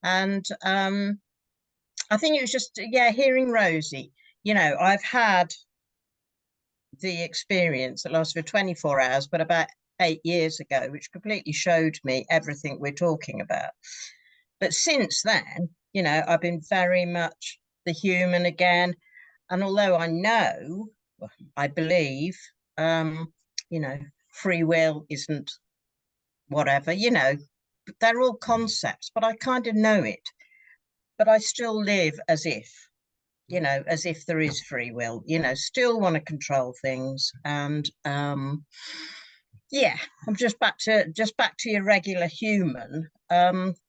Speaker 11: And I think it was just, hearing Rosie. I've had the experience that lasted for 24 hours, but about 8 years ago, which completely showed me everything we're talking about. But since then, I've been very much the human again. And although I know, I believe, free will isn't whatever, they're all concepts, but I kind of know it. But I still live as if, as if there is free will, still want to control things. And yeah, I'm just back to your regular human,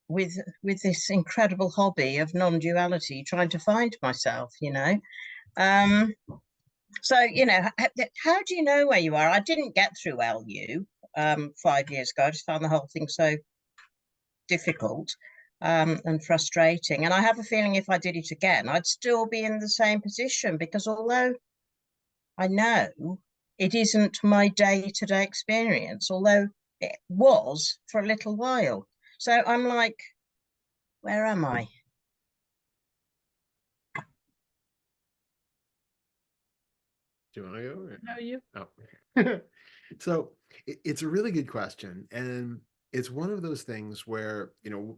Speaker 11: with this incredible hobby of non-duality, trying to find myself. So how do you know where you are? I didn't get through LU 5 years ago. I just found the whole thing so difficult and frustrating, and I have a feeling if I did it again, I'd still be in the same position, because although I know it isn't my day-to-day experience, although it was for a little while. So I'm like, where am I?
Speaker 2: Do you want to go?
Speaker 1: How are you?
Speaker 2: Oh. So it's a really good question. And it's one of those things where,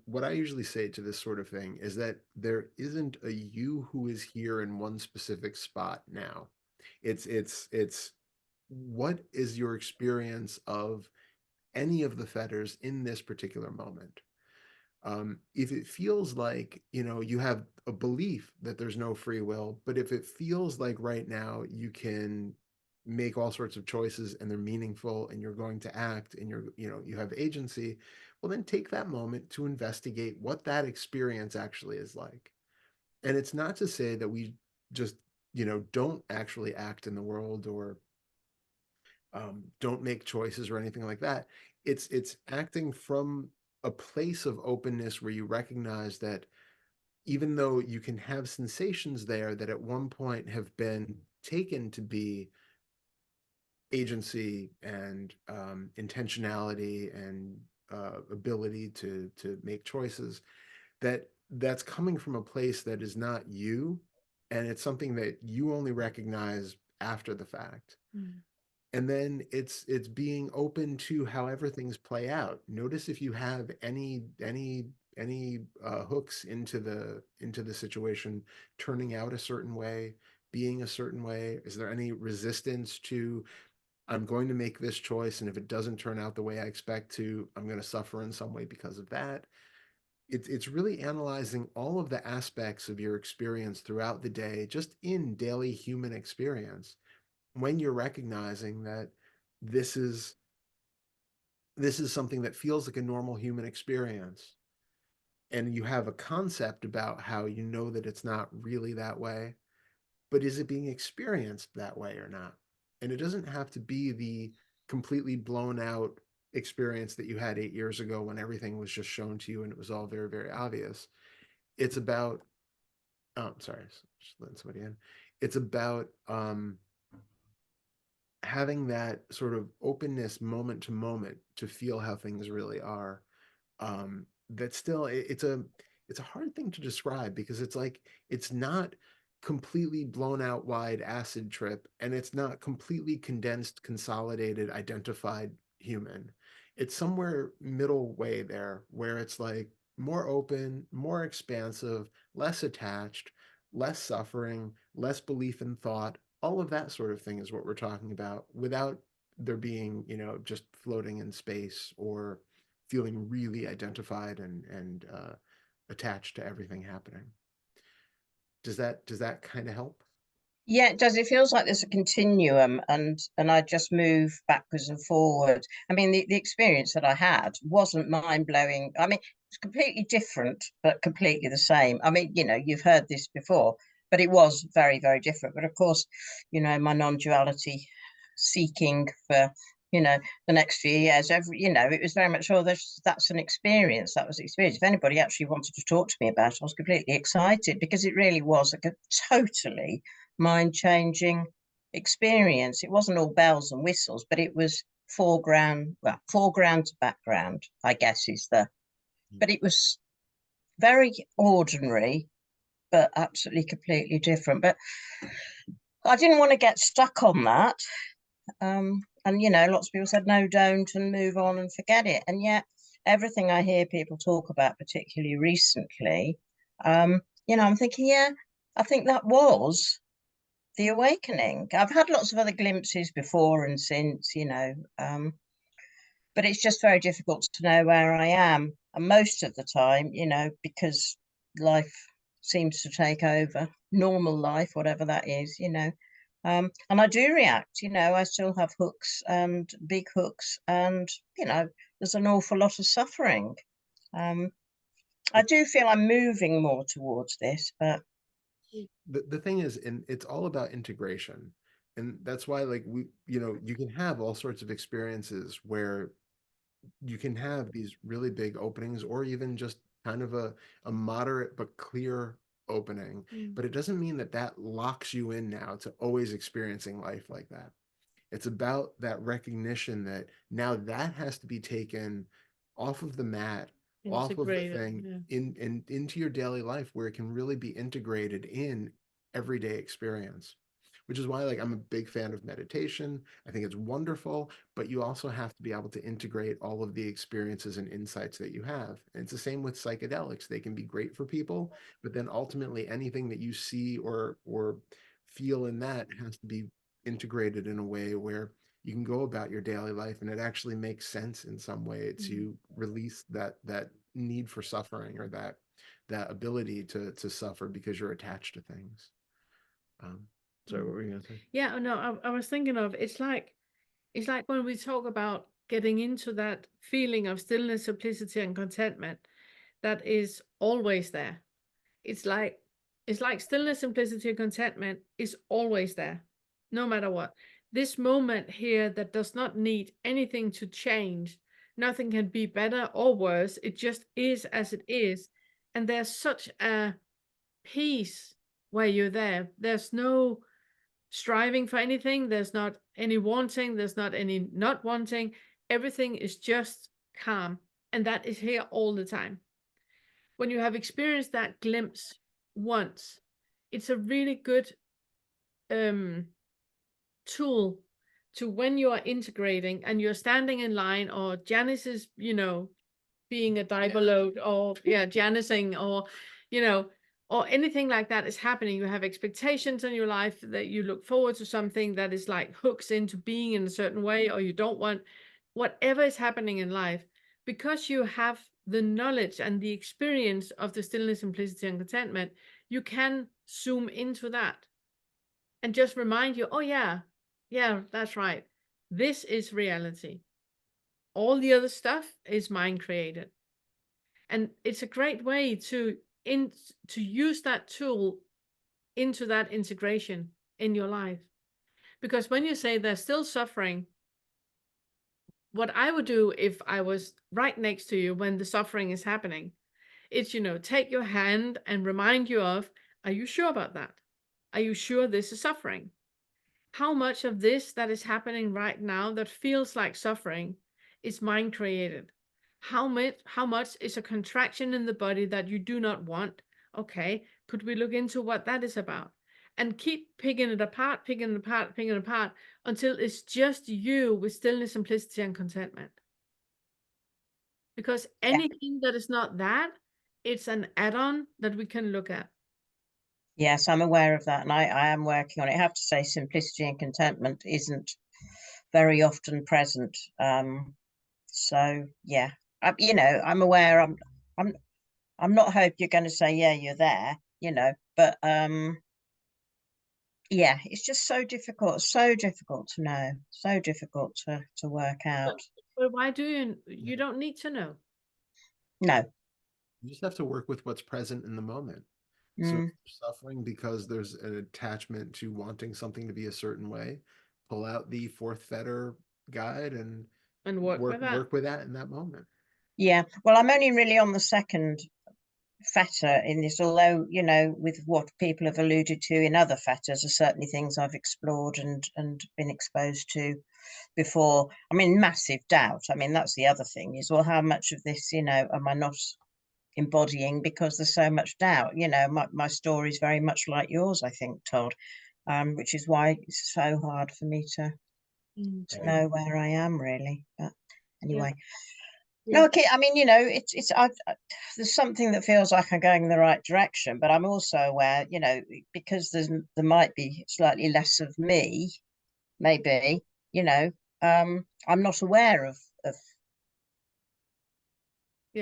Speaker 2: what I usually say to this sort of thing is that there isn't a you who is here in one specific spot now. It's what is your experience of any of the fetters in this particular moment? If it feels like, you have a belief that there's no free will, but if it feels like right now you can make all sorts of choices and they're meaningful and you're going to act and you have agency, well, then take that moment to investigate what that experience actually is like. And it's not to say that we just, don't actually act in the world or don't make choices or anything like that. It's acting from a place of openness where you recognize that even though you can have sensations there that at one point have been taken to be agency and intentionality and ability to make choices, that's coming from a place that is not you, and it's something that you only recognize after the fact.
Speaker 1: Mm.
Speaker 2: And then it's being open to however things play out. Notice if you have any hooks into the situation turning out a certain way, being a certain way. Is there any resistance to, I'm going to make this choice, and if it doesn't turn out the way I expect to, I'm going to suffer in some way because of that. It's really analyzing all of the aspects of your experience throughout the day, just in daily human experience, when you're recognizing that this is something that feels like a normal human experience, and you have a concept about how you know that it's not really that way, but is it being experienced that way or not? And it doesn't have to be the completely blown out experience that you had 8 years ago when everything was just shown to you and it was all very, very obvious. It's about, oh, sorry, just letting somebody in. It's about having that sort of openness moment to moment to feel how things really are. That still, it's a hard thing to describe because it's like it's not completely blown out wide acid trip, and it's not completely condensed, consolidated, identified human. It's somewhere middle way there where it's like more open, more expansive, less attached, less suffering, less belief in thought. All of that sort of thing is what we're talking about without there being, just floating in space or feeling really identified and attached to everything happening. Does that kind of help?
Speaker 11: Yeah, it does. It feels like there's a continuum, and I just move backwards and forward. I mean, the experience that I had wasn't mind blowing. I mean, it's completely different, but completely the same. I mean, you've heard this before, but it was very, very different. But of course, my non-duality seeking for, the next few years, it was very much, oh, that's an experience. That was the experience. If anybody actually wanted to talk to me about it, I was completely excited because it really was like a totally mind-changing experience. It wasn't all bells and whistles, but it was foreground to background, I guess but it was very ordinary, but absolutely completely different. But I didn't want to get stuck on that. And lots of people said, no, don't, and move on and forget it. And yet everything I hear people talk about, particularly recently, I'm thinking, yeah, I think that was the awakening. I've had lots of other glimpses before and since, but it's just very difficult to know where I am. And most of the time, because life seems to take over, normal life, whatever that is, and I do react, I still have hooks and big hooks, and, there's an awful lot of suffering. I do feel I'm moving more towards this, but
Speaker 2: the thing is, and it's all about integration, and that's why, like, you can have all sorts of experiences where you can have these really big openings or even just kind of a moderate but clear opening, but it doesn't mean that that locks you in now to always experiencing life like that. It's about that recognition that now that has to be taken off of the mat, off of the
Speaker 1: Integrated,
Speaker 2: thing,
Speaker 1: yeah.
Speaker 2: into your daily life where it can really be integrated in everyday experience. Which is why, like, I'm a big fan of meditation. I think it's wonderful, but you also have to be able to integrate all of the experiences and insights that you have. And it's the same with psychedelics. They can be great for people, but then ultimately anything that you see or feel in that has to be integrated in a way where you can go about your daily life and it actually makes sense in some way to release that need for suffering or that ability to suffer because you're attached to things. Sorry, what were you gonna say?
Speaker 1: Yeah, no, I was thinking of it's like when we talk about getting into that feeling of stillness, simplicity, and contentment that is always there. It's like stillness, simplicity, and contentment is always there, no matter what. This moment here that does not need anything to change. Nothing can be better or worse. It just is as it is. And there's such a peace where you're there. There's no striving for anything. There's not any wanting. There's not any not wanting. Everything is just calm. And that is here all the time. When you have experienced that glimpse once, it's a really good tool to when you are integrating and you're standing in line, or Janice is, being a diaper load, or Janicing, or, or anything like that is happening. You have expectations in your life that you look forward to something that is like hooks into being in a certain way, or you don't want whatever is happening in life, because you have the knowledge and the experience of the stillness, simplicity, and contentment, you can zoom into that and just remind you, oh yeah, that's right. This is reality. All the other stuff is mind created. And it's a great way to use that tool into that integration in your life. Because when you say there's still suffering, what I would do if I was right next to you when the suffering is happening, it's, take your hand and remind you of, are you sure about that? Are you sure this is suffering? How much of this that is happening right now that feels like suffering is mind created? How much is a contraction in the body that you do not want? Okay, could we look into what that is about? And keep picking it apart, until it's just you with stillness, simplicity, and contentment. Because anything that is not that, it's an add-on that we can look at.
Speaker 11: Yes, I'm aware of that, and I am working on it. I have to say, simplicity and contentment isn't very often present. So yeah, I'm aware. I'm not hope you're going to say, yeah, you're there, but yeah, it's just so difficult to know, so difficult to work out.
Speaker 1: But why do you don't need to know?
Speaker 11: No.
Speaker 2: You just have to work with what's present in the moment. So if you're suffering because there's an attachment to wanting something to be a certain way, pull out the fourth fetter guide and
Speaker 1: work
Speaker 2: with that in that moment.
Speaker 11: Yeah, well, I'm only really on the second fetter in this, although, with what people have alluded to in other fetters are certainly things I've explored and been exposed to before. I mean, massive doubt. I mean, that's the other thing is, well, how much of this, am I not embodying because there's so much doubt? My story is very much like yours, I think, Todd, which is why it's so hard for me to know where I am, really. But anyway. No, okay. I mean, it's there's something that feels like I'm going in the right direction, but I'm also aware, because there might be slightly less of me, maybe, I'm not aware of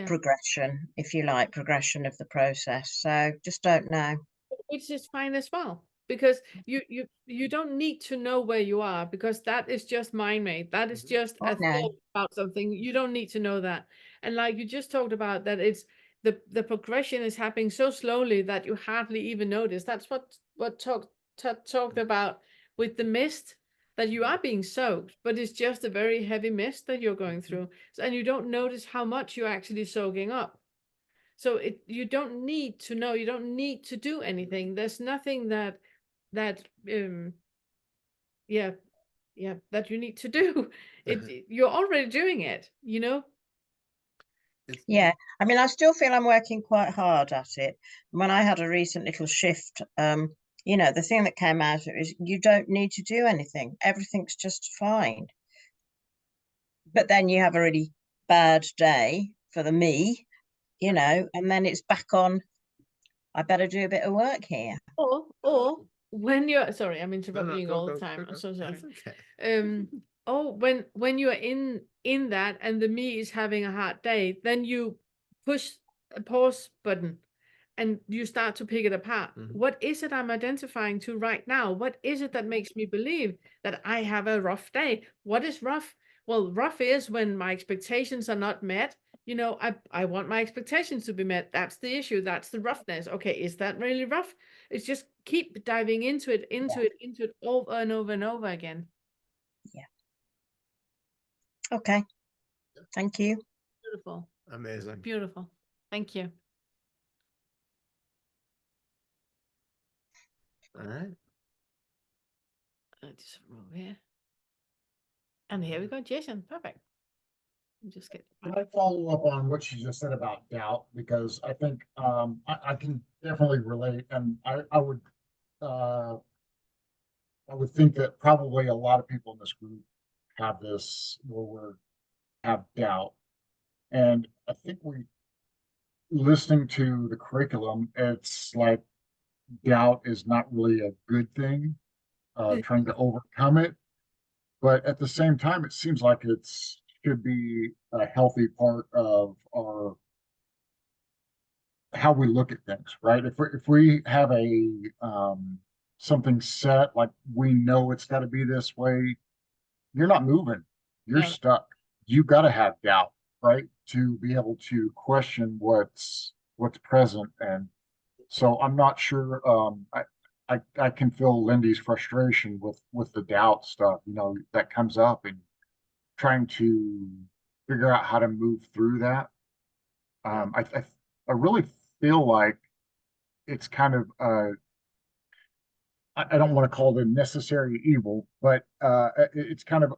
Speaker 11: progression, if you like, progression of the process. So just don't know.
Speaker 1: Which is fine as well, because you don't need to know where you are, because that is just mind made. That is just a thought about something. You don't need to know that. And like you just talked about, that it's the progression is happening so slowly that you hardly even notice. That's what talked about with the mist, that you are being soaked, but it's just a very heavy mist that you're going through. And you don't notice how much you're actually soaking up. So you don't need to know, you don't need to do anything. There's nothing that that you need to do. You're already doing it,
Speaker 11: Yeah, I mean, I still feel I'm working quite hard at it. When I had a recent little shift, the thing that came out of it is you don't need to do anything. Everything's just fine. But then you have a really bad day for the me, and then it's back on. I better do a bit of work here.
Speaker 1: Or when you're sorry, I'm interrupting you all the time. I'm so sorry. When you're in that and the me is having a hard day, then you push a pause button and you start to pick it apart.
Speaker 2: Mhm.
Speaker 1: What is it I'm identifying to right now? What is it that makes me believe that I have a rough day? What is rough? Well, rough is when my expectations are not met. You know, I want my expectations to be met. That's the issue. That's the roughness. Okay, is that really rough? It's just keep diving into it, into it over and over and over again.
Speaker 11: Okay. Thank you.
Speaker 1: Beautiful.
Speaker 2: Amazing.
Speaker 1: Beautiful. Thank you.
Speaker 2: All right.
Speaker 1: Just move here. And here we go, Jason. Perfect. Just get.
Speaker 10: Can I follow up on what you just said about doubt? Because I think I can definitely relate, and uh, I would think that probably a lot of people in this group have this where have doubt, and I think listening to the curriculum, it's like doubt is not really a good thing. Trying to overcome it, but at the same time, it seems like should be a healthy part of our how we look at things, right? If we have something set, like we know it's got to be this way, you're not moving, you're
Speaker 1: No.
Speaker 10: stuck. You got to have doubt, right, to be able to question what's present. And so I'm not sure. I can feel Lindy's frustration with the doubt stuff, that comes up, and trying to figure out how to move through that. I really feel like it's kind of I don't want to call it a necessary evil, but it's kind of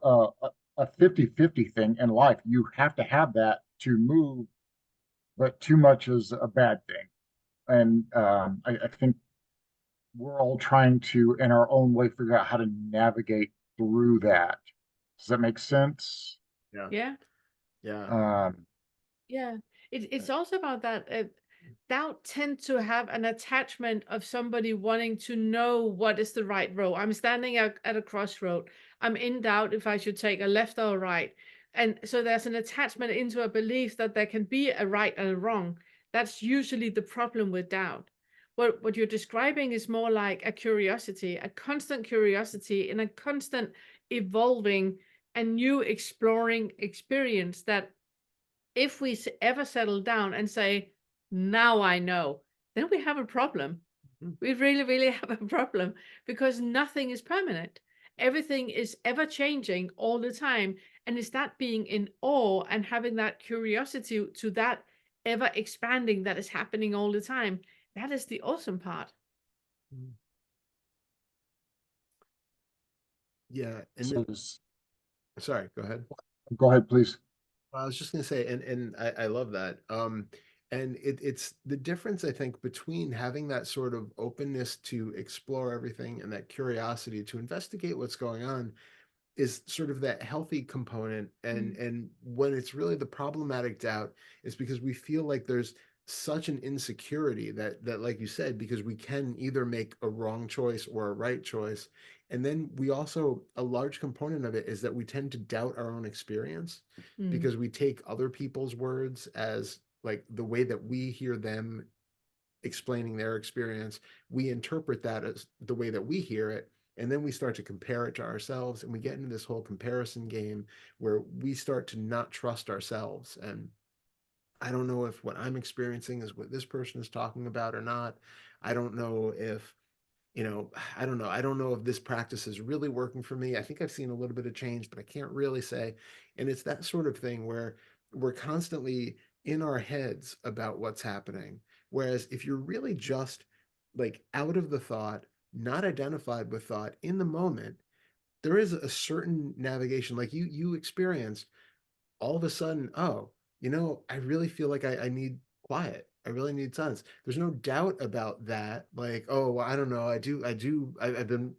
Speaker 10: a 50-50 thing in life. You have to have that to move, but too much is a bad thing. And I think we're all trying to, in our own way, figure out how to navigate through that. Does that make sense?
Speaker 2: Yeah.
Speaker 1: Yeah.
Speaker 2: Yeah.
Speaker 1: Yeah. It's also about that. Doubt tends to have an attachment of somebody wanting to know what is the right road. I'm standing at a crossroad. I'm in doubt if I should take a left or a right. And so there's an attachment into a belief that there can be a right and a wrong. That's usually the problem with doubt. What you're describing is more like a curiosity, a constant curiosity in a constant evolving and new exploring experience that if we ever settle down and say, now I know, then we have a problem. We really, really have a problem because nothing is permanent. Everything is ever changing all the time. And it's that being in awe and having that curiosity to that ever expanding that is happening all the time. That is the awesome part.
Speaker 2: Yeah. And
Speaker 10: So
Speaker 2: sorry, go ahead.
Speaker 10: go ahead, please.
Speaker 2: I was just gonna say, and I love that. And it's the difference, I think, between having that sort of openness to explore everything and that curiosity to investigate what's going on is sort of that healthy component. And when it's really the problematic doubt is because we feel like there's such an insecurity that like you said, because we can either make a wrong choice or a right choice. And then we also, a large component of it is that we tend to doubt our own experience because we take other people's words as like the way that we hear them explaining their experience. We interpret that as the way that we hear it. And then we start to compare it to ourselves, and we get into this whole comparison game where we start to not trust ourselves. And I don't know if what I'm experiencing is what this person is talking about or not. I don't know if, I don't know. I don't know if this practice is really working for me. I think I've seen a little bit of change, but I can't really say. And it's that sort of thing where we're constantly in our heads about what's happening. Whereas if you're really just like out of the thought, not identified with thought in the moment, there is a certain navigation like you experienced all of a sudden, oh, I really feel like I need quiet. I really need silence. There's no doubt about that. Like, oh, well, I don't know. I've been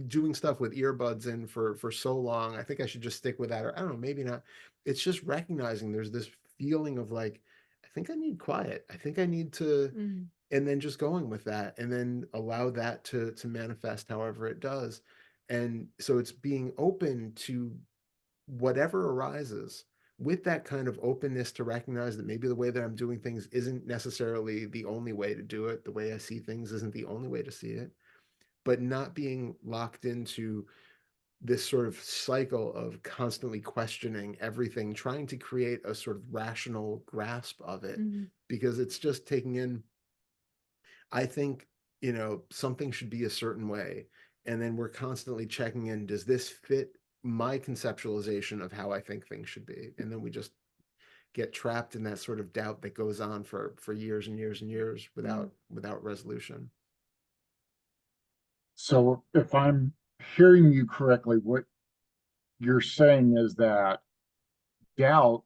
Speaker 2: doing stuff with earbuds in for so long. I think I should just stick with that. Or I don't know, maybe not. It's just recognizing there's this feeling of like, I think I need quiet. I think I need to, and then just going with that and then allow that to manifest however it does. And so it's being open to whatever arises, with that kind of openness to recognize that maybe the way that I'm doing things isn't necessarily the only way to do it, the way I see things isn't the only way to see it, but not being locked into this sort of cycle of constantly questioning everything, trying to create a sort of rational grasp of it, because it's just taking in, I think, something should be a certain way. And then we're constantly checking in, does this fit my conceptualization of how I think things should be? And then we just get trapped in that sort of doubt that goes on for years and years and years without resolution.
Speaker 10: So if I'm hearing you correctly, what you're saying is that doubt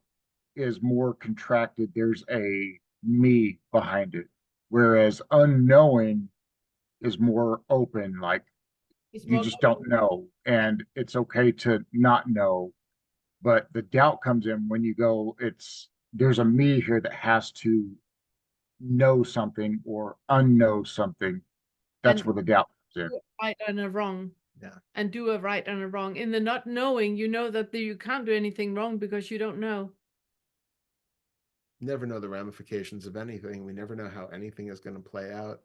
Speaker 10: is more contracted. There's a me behind it, whereas unknowing is more open, like you just don't know, and it's okay to not know. But the doubt comes in when you go, there's a me here that has to know something or unknow something. That's
Speaker 1: And
Speaker 10: where the doubt comes in.
Speaker 1: do a right and a wrong.
Speaker 2: Yeah.
Speaker 1: And do a right and a wrong. In the not knowing, you know that you can't do anything wrong because you don't know.
Speaker 2: Never know the ramifications of anything. We never know how anything is going to play out.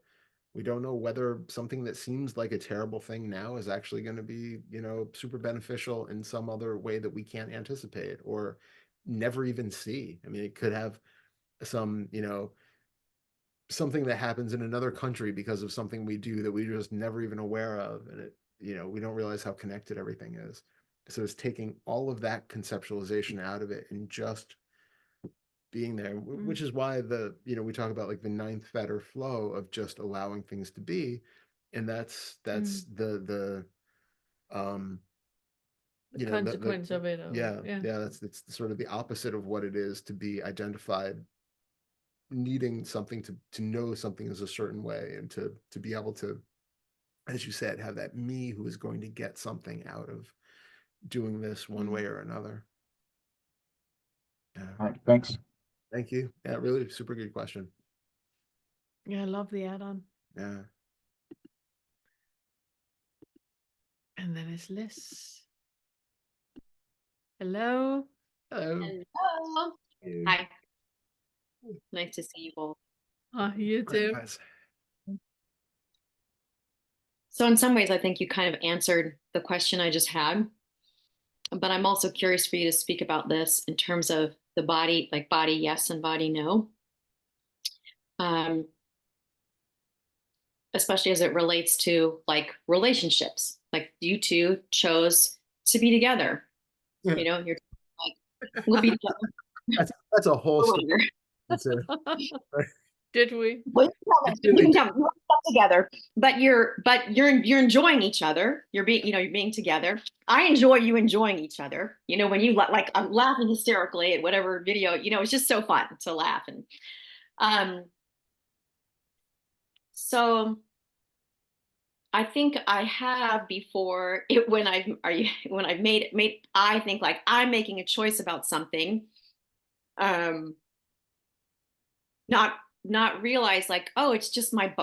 Speaker 2: We don't know whether something that seems like a terrible thing now is actually going to be, super beneficial in some other way that we can't anticipate or never even see. I mean, it could have some, something that happens in another country because of something we do that we just never even aware of. And we don't realize how connected everything is. So it's taking all of that conceptualization out of it and just being there, which is why we talk about like the ninth fetter flow of just allowing things to be. And that's the
Speaker 1: consequence of it.
Speaker 2: That's sort of the opposite of what it is to be identified needing something to know something is a certain way, and to be able to, as you said, have that me who is going to get something out of doing this one way or another.
Speaker 10: All right, thanks.
Speaker 2: Thank you. Yeah, really super good question.
Speaker 1: Yeah, I love the add-on.
Speaker 2: Yeah.
Speaker 1: And then it's Liz. Hello.
Speaker 2: Hello.
Speaker 12: Hello.
Speaker 2: Hey.
Speaker 12: Hi. Nice to see you both.
Speaker 1: Oh, you too.
Speaker 2: Nice.
Speaker 12: So in some ways, I think you kind of answered the question I just had. But I'm also curious for you to speak about this in terms of the body, like body yes and body no. Especially as it relates to like relationships. Like you two chose to be together.
Speaker 2: Yeah.
Speaker 12: You're like, we'll be together.
Speaker 2: That's a whole story. That's it.
Speaker 1: Did we?
Speaker 12: Well, you can tell me you're together, but you're enjoying each other. You're being together. I enjoy you enjoying each other. When you like, I'm laughing hysterically at whatever video. It's just so fun to laugh and so I think I have before it when I've made I think like I'm making a choice about something. Not realize like, oh, it's just my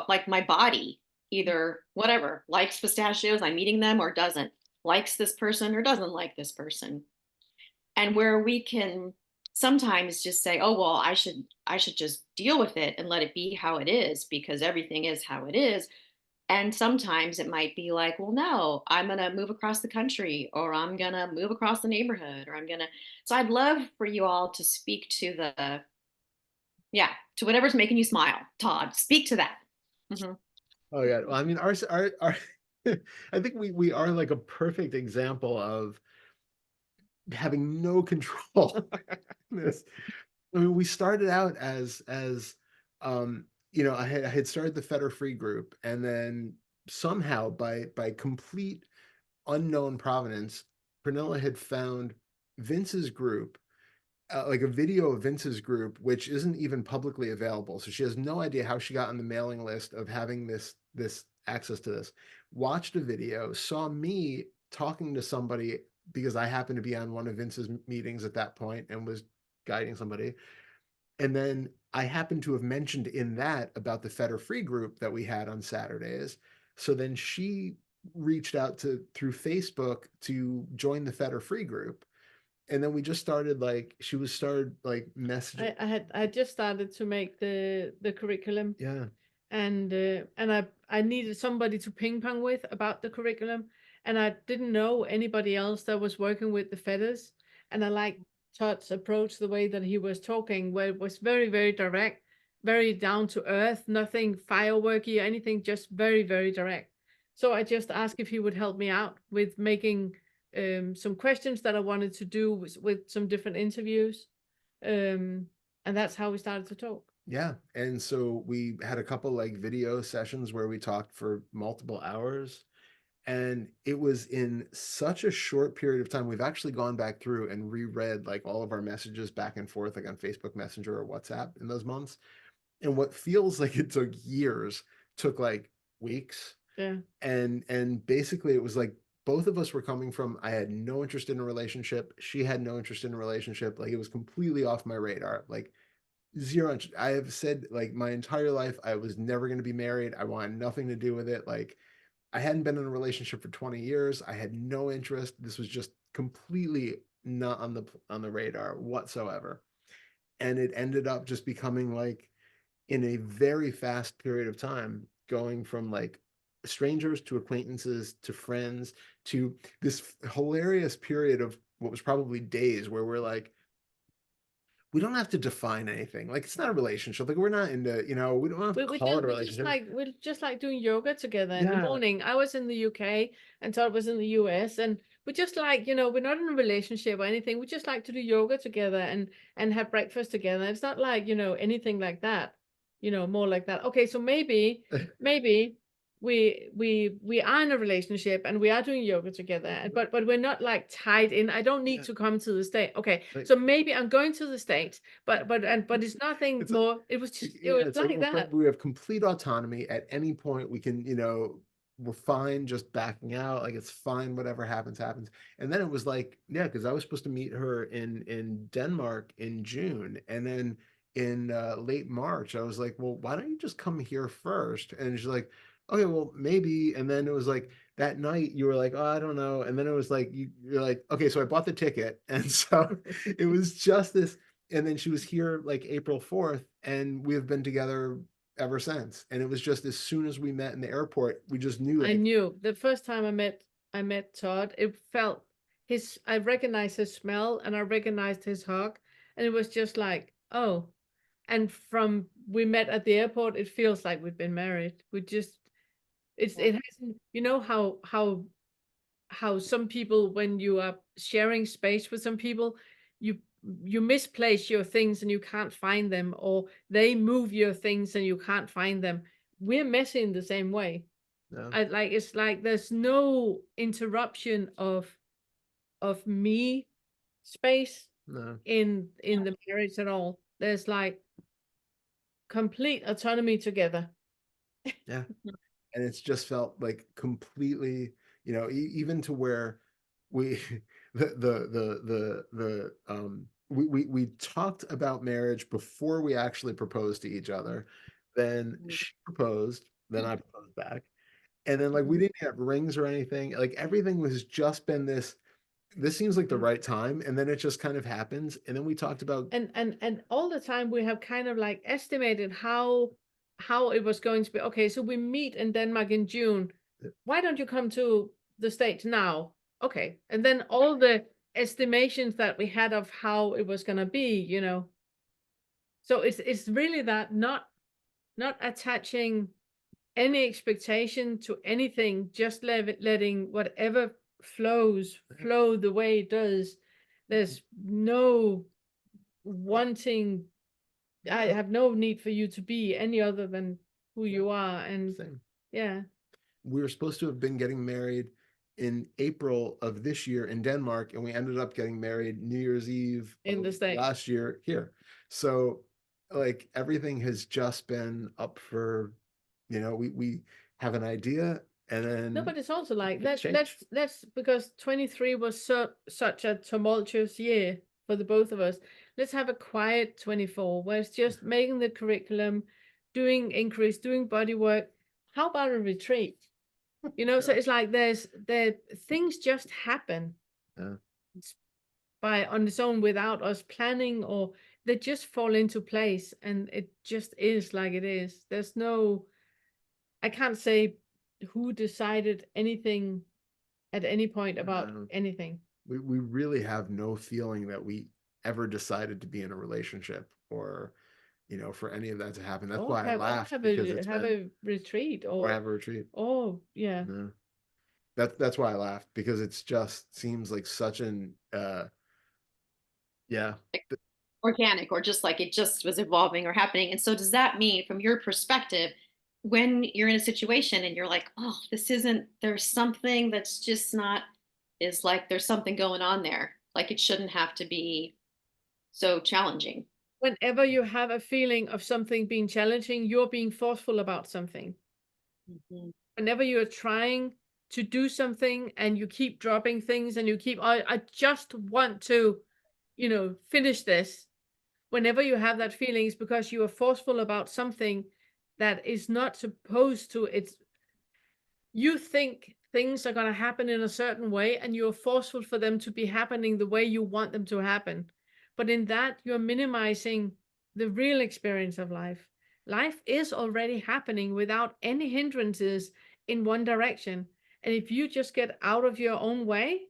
Speaker 12: body either whatever likes pistachios, I'm eating them, or doesn't, likes this person or doesn't like this person. And where we can sometimes just say, oh, well, I should just deal with it and let it be how it is because everything is how it is. And sometimes it might be like, well, no, I'm going to move across the country, or I'm going to move across the neighborhood, or so I'd love for you all to speak to to whatever's making you smile. Todd, speak to that. Mm-hmm.
Speaker 2: Oh yeah. Well, I mean, our I think we are like a perfect example of having no control on this. I mean, we started out as I had started the Fetter Free group, and then somehow by complete unknown provenance, Pernilla had found Vince's group, like a video of Vince's group, which isn't even publicly available. So she has no idea how she got on the mailing list of having this access to this. Watched a video, saw me talking to somebody because I happened to be on one of Vince's meetings at that point and was guiding somebody. And then I happened to have mentioned in that about the Fetter Free group that we had on Saturdays. So then she reached out through Facebook to join the Fetter Free group. and then we just started like started like
Speaker 1: I
Speaker 2: messaging.
Speaker 1: I just started to make the curriculum,
Speaker 2: Yeah.
Speaker 1: and I needed somebody to ping pong with about the curriculum, and I didn't know anybody else that was working with the feathers, and I liked Todd's approach, the way that he was talking, where it was very, very direct, very down to earth, nothing fireworky or anything, just very, very direct. So I just asked if he would help me out with making some questions that I wanted to do with some different interviews. And that's how we started to talk.
Speaker 2: Yeah. And so we had a couple like video sessions where we talked for multiple hours. And it was in such a short period of time. We've actually gone back through and reread like all of our messages back and forth, like on Facebook Messenger or WhatsApp in those months. And what feels like it took years took like weeks.
Speaker 1: Yeah.
Speaker 2: And basically it was like both of us were coming from, I had no interest in a relationship. She had no interest in a relationship. Like it was completely off my radar. Like zero interest. I have said like my entire life I was never going to be married. I wanted nothing to do with it. Like I hadn't been in a relationship for 20 years. I had no interest. This was just completely not on the radar whatsoever. And it ended up just becoming like in a very fast period of time, going from like strangers to acquaintances to friends to this hilarious period of what was probably days where we're like, we don't have to define anything. Like it's not a relationship. Like we're not into, we don't have to call it a relationship.
Speaker 1: We just like doing yoga together in the
Speaker 2: Yeah.
Speaker 1: morning. I was in the UK and Todd was in the US, and we just like, we're not in a relationship or anything. We just like to do yoga together and have breakfast together. It's not like, anything like that. More like that. Okay, so maybe we are in a relationship and we are doing yoga together, but we're not like tied in. I don't need to come to the state. Okay,
Speaker 2: Like-
Speaker 1: so maybe I'm going to the States, but it's nothing
Speaker 2: It's
Speaker 1: more. It was just it was like that.
Speaker 2: we have complete autonomy at any point. We can, we're fine just backing out. Like it's fine, whatever happens. And then it was like, yeah, because I was supposed to meet her in Denmark in June, and then in late March, I was like, well, why don't you just come here first? And she's like, okay, well, maybe. And then it was like that night you were like, oh, I don't know. And then it was like, you're like, okay, so I bought the ticket. And so it was just this. And then she was here like April 4th, and we have been together ever since. And it was just as soon as we met in the airport, we just knew.
Speaker 1: I knew the first time I met Todd, it felt I recognized his smell and I recognized his hug. And it was just like, oh. And from we met at the airport, it feels like we've been married. It hasn't, how some people, when you are sharing space with some people, you misplace your things and you can't find them, or they move your things and you can't find them. We're messy in the same way.
Speaker 2: Yeah.
Speaker 1: It's like there's no interruption of me space
Speaker 2: No.
Speaker 1: in the marriage at all. There's like complete autonomy together.
Speaker 2: Yeah. And it's just felt like completely, even to where we we talked about marriage before we actually proposed to each other. Then she proposed, then I proposed back. And then like we didn't have rings or anything. Like everything was just been this seems like the right time, and then it just kind of happens. And then we talked about
Speaker 1: and all the time we have kind of like estimated how it was going to be. Okay, so we meet in Denmark in June. Why don't you come to the States now? Okay, and then all the estimations that we had of how it was gonna be, So it's really that not attaching any expectation to anything, just letting whatever flow the way it does. There's no wanting, I have no need for you to be any other than who you are. And
Speaker 2: Same.
Speaker 1: yeah,
Speaker 2: We were supposed to have been getting married in April of this year in Denmark, and we ended up getting married New Year's Eve
Speaker 1: in the
Speaker 2: of
Speaker 1: States.
Speaker 2: last year here. So like everything has just been up for, we have an idea, and then
Speaker 1: No, but it's also like
Speaker 2: things
Speaker 1: let's because 23 was such a tumultuous year for the both of us. Let's have a quiet 24 where it's just making the curriculum, doing inquiries, doing body work. How about a retreat? So it's like there things just happen.
Speaker 2: Yeah.
Speaker 1: by on its own without us planning, or they just fall into place, and it just is like it is. There's no, I can't say who decided anything at any point about anything.
Speaker 2: We really have no feeling that we ever decided to be in a relationship, or for any of that to happen. That's why I laughed, because it's
Speaker 1: have a retreat,
Speaker 2: or have a retreat.
Speaker 1: Oh yeah.
Speaker 2: No. That's why I laughed, because it's just seems like such an yeah.
Speaker 12: Organic, or just like it just was evolving or happening. And so does that mean, from your perspective, when you're in a situation and you're like, oh, this isn't, there's something that's just not, is like there's something going on there, like it shouldn't have to be so challenging?
Speaker 1: Whenever you have a feeling of something being challenging, you're being forceful about something. Whenever you're trying to do something and you keep dropping things and you keep, I just want to, finish this. Whenever you have that feeling, it's because you are forceful about something that is not supposed to. You think things are going to happen in a certain way, and you're forceful for them to be happening the way you want them to happen. But in that, you're minimizing the real experience of life. Life is already happening without any hindrances in one direction. And if you just get out of your own way,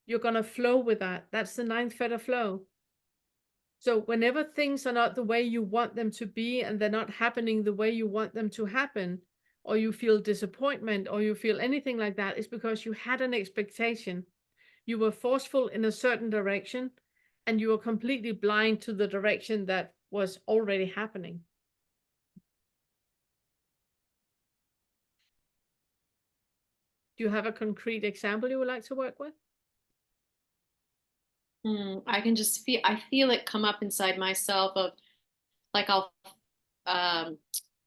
Speaker 1: you're going to flow with that. That's the ninth feather flow. So whenever things are not the way you want them to be, and they're not happening the way you want them to happen, or you feel disappointment, or you feel anything like that, it's because you had an expectation. You were forceful in a certain direction, and you were completely blind to the direction that was already happening. Do you have a concrete example you would like to work with?
Speaker 12: I can just I feel it come up inside myself of like, I'll,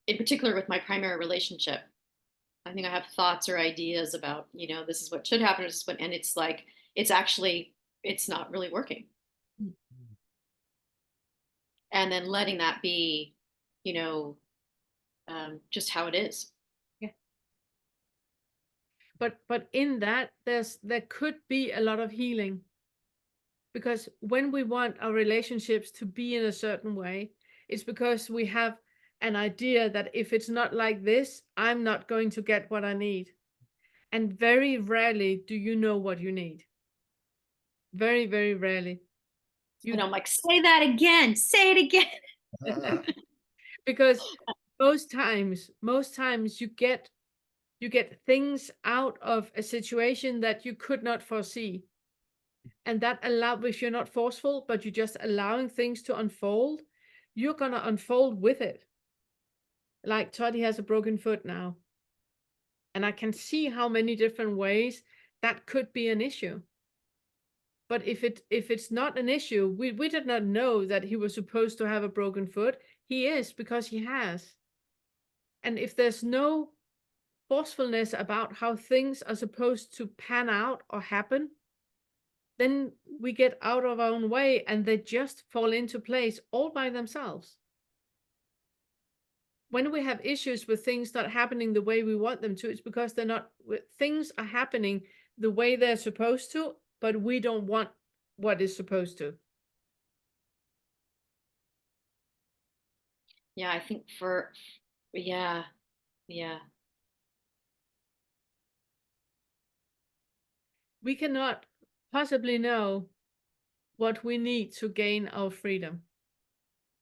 Speaker 12: in particular with my primary relationship, I think I have thoughts or ideas about, this is what should happen, this is what, and it's like, it's actually, it's not really working. And then letting that be, just how it is.
Speaker 1: Yeah. But in that, there could be a lot of healing. Because when we want our relationships to be in a certain way, it's because we have an idea that if it's not like this, I'm not going to get what I need. And very rarely do you know what you need. Very, very rarely.
Speaker 12: And I'm like, say that again, say it again.
Speaker 1: Because most times you get things out of a situation that you could not foresee. And that if you're not forceful, but you're just allowing things to unfold, you're going to unfold with it. Like Toddy has a broken foot now. And I can see how many different ways that could be an issue. But if it's not an issue, we did not know that he was supposed to have a broken foot. He is, because he has. And if there's no forcefulness about how things are supposed to pan out or happen, then we get out of our own way and they just fall into place all by themselves. When we have issues with things not happening the way we want them to, it's because things are happening the way they're supposed to, but we don't want what is supposed to.
Speaker 12: Yeah, I think yeah.
Speaker 1: We cannot possibly know what we need to gain our freedom.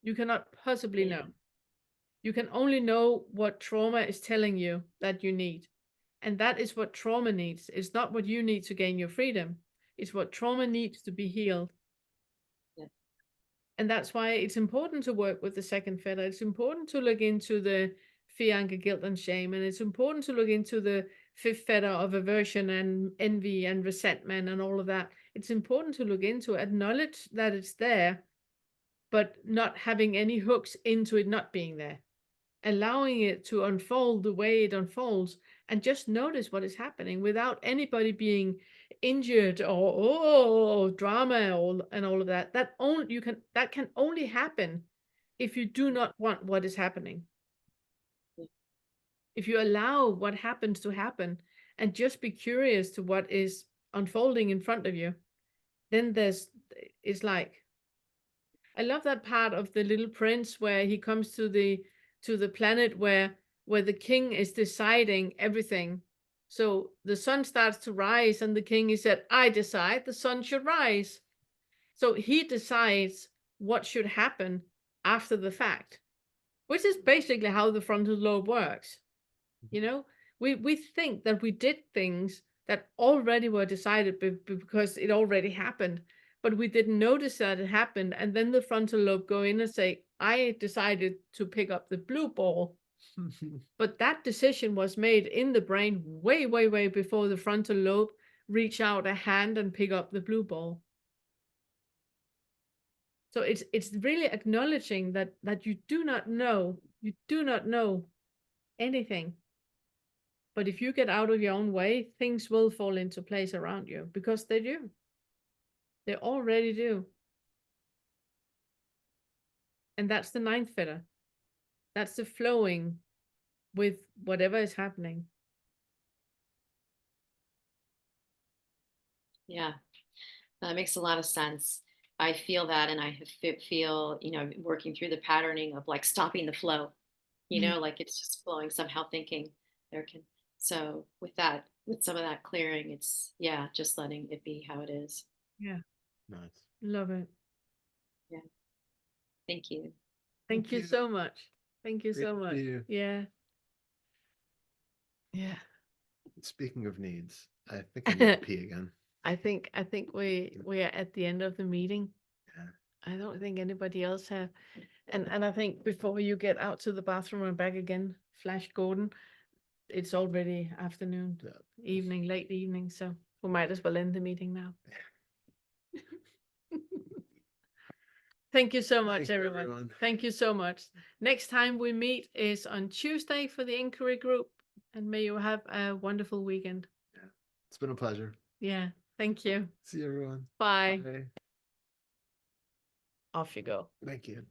Speaker 1: You cannot possibly know. You can only know what trauma is telling you that you need. And that is what trauma needs. It's not what you need to gain your freedom. It's what trauma needs to be healed.
Speaker 12: Yeah.
Speaker 1: And that's why it's important to work with the second feather. It's important to look into the fear, anger, guilt, and shame. And it's important to look into the fifth feather of aversion and envy and resentment and all of that. It's important to look into, acknowledge that it's there, but not having any hooks into it not being there. Allowing it to unfold the way it unfolds, and just notice what is happening without anybody being injured or drama and all of that. That can only happen if you do not want what is happening. If you allow what happens to happen and just be curious to what is unfolding in front of you, then it's like, I love that part of The Little Prince where he comes to the planet where the king is deciding everything. So the sun starts to rise, and the king, he said, I decide the sun should rise. So he decides what should happen after the fact, which is basically how the frontal lobe works. You know, we think that we did things that already were decided because it already happened, but we didn't notice that it happened. And then the frontal lobe go in and say, I decided to pick up the blue ball. But that decision was made in the brain way, way, way before the frontal lobe reach out a hand and pick up the blue ball. So it's really acknowledging that you do not know anything. But if you get out of your own way, things will fall into place around you, because they do. They already do. And that's the ninth fetter. That's the flowing with whatever is happening.
Speaker 12: Yeah, that makes a lot of sense. I feel that, and I feel, working through the patterning of like stopping the flow, like it's just flowing somehow, thinking there can. So with that, with some of that clearing, it's, yeah, just letting it be how it is.
Speaker 1: Yeah.
Speaker 2: Nice.
Speaker 1: Love it.
Speaker 12: Yeah. Thank you.
Speaker 1: Thank you so much. Thank you
Speaker 2: Great
Speaker 1: so
Speaker 2: to
Speaker 1: much.
Speaker 2: see you.
Speaker 1: Yeah. Yeah.
Speaker 2: Speaking of needs, I think I need to pee again.
Speaker 1: I think we are at the end of the meeting.
Speaker 2: Yeah.
Speaker 1: I don't think anybody else have. And I think before you get out to the bathroom and back again, Flash Gordon, it's already afternoon, evening, late evening, so we might as well end the meeting now. Thank you so much,
Speaker 2: Thank you,
Speaker 1: everyone.
Speaker 2: everyone.
Speaker 1: Thank you so much. Next time we meet is on Tuesday for the inquiry group, and may you have a wonderful weekend.
Speaker 2: Yeah. It's been a pleasure.
Speaker 1: Yeah, thank you.
Speaker 2: See you, everyone.
Speaker 1: Bye.
Speaker 2: Bye.
Speaker 1: Off you go.
Speaker 2: Thank you.